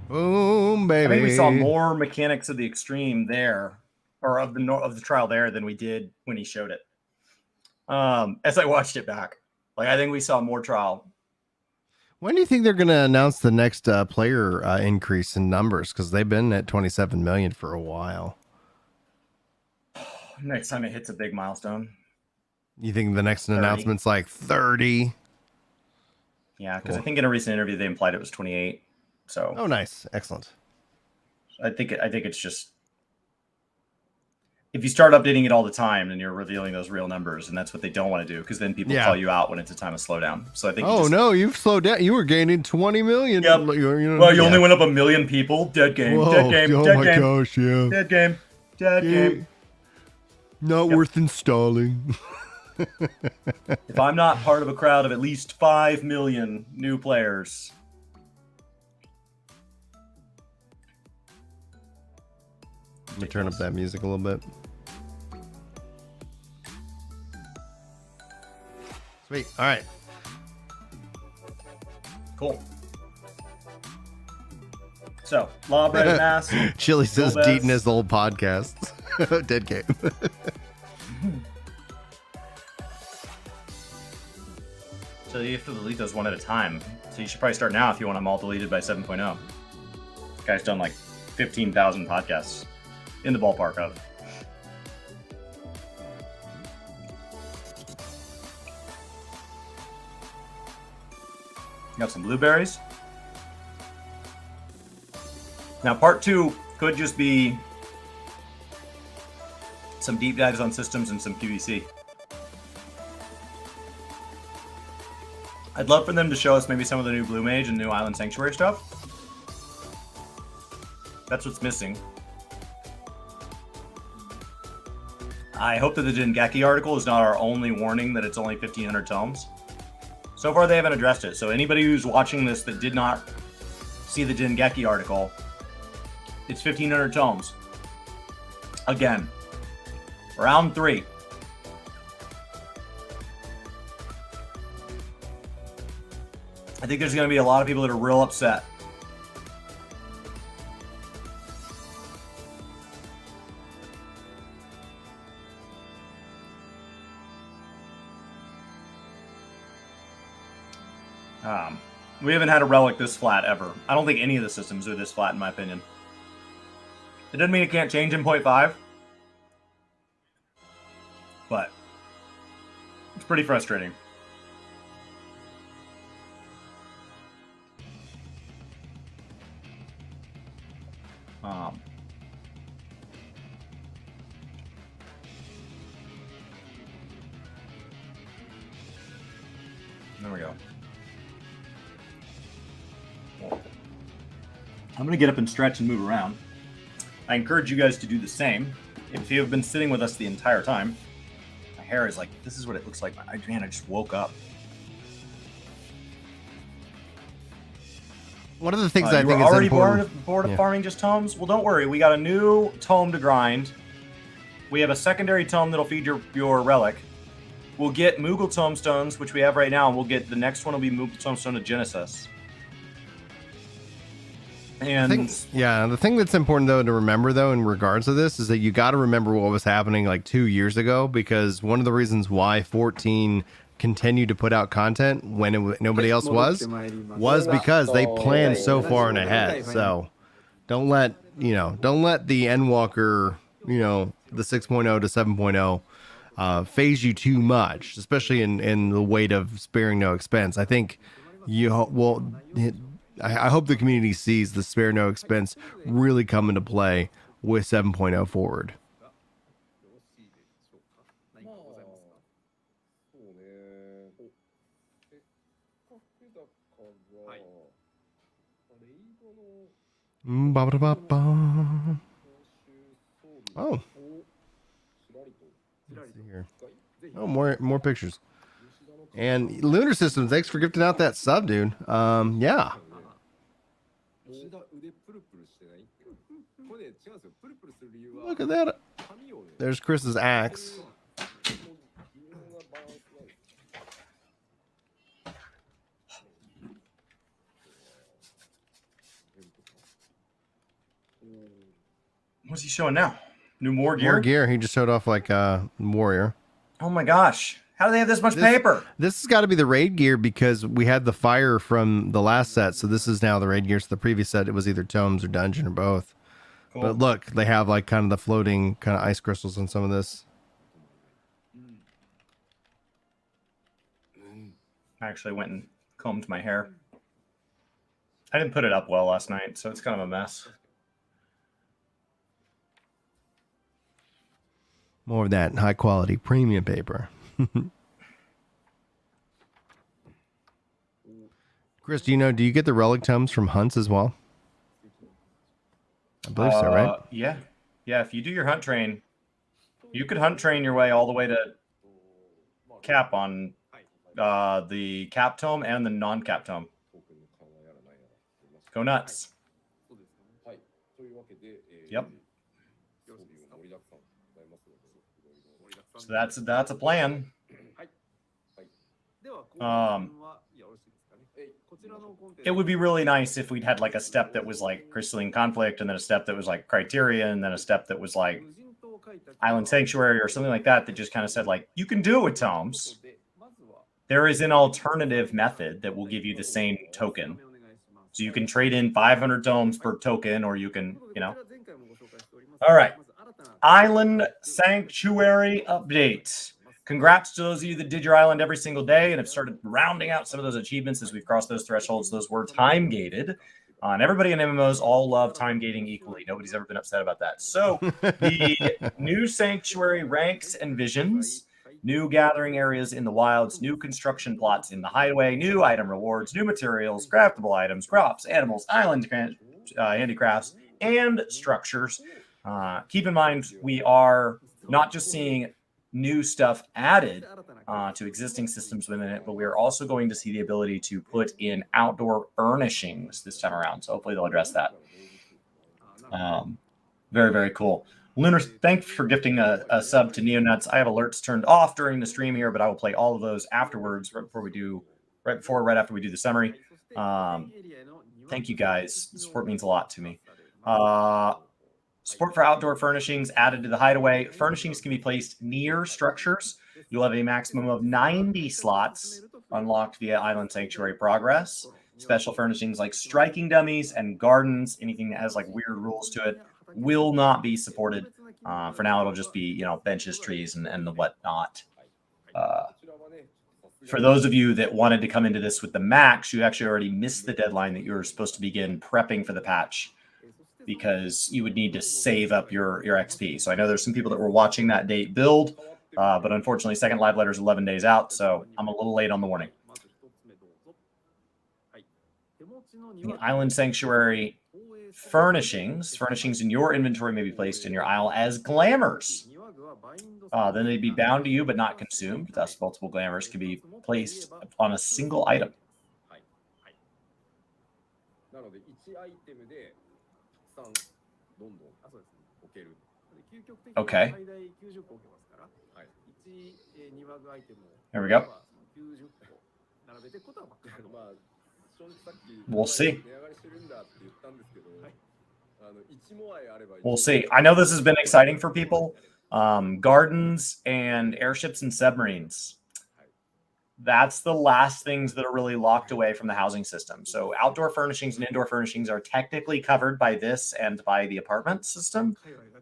Boom, baby. I think we saw more mechanics of the extreme there, or of the trial there, than we did when he showed it. As I watched it back, like I think we saw more trial. When do you think they're going to announce the next player increase in numbers? Because they've been at 27 million for a while. Next time it hits a big milestone. You think the next 30. announcement's like 30? Yeah, because Cool. I think in a recent interview they implied it was 28. So. Oh, nice, excellent. I think it's just if you start updating it all the time, then you're revealing those real numbers, and that's what they don't want to do because then people call you out when it's a time of slowdown. So I think. Oh no, you've slowed down. You were gaining 20 million. Yep. You only went up 1 million people. Dead game. Whoa. Dead game. Oh dead my game. gosh, yeah. Dead game. Dead game. Not worth installing. If I'm not part of a crowd of at least 5 million new players. Let me turn up that music a little bit. Sweet. All right. Cool. So, Law, Bread, and Mass. Chili says Gomez. Deaton is the old podcast. Dead game. So you have to delete those one at a time. So you should probably start now if you want them all deleted by 7.0. This guy's done like 15,000 podcasts. In the ballpark of. Got some blueberries. Now, part 2 could just be some deep dives on systems and some QVC. I'd love for them to show us maybe some of the new Blue Mage and new Island Sanctuary stuff. That's what's missing. I hope that the Dengeki article is not our only warning that it's only 1,500 tomes. So far, they haven't addressed it. So anybody who's watching this that did not see the Dengeki article, it's 1,500 tomes. Again, round 3. I think there's going to be a lot of people that are real upset. We haven't had a relic this flat ever. I don't think any of the systems are this flat, in my opinion. It doesn't mean it can't change in 0.5. But it's pretty frustrating. There we go. I'm going to get up and stretch and move around. I encourage you guys to do the same. If you have been sitting with us the entire time, my hair is like, this is what it looks like. Man, I just woke up. One of the things I you think were is already important. bored of farming just tomes? Well, don't worry. We got a new tome to grind. We have a secondary tome that'll feed your relic. We'll get Moogle Tomestones, which we have right now, and we'll get the next one will be Moogle Tomestone of Genesis. And the thing that's important though to remember though in regards to this is that you got to remember what was happening like 2 years ago, because one of the reasons why 14 continued to put out content when nobody else was because they planned so far in ahead. So don't let the Endwalker, the 6.0 to 7.0 phase you too much, especially in the weight of sparing no expense. I think I hope the community sees the spare no expense really come into play with 7.0 forward. Oh. Let's see here. Oh, more pictures. And Lunar Systems, thanks for gifting out that sub, dude. Yeah. Look at that. There's Chris's axe. What's he showing now? More gear? More gear. He just showed off like warrior. Oh my gosh. How do they have this much paper? This has got to be the raid gear because we had the fire from the last set. So this is now the raid gear. So the previous set, it was either tomes or dungeon or both. Cool. But look, they have like kind of the floating kind of ice crystals on some of this. I actually went and combed my hair. I didn't put it up well last night, so it's kind of a mess. More of that high quality premium paper. Chris, do you get the relic tomes from hunts as well? I believe so, right? Yeah. If you do your hunt train, you could hunt train your way all the way to cap on the cap tome and the non-cap tome. Go nuts. Yep. So that's a plan. It would be really nice if we'd had like a step that was like Crystalline Conflict, and then a step that was like Criterion, and then a step that was like Island Sanctuary or something like that just kind of said like, you can do it with tomes. There is an alternative method that will give you the same token. So you can trade in 500 tomes per token, or you can, All right. Island Sanctuary update. Congrats to those of you that did your island every single day and have started rounding out some of those achievements as we've crossed those thresholds. Those were time gated. And everybody in MMOs all love time gating equally. Nobody's ever been upset about that. So the new Sanctuary ranks and visions, new gathering areas in the wilds, new construction plots in the hideaway, new item rewards, new materials, craftable items, crops, animals, island handicrafts, and structures. Keep in mind, we are not just seeing new stuff added to existing systems within it, but we are also going to see the ability to put in outdoor furnishings this time around. So hopefully they'll address that. Very, very cool. Lunar, thanks for gifting a sub to Neonuts. I have alerts turned off during the stream here, but I will play all of those afterwards, right after we do the summary. Thank you guys. The support means a lot to me. Support for outdoor furnishings added to the hideaway. Furnishings can be placed near structures. You'll have a maximum of 90 slots unlocked via Island Sanctuary progress. Special furnishings like striking dummies and gardens, anything that has like weird rules to it, will not be supported. For now, it'll just be, benches, trees, and the whatnot. For those of you that wanted to come into this with the max, you actually already missed the deadline that you were supposed to begin prepping for the patch, because you would need to save up your XP. So I know there's some people that were watching that date build, but unfortunately, second live letter is 11 days out, so I'm a little late on the warning. The Island Sanctuary furnishings in your inventory may be placed in your isle as glamours. Then they'd be bound to you but not consumed. Thus, multiple glamours can be placed on a single item. Okay. There we go. We'll see. We'll see. I know this has been exciting for people. Gardens and airships and submarines. That's the last things that are really locked away from the housing system. So outdoor furnishings and indoor furnishings are technically covered by this and by the apartment system,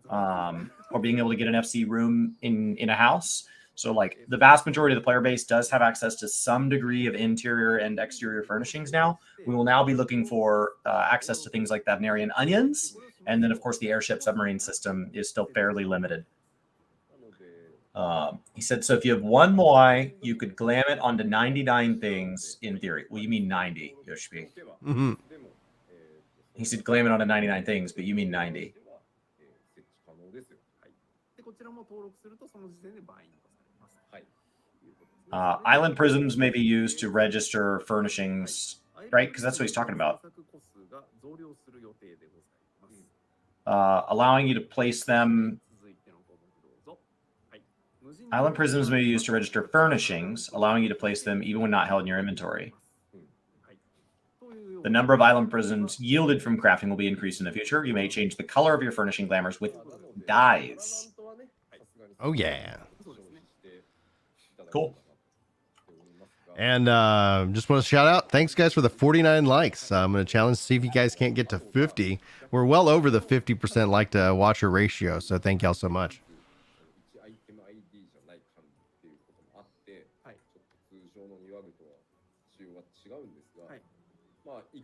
or being able to get an FC room in a house. So like the vast majority of the player base does have access to some degree of interior and exterior furnishings now. We will now be looking for access to things like the Venerian onions. And then, of course, the airship submarine system is still fairly limited. He said, so if you have one Moai, you could glam it onto 99 things in theory. Well, you mean 90, Yoshi. Mm-hmm. He said glam it onto 99 things, but you mean 90. Island prisms may be used to register furnishings, right? Because that's what he's talking about. Allowing you to place them. Island prisms may be used to register furnishings, allowing you to place them even when not held in your inventory. The number of island prisms yielded from crafting will be increased in the future. You may change the color of your furnishing glamours with Dais. Oh, yeah. Cool. And just want to shout out, thanks guys for the 49 likes. I'm going to challenge to see if you guys can't get to 50. We're well over the 50% like to watcher ratio, so thank y'all so much.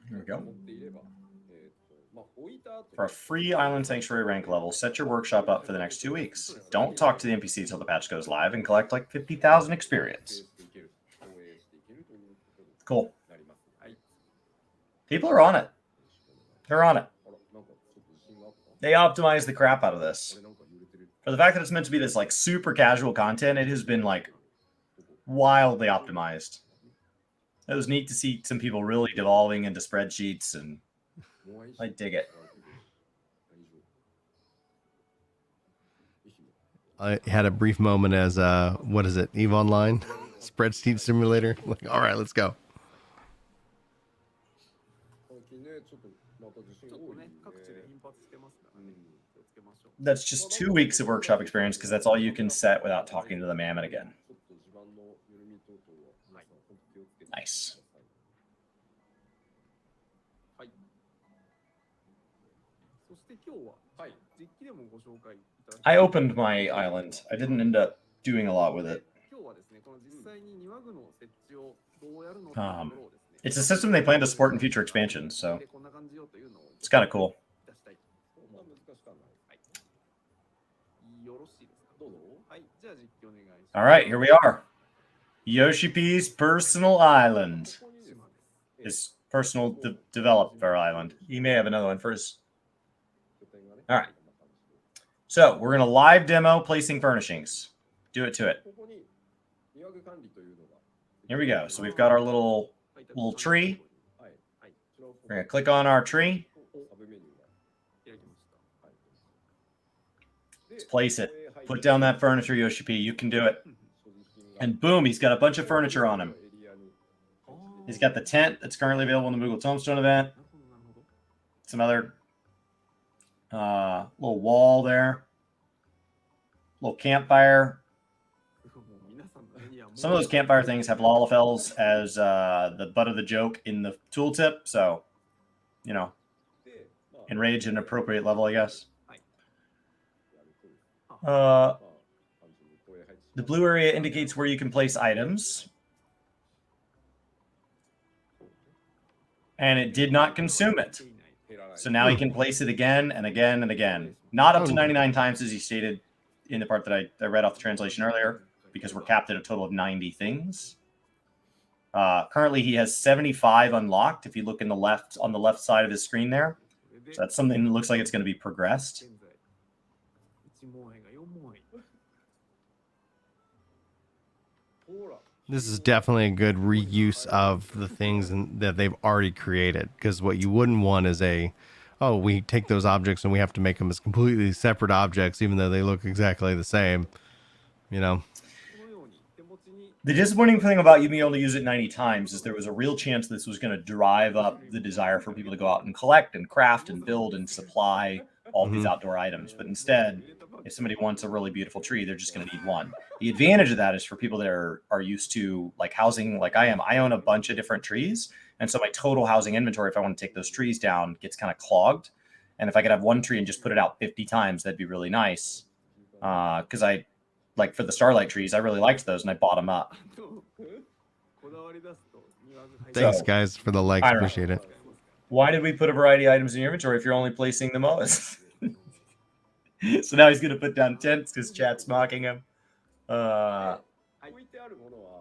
Here we go. For a free Island Sanctuary rank level, set your workshop up for the next 2 weeks. Don't talk to the NPC until the patch goes live and collect like 50,000 experience. Cool. People are on it. They're on it. They optimize the crap out of this. For the fact that it's meant to be this like super casual content, it has been like wildly optimized. It was neat to see some people really devolving into spreadsheets, and I dig it. I had a brief moment as what is it, EVE Online spreadsheet simulator. Like, all right, let's go. That's just 2 weeks of workshop experience because that's all you can set without talking to the mammoth again. Nice. I opened my island. I didn't end up doing a lot with it. It's a system they plan to support in future expansions, so it's kind of cool. All right, here we are. Yoshi P's personal island. His personal developer island. He may have another one for his. All right. So we're going to live demo placing furnishings. Do it to it. Here we go. So we've got our little tree. We're going to click on our tree. Let's place it. Put down that furniture, Yoshi P. You can do it. And boom, he's got a bunch of furniture on him. He's got the tent that's currently available in the Moogle Tombstone event. Some other little wall there. Little campfire. Some of those campfire things have Lalafels as the butt of the joke in the tooltip. So, you know, enrage at an appropriate level, I guess. The blue area indicates where you can place items. And it did not consume it. So now he can place it again and again and again. Not up to 99 times as he stated in the part that I read off the translation earlier, because we're capped at a total of 90 things. Currently, he has 75 unlocked. If you look on the left side of his screen there. So that's something that looks like it's going to be progressed. This is definitely a good reuse of the things that they've already created. Because what you wouldn't want is we take those objects and we have to make them as completely separate objects, even though they look exactly the same. You know? The disappointing thing about you being able to use it 90 times is there was a real chance this was going to drive up the desire for people to go out and collect and craft and build and supply all these outdoor items. But instead, if somebody wants a really beautiful tree, they're just going to need one. The advantage of that is for people that are used to like housing like I am. I own a bunch of different trees. And so my total housing inventory, if I want to take those trees down, gets kind of clogged. And if I could have one tree and just put it out 50 times, that'd be really nice. Because like for the Starlight trees, I really liked those and I bought them up. Thanks, guys, for the likes. Appreciate it. Why did we put a variety of items in your inventory if you're only placing the most? So now he's going to put down tents because chat's mocking him.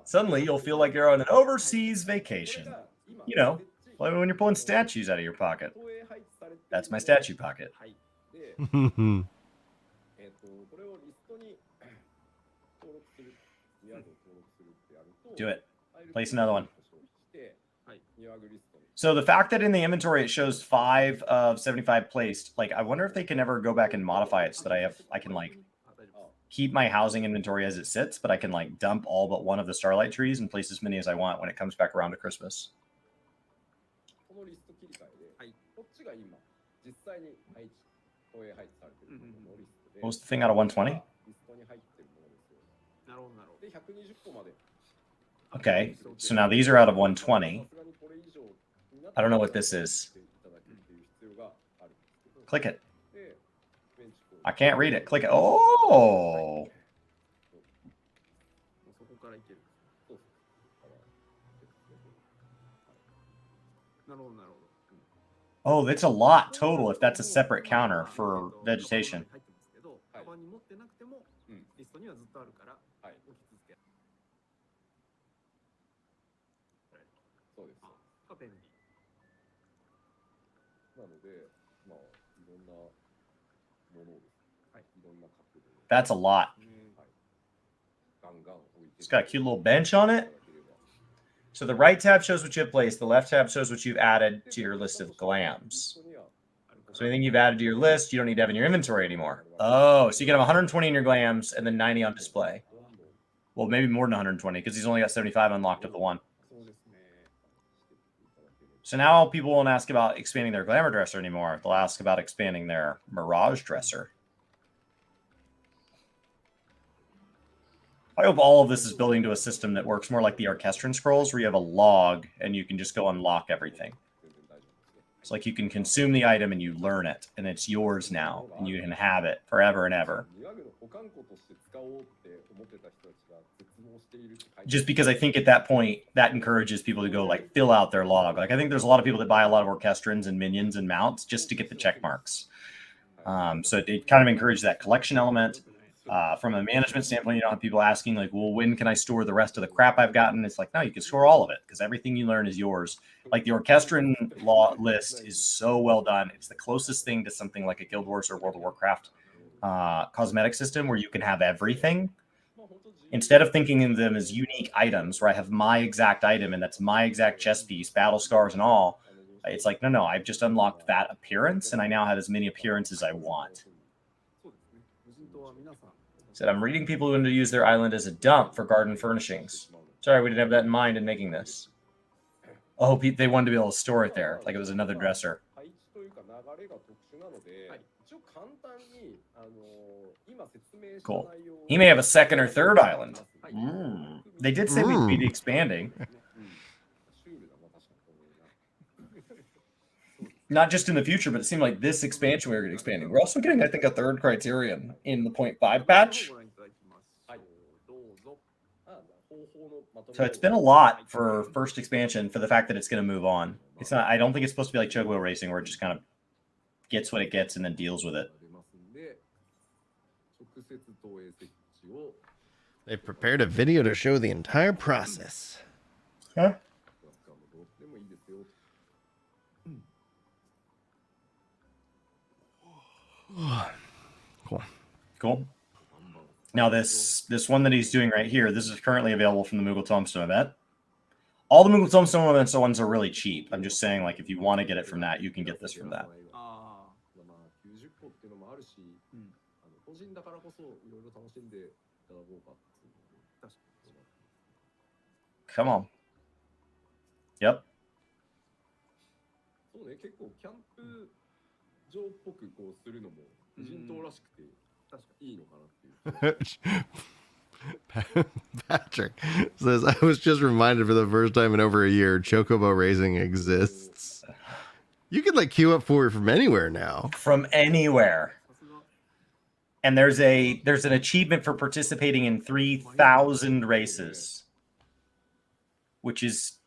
Suddenly you'll feel like you're on an overseas vacation. You know, when you're pulling statues out of your pocket. That's my statue pocket. Do it. Place another one. So the fact that in the inventory it shows 5 of 75 placed, like I wonder if they can ever go back and modify it so that I can like keep my housing inventory as it sits, but I can like dump all but one of the Starlight trees and place as many as I want when it comes back around to Christmas. What was the thing out of 120? Okay, so now these are out of 120. I don't know what this is. Click it. I can't read it. Click it. Oh! Oh, that's a lot total if that's a separate counter for vegetation. That's a lot. It's got a cute little bench on it. So the right tab shows what you have placed. The left tab shows what you've added to your list of glams. So anything you've added to your list, you don't need to have in your inventory anymore. Oh, so you can have 120 in your glams and then 90 on display. Well, maybe more than 120 because he's only got 75 unlocked of the one. So now people won't ask about expanding their glamour dresser anymore. They'll ask about expanding their mirage dresser. I hope all of this is building to a system that works more like the Orchestron Scrolls, where you have a log and you can just go unlock everything. It's like you can consume the item and you learn it, and it's yours now, and you can have it forever and ever. Just because I think at that point, that encourages people to go, like, fill out their log. Like, I think there's a lot of people that buy a lot of Orchestrons and minions and mounts just to get the check marks. So it kind of encourages that collection element. From a management standpoint, you don't have people asking, like, well, when can I store the rest of the crap I've gotten? It's like, no, you can store all of it because everything you learn is yours. Like the Orchestron law list is so well done. It's the closest thing to something like a Guild Wars or World of Warcraft cosmetic system where you can have everything. Instead of thinking of them as unique items where I have my exact item and that's my exact chest piece, battle scars and all, it's like, no, I've just unlocked that appearance and I now have as many appearances as I want. Said, I'm reading people who want to use their island as a dump for garden furnishings. Sorry, we didn't have that in mind in making this. Oh, they wanted to be able to store it there, like it was another dresser. Cool. He may have a second or third island. They did say we'd be expanding. Not just in the future, but it seemed like this expansion we were expanding. We're also getting, I think, a third Criterion in the 0.5 patch. So it's been a lot for first expansion for the fact that it's going to move on. It's not. I don't think it's supposed to be like Chocobo Racing where it just kind of gets what it gets and then deals with it. They've prepared a video to show the entire process. Huh? Cool. Now this one that he's doing right here, this is currently available from the Moogle Tombstone event. All the Moogle Tombstone events ones are really cheap. I'm just saying, like, if you want to get it from that, you can get this from that. Come on. Yep. Patrick says, I was just reminded for the first time in over a year, Chocobo Racing exists. You can like queue up for it from anywhere now. From anywhere. And there's an achievement for participating in 3,000 races, which is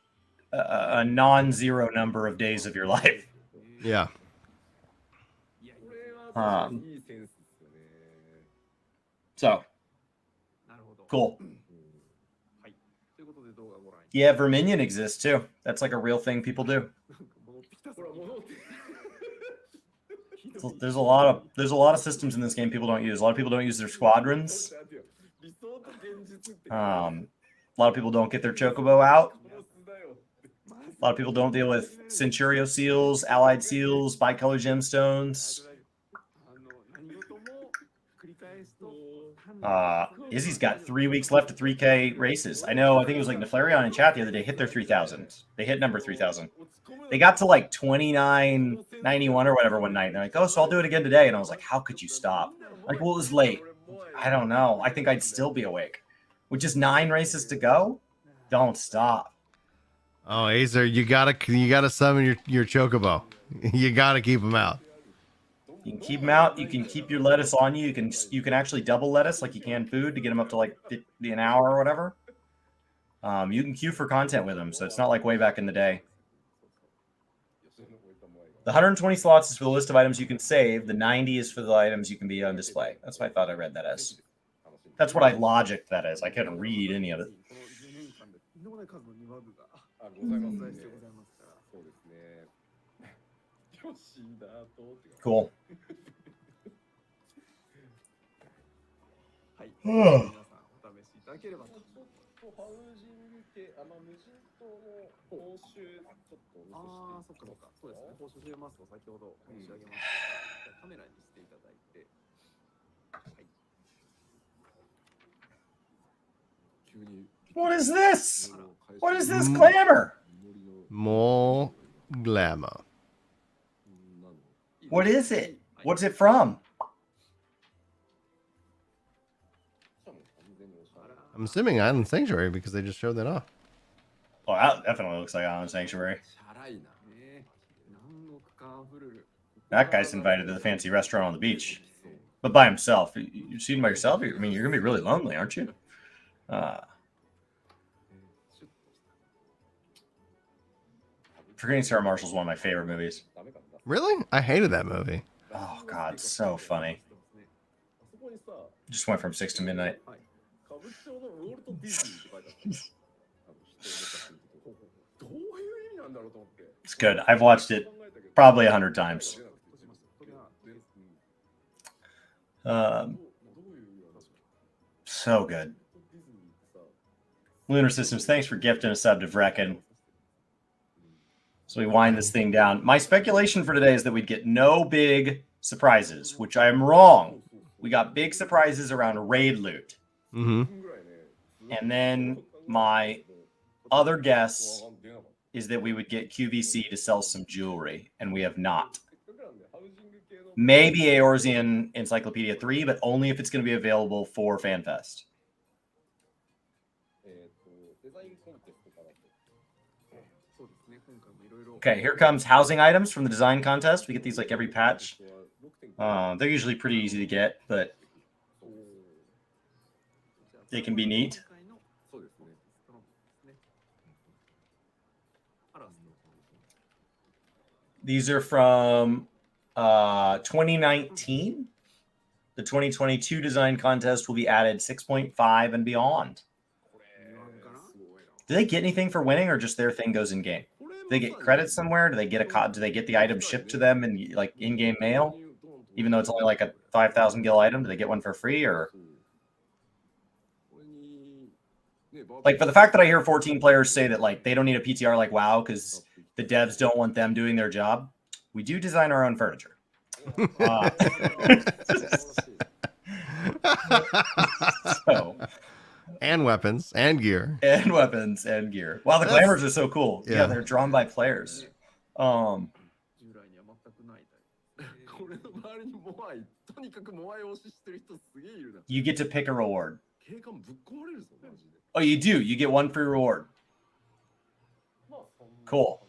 a non-zero number of days of your life. Yeah. So cool. Yeah, Verminion exists too. That's like a real thing people do. There's a lot of systems in this game people don't use. A lot of people don't use their squadrons. A lot of people don't get their Chocobo out. A lot of people don't deal with Centurio seals, allied seals, bicolor gemstones. Izzy's got 3 weeks left to 3K races. I know, I think it was like Neflarion in chat the other day hit their 3,000. They hit number 3,000. They got to like 29.91 or whatever one night. And they're like, oh, so I'll do it again today. And I was like, how could you stop? Like, well, it was late. I don't know. I think I'd still be awake. With just 9 races to go? Don't stop. Oh, Acer, you gotta summon your chocobo. You gotta keep him out. You can keep them out. You can keep your lettuce on you. You can actually double lettuce like you can food to get them up to like 50 an hour or whatever. You can queue for content with them, so it's not like way back in the day. The 120 slots is for the list of items you can save. The 90 is for the items you can be on display. That's what I thought I read that as. That's what I logicked that as. I couldn't read any of it. Cool. What is this? What is this glamour? More glamour. What is it? What's it from? I'm assuming Island Sanctuary because they just showed that off. Oh, that definitely looks like Island Sanctuary. That guy's invited to the fancy restaurant on the beach, but by himself. You're seen by yourself? I mean, you're gonna be really lonely, aren't you? Forgetting Sarah Marshall's one of my favorite movies. Really? I hated that movie. Oh God, so funny. Just went from 6 to midnight. It's good. I've watched it probably 100 times. So good. Lunar Systems, thanks for gifting a sub to Vrecken. So we wind this thing down. My speculation for today is that we'd get no big surprises, which I am wrong. We got big surprises around raid loot. Mm-hmm. And then my other guess is that we would get QVC to sell some jewelry, and we have not. Maybe Eorzean Encyclopedia 3, but only if it's going to be available for FanFest. Okay, here comes housing items from the design contest. We get these like every patch. They're usually pretty easy to get, but they can be neat. These are from 2019. The 2022 design contest will be added 6.5 and beyond. Do they get anything for winning, or just their thing goes in game? Do they get credits somewhere? Do they get do they get the item shipped to them in like in-game mail, even though it's only like a 5,000 gil item? Do they get one for free, or like for the fact that I hear 14 players say that like they don't need a PTR like WoW because the devs don't want them doing their job? We do design our own furniture. So. And weapons and gear. And weapons and gear. Wow, the glamours are so cool. Yeah, they're drawn by players. You get to pick a reward. Oh, you do. You get one free reward. Cool.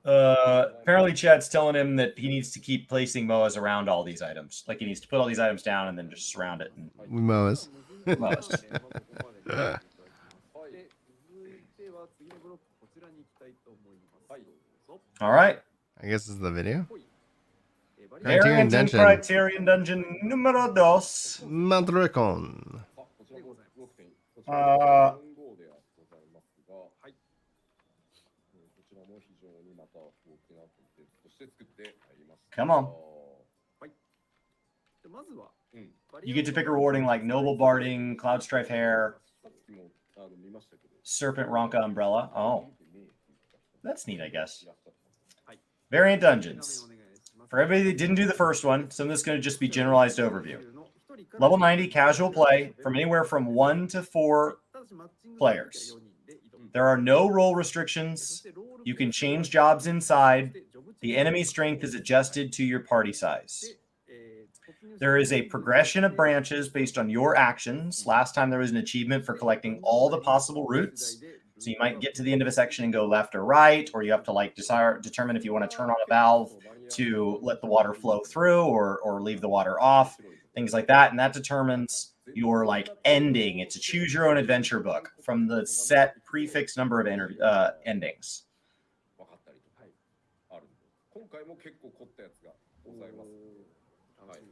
Apparently Chad's telling him that he needs to keep placing MOAs around all these items. Like he needs to put all these items down and then just surround it. And MOAs. All right. I guess this is the video. Criterion Dungeon numero 2. Mount Rokkon. Come on. You get to pick a rewarding like Noble Barding, Cloud Strife Hair, Serpent Ronka Umbrella. Oh. That's neat, I guess. Variant Dungeons. For everybody that didn't do the first one, some of this is going to just be generalized overview. Level 90, casual play, from anywhere from 1 to 4 players. There are no role restrictions. You can change jobs inside. The enemy strength is adjusted to your party size. There is a progression of branches based on your actions. Last time there was an achievement for collecting all the possible routes. So you might get to the end of a section and go left or right, or you have to like determine if you want to turn on a valve to let the water flow through or leave the water off, things like that. And that determines your like ending. It's a choose your own adventure book from the set prefix number of endings.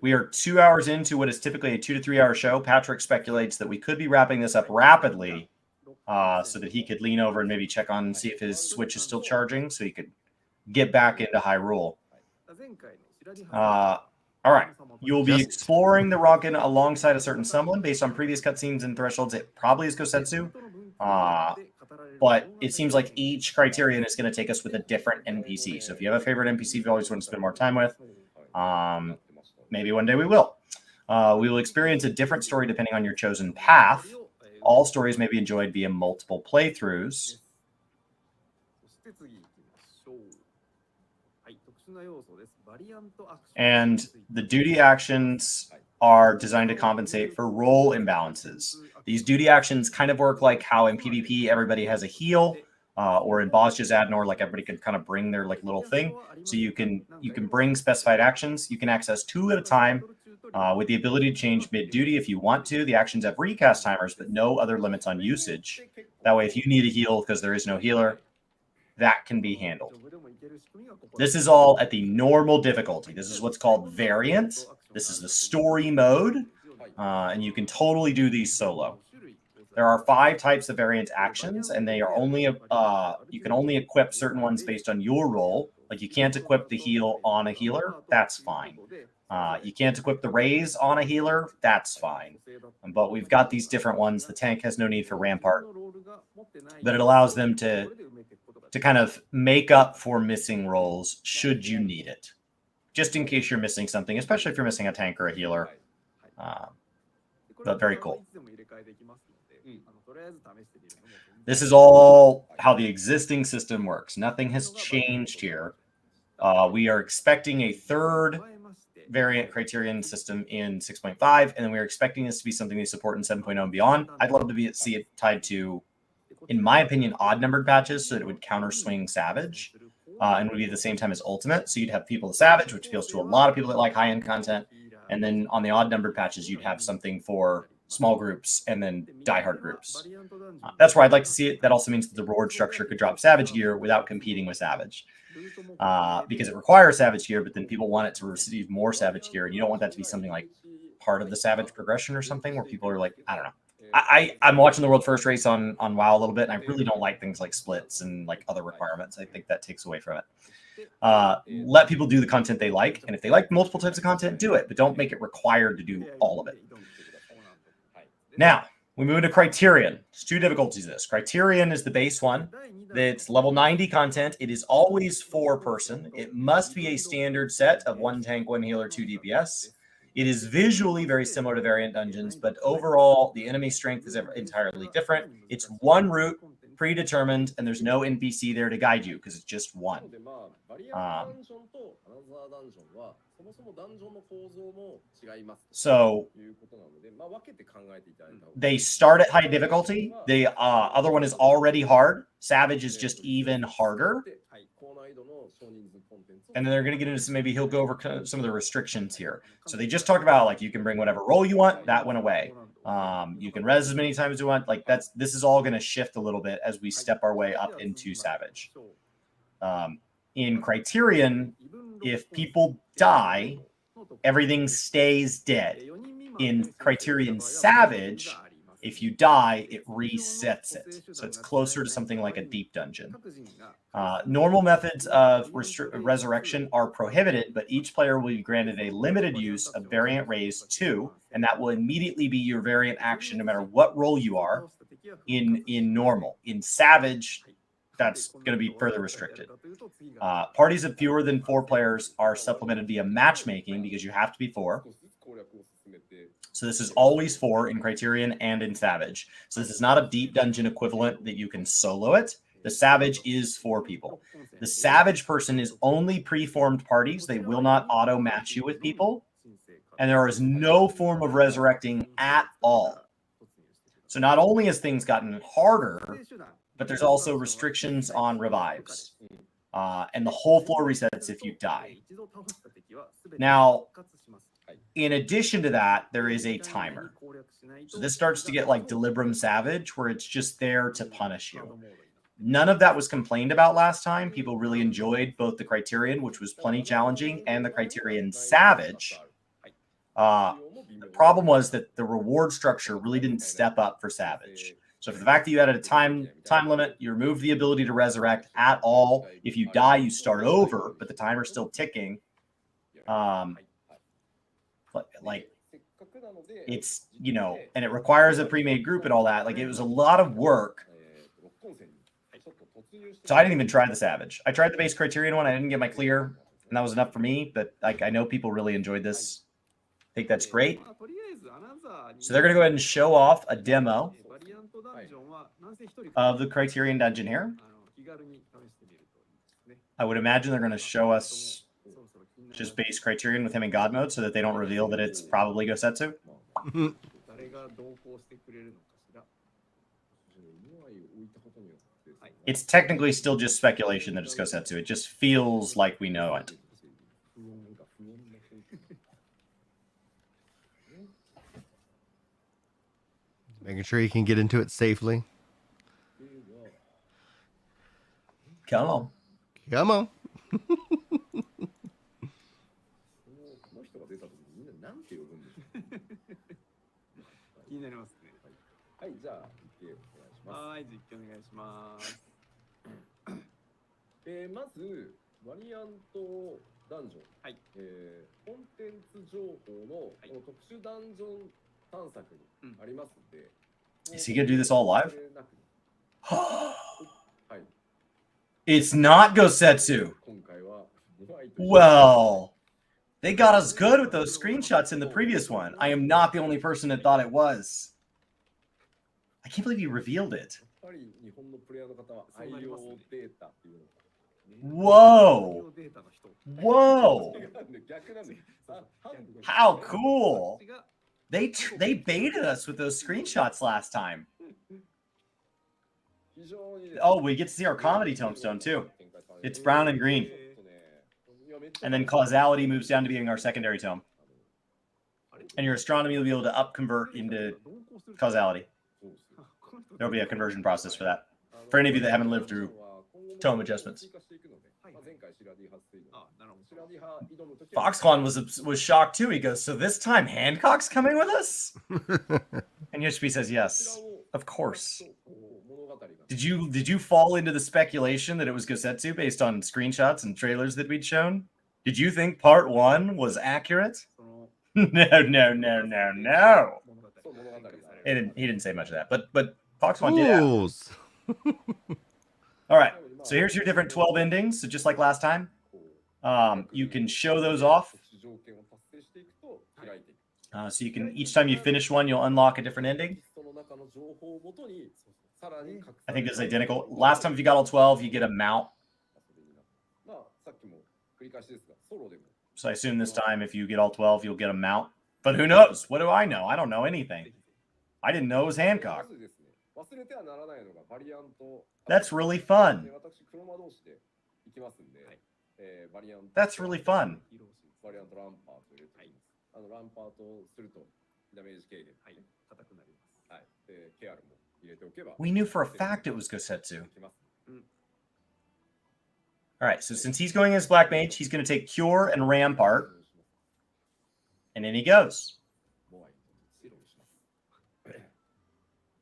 We are 2 hours into what is typically a 2 to 3 hour show. Patrick speculates that we could be wrapping this up rapidly so that he could lean over and maybe check on and see if his Switch is still charging so he could get back into Hyrule. All right. You will be exploring the Rokkon alongside a certain someone based on previous cutscenes and thresholds. It probably is Gosetsu. But it seems like each Criterion is going to take us with a different NPC. So if you have a favorite NPC you always want to spend more time with, maybe one day we will. We will experience a different story depending on your chosen path. All stories may be enjoyed via multiple playthroughs. And the duty actions are designed to compensate for role imbalances. These duty actions kind of work like how in PvP everybody has a heal, or in Bosja's Adnor, like everybody can kind of bring their like little thing. So you can bring specified actions. You can access 2 at a time with the ability to change mid-duty if you want to. The actions have recast timers, but no other limits on usage. That way, if you need a heal because there is no healer, that can be handled. This is all at the normal difficulty. This is what's called variant. This is the story mode, and you can totally do these solo. There are 5 types of variant actions, and they are only you can only equip certain ones based on your role. Like you can't equip the heal on a healer. That's fine. You can't equip the raise on a healer. That's fine. But we've got these different ones. The tank has no need for Rampart, but it allows them to kind of make up for missing roles should you need it, just in case you're missing something, especially if you're missing a tank or a healer. But very cool. This is all how the existing system works. Nothing has changed here. We are expecting a 3rd variant Criterion system in 6.5, and then we're expecting this to be something they support in 7.0 and beyond. I'd love to see it tied to, in my opinion, odd-numbered patches so that it would counter-swing Savage and would be at the same time as Ultimate. So you'd have People of Savage, which appeals to a lot of people that like high-end content, and then on the odd-numbered patches, you'd have something for small groups and then diehard groups. That's where I'd like to see it. That also means that the reward structure could drop Savage gear without competing with Savage. Because it requires Savage gear, but then people want it to receive more Savage gear, and you don't want that to be something like part of the Savage progression or something where people are like, I don't know. I'm watching the World First Race on WoW a little bit, and I really don't like things like splits and like other requirements. I think that takes away from it. Let people do the content they like, and if they like multiple types of content, do it, but don't make it required to do all of it. Now, we move into Criterion. There's 2 difficulties of this. Criterion is the base one. It's level 90 content. It is always 4-person. It must be a standard set of 1 tank, 1 healer, 2 DPS. It is visually very similar to Variant Dungeons, but overall, the enemy strength is entirely different. It's 1 route, predetermined, and there's no NPC there to guide you because it's just 1. So they start at high difficulty. The other one is already hard. Savage is just even harder. And then they're going to get into some, maybe he'll go over some of the restrictions here. So they just talked about like you can bring whatever role you want. That went away. You can res as many times as you want. Like this is all going to shift a little bit as we step our way up into Savage. In Criterion, if people die, everything stays dead. In Criterion Savage, if you die, it resets it. So it's closer to something like a deep dungeon. Normal methods of resurrection are prohibited, but each player will be granted a limited use of Variant Raise 2, and that will immediately be your variant action no matter what role you are in normal. In Savage, that's going to be further restricted. Parties of fewer than 4 players are supplemented via matchmaking because you have to be 4. So this is always 4 in Criterion and in Savage. So this is not a deep dungeon equivalent that you can solo it. The Savage is 4 people. The Savage person is only preformed parties. They will not auto match you with people. and there is no form of resurrecting at all. So not only has things gotten harder, but there's also restrictions on revives. And the whole floor resets if you die. Now, in addition to that, there is a timer. So this starts to get like Delibrum Savage, where it's just there to punish you. None of that was complained about last time. People really enjoyed both the Criterion, which was plenty challenging, and the Criterion Savage. The problem was that the reward structure really didn't step up for Savage. So for the fact that you added a time limit, you removed the ability to resurrect at all. If you die, you start over, but the timer's still ticking. Like it's, you know, and it requires a pre-made group and all that. Like it was a lot of work. So I didn't even try the Savage. I tried the base Criterion one. I didn't get my clear, and that was enough for me. But like I know people really enjoyed this. I think that's great. So they're going to go ahead and show off a demo of the Criterion dungeon here. I would imagine they're going to show us just base Criterion with him in God mode so that they don't reveal that it's probably Gosetsu. It's technically still just speculation that it's Gosetsu. It just feels like we know it. Making sure you can get into it safely. Come on. Come on. 気になりますね。はい、じゃあ、実況お願いします。はい、実況お願いします。まず、バリアントダンジョン。はい。コンテンツ情報の、この特殊ダンジョン探索にありますので。Is he going to do this all live? It's not Gosetsu. Well, they got us good with those screenshots in the previous one. I am not the only person that thought it was. I can't believe you revealed it. Whoa. Whoa. How cool. They baited us with those screenshots last time. Oh, we get to see our comedy tombstone too. It's brown and green. And then causality moves down to being our secondary tome. And your astronomy will be able to up-convert into causality. There'll be a conversion process for that. For any of you that haven't lived through tome adjustments. Foxconn was shocked too. He goes, so this time Hancock's coming with us? And Yoshpi says, yes, of course. Did you fall into the speculation that it was Gosetsu based on screenshots and trailers that we'd shown? Did you think part 1 was accurate? No. He didn't say much of that, but Foxconn did. All right, so here's your different 12 endings. So just like last time, you can show those off. So you can, each time you finish one, you'll unlock a different ending. I think it's identical. Last time, if you got all 12, you get a mount. So I assume this time, if you get all 12, you'll get a mount. But who knows? What do I know? I don't know anything. I didn't know it was Hancock. That's really fun. That's really fun. We knew for a fact it was Gosetsu. All right, so since he's going as Black Mage, he's going to take Cure and Rampart. And in he goes.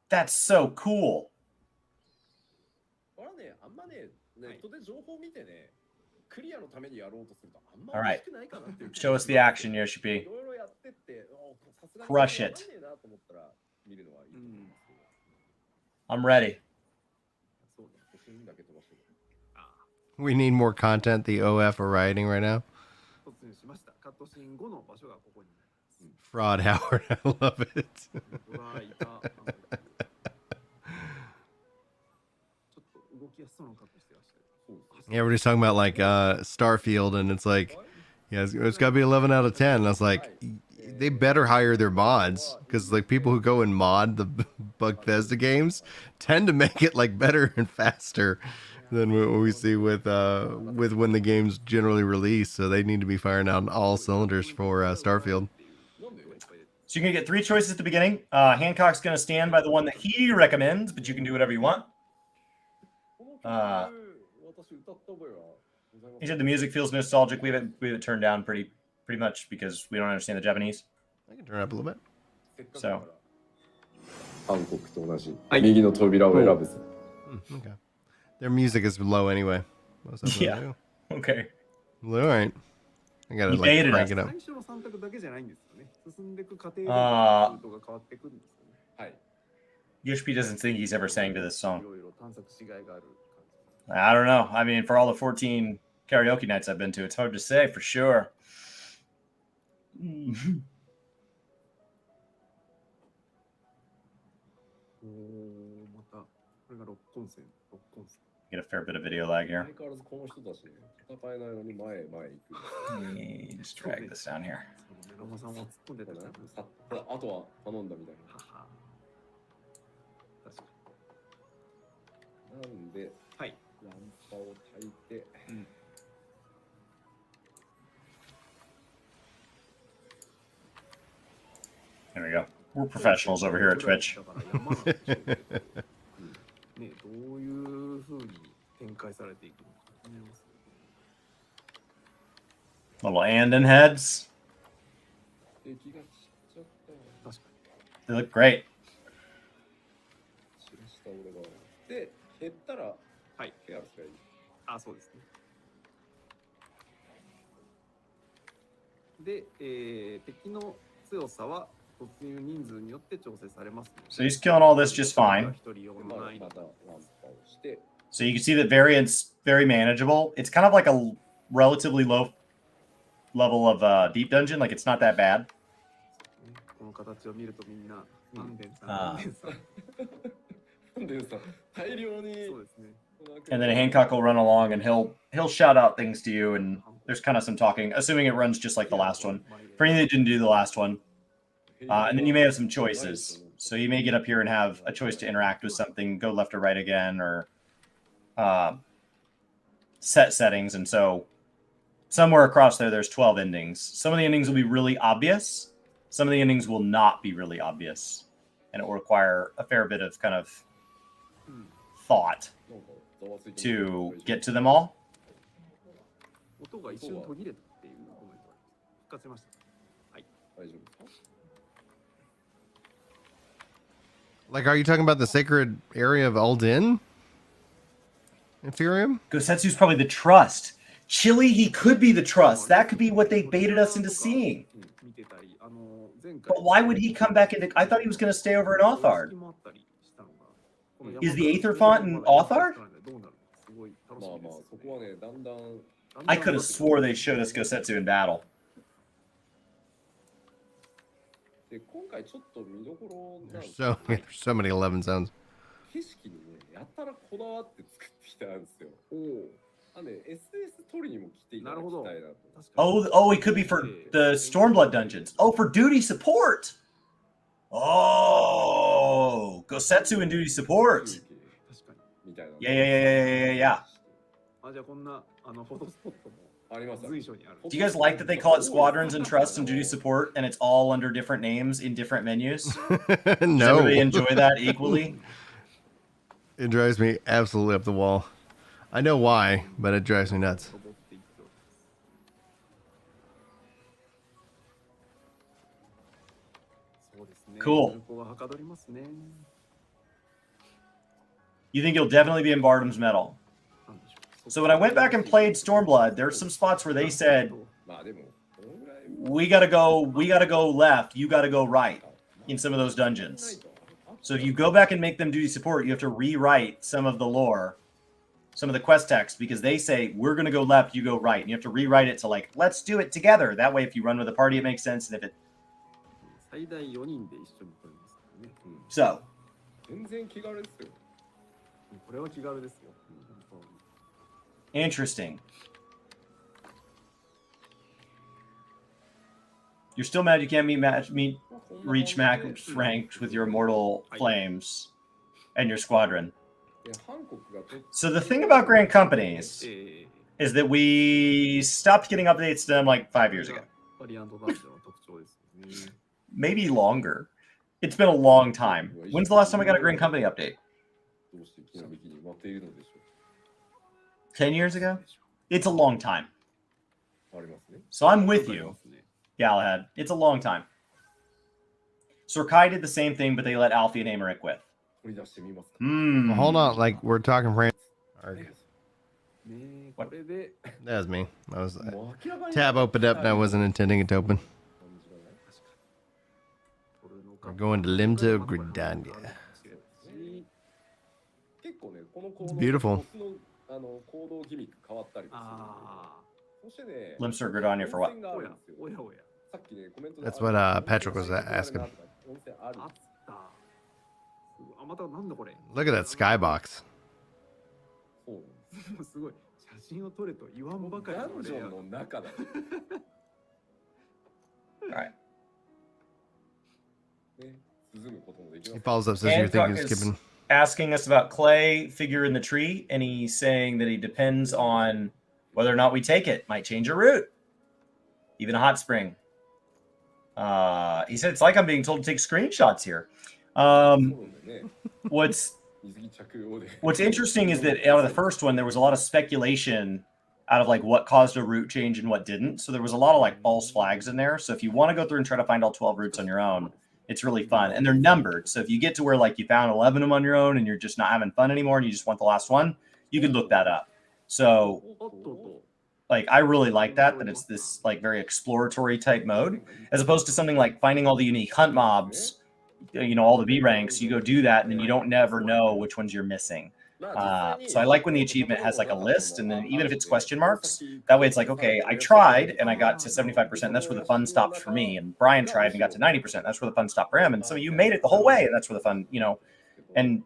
That's so cool. All right. Show us the action, Yoshi. Crush it. I'm ready. We need more content the OF are writing right now. Fraud Howard, I love it. Yeah, everybody's talking about like Starfield, and it's like Yeah, it's got to be 11 out of 10. And I was like, they better hire their mods because like people who go and mod the Bethesda games tend to make it like better and faster than what we see with when the games generally release. So they need to be firing out on all cylinders for Starfield. So you're going to get 3 choices at the beginning. Hancock's going to stand by the one that he recommends, but you can do whatever you want. He said the music feels nostalgic. We have it turned down pretty much because we don't understand the Japanese. I can turn it up a little bit. So. 韓国と同じ右の扉を選ぶ。 Okay. Their music is low anyway. Yeah. Okay. All right. I gotta like crank it up. 最初の3択だけじゃないんですよね。進んでいく過程でルートが変わっていくんですよね。はい。 Yoshpi doesn't think he's ever sang to this song. いろいろ探索しがいがある感じ。 I don't know. I mean, for all the 14 karaoke nights I've been to, it's hard to say for sure. またこれがロッコン線。 Get a fair bit of video lag here. 相変わらずこの人たち戦えないのに前へ行く。 Let me just drag this down here. ロマさんは突っ込んでたな。あとは頼んだみたいな。確かに。なんで、はい。ランパを焚いて。There we go. We're professionals over here at Twitch. ね、どういう風に展開されていくのか気になります。 Little Andon heads. 敵が散っちゃった。確か They look great. 散らした俺が。で、減ったら、はい。ケアスがいい。あ、そうですね。で、敵の強さは突入人数によって調整されます。 So he's killing all this just fine. So you can see that variant's very manageable. It's kind of like a relatively low level of deep dungeon. Like it's not that bad. この形を見るとみんな、And then Hancock will run along and he'll shout out things to you, and there's kind of some talking, assuming it runs just like the last one. For anything that didn't do the last one. And then you may have some choices. So you may get up here and have a choice to interact with something, go left or right again, or set settings. And so somewhere across there's 12 endings. Some of the endings will be really obvious. Some of the endings will not be really obvious. And it will require a fair bit of kind of thought to get to them all. Like, are you talking about the sacred area of Aldin? Inferium? Gosetsu's probably the trust. Chili, he could be the trust. That could be what they baited us into seeing. But why would he come back into... I thought he was going to stay over in Othard. Is the Aether font in Othard? I could have swore they showed us Gosetsu in battle. There's so many 11 zones. Oh, it could be for the Stormblood dungeons. Oh, for duty support. Oh, Gosetsu and duty support. Yeah. Do you guys like that they call it squadrons and trust and duty support, and it's all under different names in different menus? No. Does everybody enjoy that equally? It drives me absolutely up the wall. I know why, but it drives me nuts. Cool. You think you'll definitely be in Bardam's Metal? So when I went back and played Stormblood, there's some spots where they said, we gotta go left, you gotta go right in some of those dungeons. So if you go back and make them duty support, you have to rewrite some of the lore, some of the quest text, because they say, we're gonna go left, you go right. And you have to rewrite it to like, let's do it together. That way, if you run with a party, it makes sense. And if it... So. Interesting. You're still mad you can't reach max rank with your immortal flames and your squadron. So the thing about Grand Companies is that we stopped getting updates to them like 5 years ago. Maybe longer. It's been a long time. When's the last time I got a Grand Company update? 10 years ago? It's a long time. So I'm with you, Galahad. It's a long time. Sorkai did the same thing, but they let Alfie and Amaric with. Well, hold on, like we're talking French. What? That was me. I was tab opened up and I wasn't intending it to open. We're going to Limsa Gridania. It's beautiful. Limsa Gridania for what? That's what Patrick was asking. Look at that skybox. Alright. He follows up, says you're thinking of skipping. Asking us about Clay figure in the tree, and he's saying that he depends on whether or not we take it. Might change a route. Even a hot spring. He said it's like I'm being told to take screenshots here. What's interesting is that out of the first one, there was a lot of speculation out of like what caused a route change and what didn't. So there was a lot of like false flags in there. So if you want to go through and try to find all 12 routes on your own, it's really fun. And they're numbered. So if you get to where like you found 11 of them on your own and you're just not having fun anymore and you just want the last one, you can look that up. So like I really like that it's this like very exploratory type mode, as opposed to something like finding all the unique hunt mobs, you know, all the B ranks. You go do that and then you don't never know which ones you're missing. So I like when the achievement has like a list, and then even if it's question marks, that way it's like, okay, I tried and I got to 75%. And that's where the fun stopped for me. And Brian tried and got to 90%. That's where the fun stopped for him. And some of you made it the whole way, and that's where the fun, you know.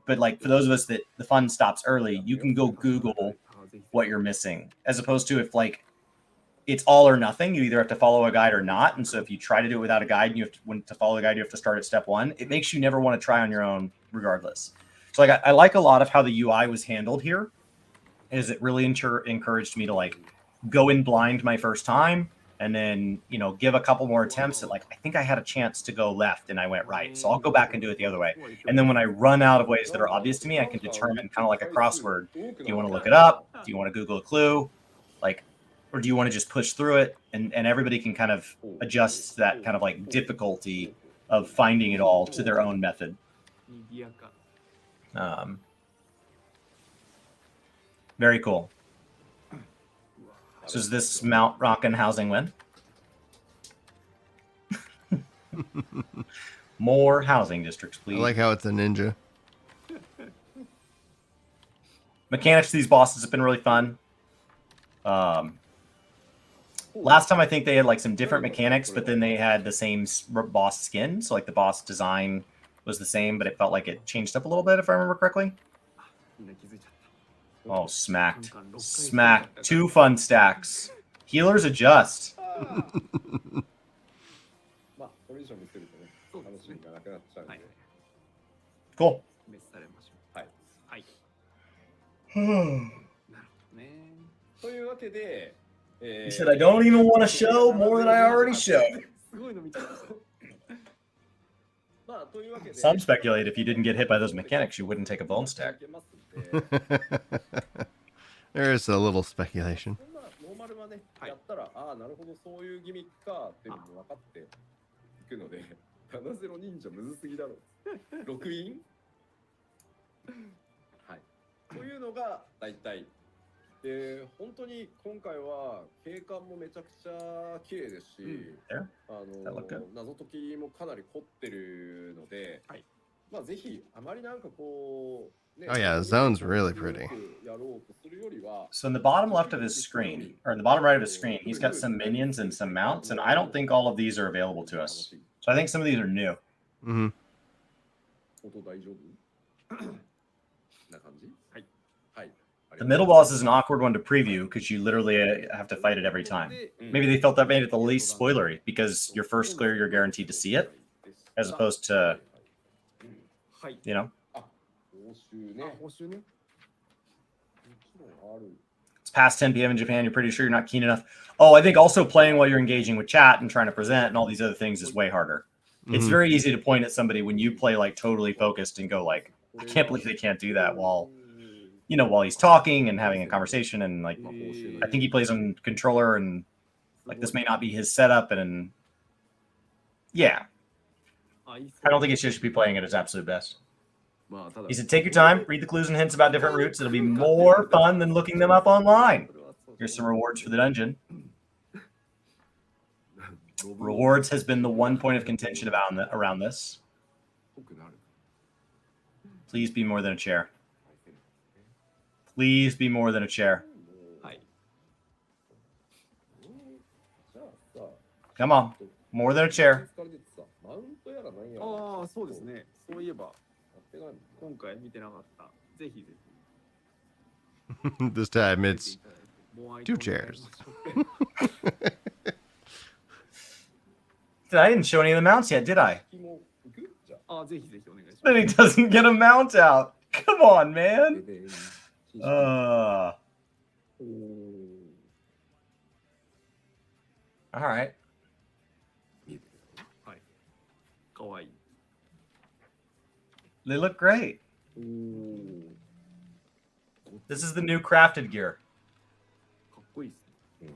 But like for those of us that the fun stops early, you can go Google what you're missing, as opposed to if like it's all or nothing. You either have to follow a guide or not. And so if you try to do it without a guide and you have to follow the guide, you have to start at step one. It makes you never want to try on your own regardless. So like I like a lot of how the UI was handled here. Is it really encouraged me to like go in blind my first time and then, you know, give a couple more attempts at like, I think I had a chance to go left and I went right. So I'll go back and do it the other way. And then when I run out of ways that are obvious to me, I can determine kind of like a crossword. Do you want to look it up? Do you want to Google a clue? Like, or do you want to just push through it? And everybody can kind of adjust that kind of like difficulty of finding it all to their own method. Very cool. So is this Mount Rokkon housing win? More housing districts, please. I like how it's a ninja. Mechanics of these bosses have been really fun. Last time I think they had like some different mechanics, but then they had the same boss skin. So like the boss design was the same, but it felt like it changed up a little bit, if I remember correctly. Oh, smacked. Smacked. 2 fun stacks. Healers adjust. Cool. He said, I don't even want to show more than I already showed. Some speculate if you didn't get hit by those mechanics, you wouldn't take a bone stack. There is a little speculation. Oh yeah, the zone's really pretty. So in the bottom left of his screen, or in the bottom right of his screen, he's got some minions and some mounts, and I don't think all of these are available to us. So I think some of these are new. Mm-hmm. The middle boss is an awkward one to preview because you literally have to fight it every time. Maybe they felt that made it the least spoilery because your first clear, you're guaranteed to see it, as opposed to, you know. It's past 10 p.m. in Japan. You're pretty sure you're not keen enough. Oh, I think also playing while you're engaging with chat and trying to present and all these other things is way harder. It's very easy to point at somebody when you play like totally focused and go like, I can't believe they can't do that while, you know, while he's talking and having a conversation. And like, I think he plays on controller and like this may not be his setup. And yeah, I don't think he should be playing at his absolute best. He said, take your time, read the clues and hints about different routes. It'll be more fun than looking them up online. Here's some rewards for the dungeon. Rewards has been the one point of contention around this. Please be more than a chair. Please be more than a chair. Come on. More than a chair. ああ、そうですね。そういえば、今回見てなかった。ぜひぜひ。 This time it's 2 chairs. I didn't show any of the mounts yet, did I? あ、ぜひぜひお願いします。 Then he doesn't get a mount out. Come on, man. All right. はい。かわいい。 They look great. This is the new crafted gear. かっこいいですね。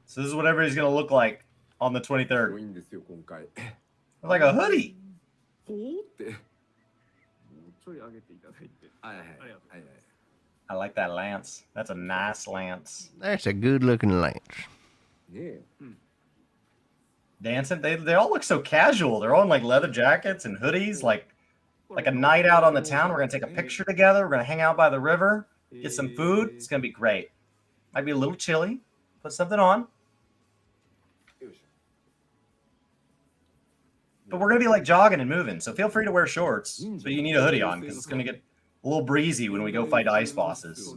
So this is what everybody's going to look like on the 23rd. いいんですよ、今回。 Like a hoodie. ほーって。もうちょい上げていただいて。はいはい。ありがとう。 I like that lance. That's a nice lance. That's a good looking lance. ねえ。 Dancing. They all look so casual. They're all in like leather jackets and hoodies. Like a night out on the town. We're going to take a picture together. We're going to hang out by the river. Get some food. It's going to be great. Might be a little chilly. Put something on. But we're going to be like jogging and moving. So feel free to wear shorts. But you need a hoodie on because it's going to get a little breezy when we go fight ice bosses.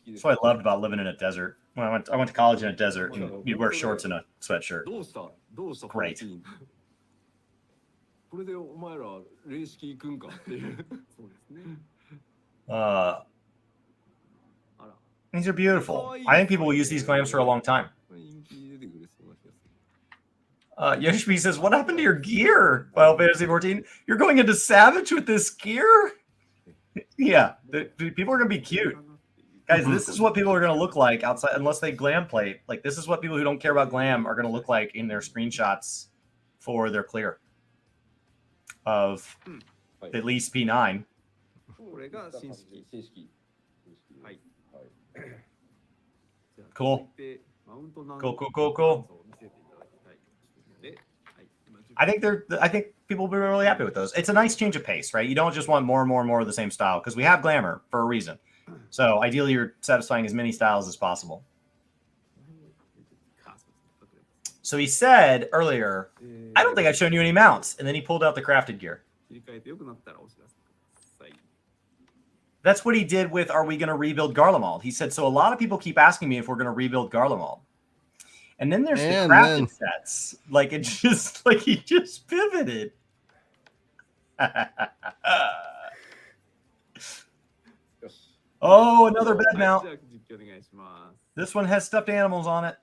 That's what I loved about living in a desert. When I went to college in a desert, and you'd wear shorts and a sweatshirt. どうしたどうした Great. これでお前ら霊式行くんかっていうそうですね These are beautiful. I think people will use these clams for a long time. 人気出てくれそうな気がする Yoshimi says, what happened to your gear? Final Fantasy 14? You're going into Savage with this gear? Yeah, people are going to be cute. Guys, this is what people are going to look like outside, unless they glam plate. Like, this is what people who don't care about glam are going to look like in their screenshots for their clear of at least P9. これが新式新式はい Cool. Cool, cool, cool, cool. I think people will be really happy with those. It's a nice change of pace, right? You don't just want more and more and more of the same style because we have Glamor for a reason. So ideally, you're satisfying as many styles as possible. So he said earlier, I don't think I've shown you any mounts. And then he pulled out the crafted gear. That's what he did with, are we going to rebuild Garlemald? He said, so a lot of people keep asking me if we're going to rebuild Garlemald. And then there's the crafted sets. Like, it's just, like, he just pivoted. Oh, another bed mount. This one has stuffed animals on it.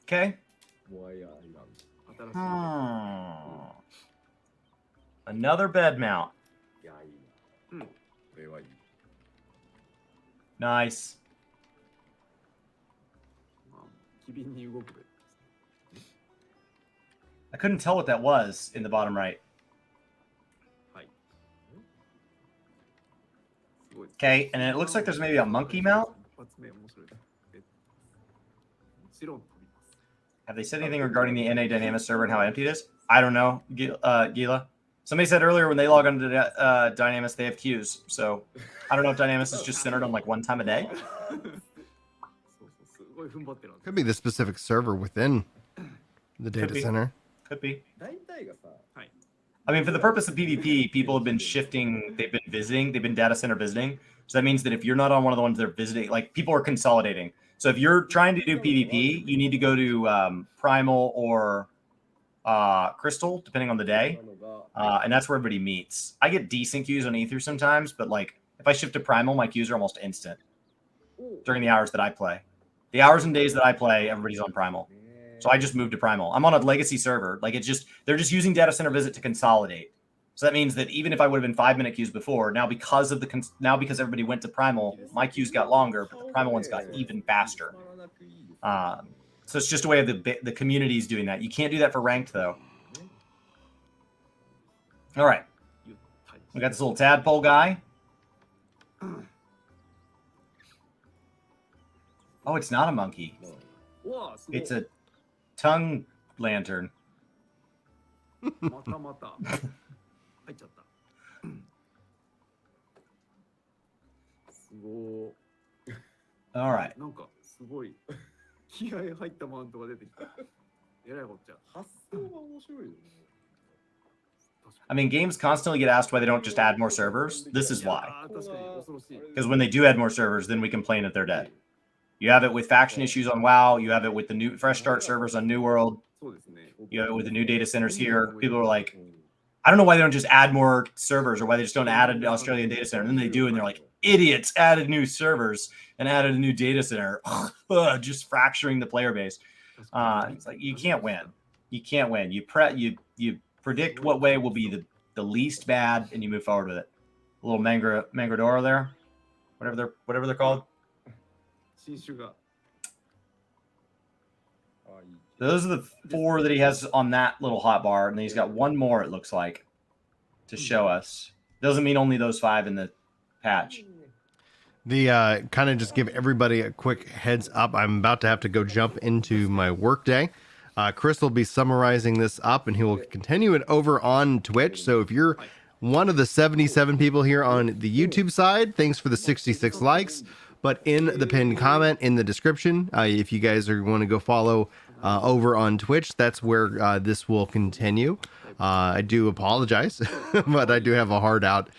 Okay. Another bed mount. Nice. I couldn't tell what that was in the bottom right. Okay, and it looks like there's maybe a monkey mount. Have they said anything regarding the NA Dynamis server and how empty it is? I don't know, Gila. Somebody said earlier when they log on to Dynamis, they have queues. So I don't know if Dynamis is just centered on like one time a day. ごい踏ん張ってるんです Could be the specific server within the data be. center. Could be. 大体がさ、 I mean, for the purpose of PvP, people have been shifting. They've been visiting. They've been data center visiting. So that means that if you're not on one of the ones they're visiting, like people are consolidating. So if you're trying to do PvP, you need to go to Primal or Crystal, depending on the day. And that's where everybody meets. I get decent queues on Ether sometimes, but like if I shift to Primal, my queues are almost instant during the hours that I play. The hours and days that I play, everybody's on Primal. So I just moved to Primal. I'm on a legacy server. Like it's just, they're just using data center visit to consolidate. So that means that even if I would have been 5-minute queues before, now because of because everybody went to Primal, my queues got longer, but the Primal ones got even faster. So it's just a way of the communities doing that. You can't do that for ranked though. All right, we got this little tadpole guy. Oh, it's not a monkey. It's a tongue lantern. またまた入っちゃった。すごい。 All right. なんかすごい気合入ったマウントが出てきた。えらいこっちゃ。発想が面白いよね。 I mean, games constantly get asked why they don't just add more servers. This is why. 確かに恐ろしい。 Because when they do add more servers, then we complain that they're dead. You have it with faction issues on WoW. You have it with the new fresh start servers on New World. そうですね。 You have it with the new data centers here. People are like, I don't know why they don't just add more servers or why they just don't add an Australian data center. And then they do, and they're like, idiots, added new servers and added a new data center. Just fracturing the player base. It's like, you can't win. You can't win. You predict what way will be the least bad, and you move forward with it. A little Mangradora there. Whatever they're called. 新種が。 Those are the 4 that he has on that little hotbar, and then he's got one more, it looks like, to show us. Doesn't mean only those 5 in the patch. The kind of just give everybody a quick heads up. I'm about to have to go jump into my work day. Chris will be summarizing this up, and he will continue it over on Twitch. So if you're one of the 77 people here on the YouTube side, thanks for the 66 likes. But in the pinned comment in the description, if you guys want to go follow over on Twitch, that's where this will continue. I do apologize, but I do have a hard out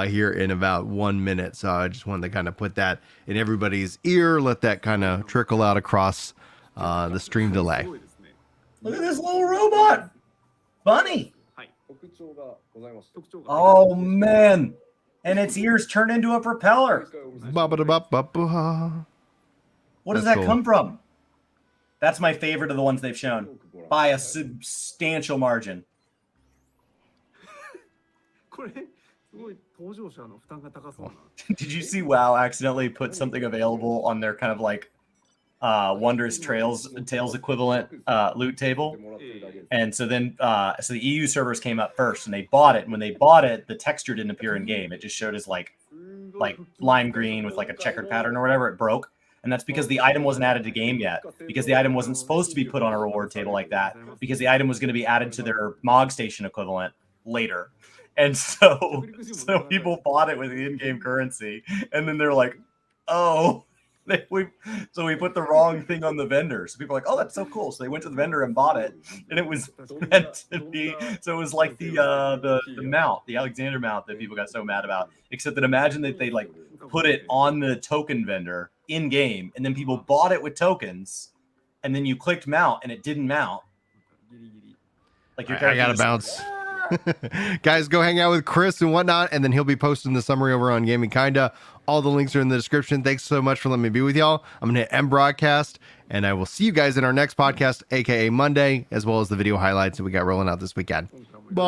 here in about 1 minute. So I just wanted to kind of put that in everybody's ear, let that kind of trickle out across the stream delay. Look at this little robot. Bunny. Oh, man. And its ears turn into a propeller. What does that come from? That's my favorite of the ones they've shown by a substantial margin. これすごい登場者の負担が高そうな。 Did you see WoW accidentally put something available on their kind of like Wondrous Tales equivalent loot table? And so then so the EU servers came up first, and they bought it. And when they bought it, the texture didn't appear in game. It just showed as like lime green with like a checkered pattern or whatever. It broke. And that's because the item wasn't added to game yet, because the item wasn't supposed to be put on a reward table like that, because the item was going to be added to their Mog Station equivalent later. And so people bought it with the in-game currency, and then they're like, oh, we put the wrong thing on the vendor. So people are like, oh, that's so cool. So they went to the vendor and bought it, and it was meant to be. So it was like the mount, the Alexander mount that people got so mad about. Except that imagine that they like put it on the token vendor in game, and then people bought it with tokens, and then you clicked mount and it didn't mount. Like your I gotta bounce. Guys, go hang out with Chris and whatnot, and then he'll be posting the summary over on Gaming Kinda. All the links are in the description. Thanks so much for letting me be with y'all. I'm gonna hit end broadcast, and I will see you guys in our next podcast, aka Monday, as well as the video highlights that we got rolling out this weekend. Bye.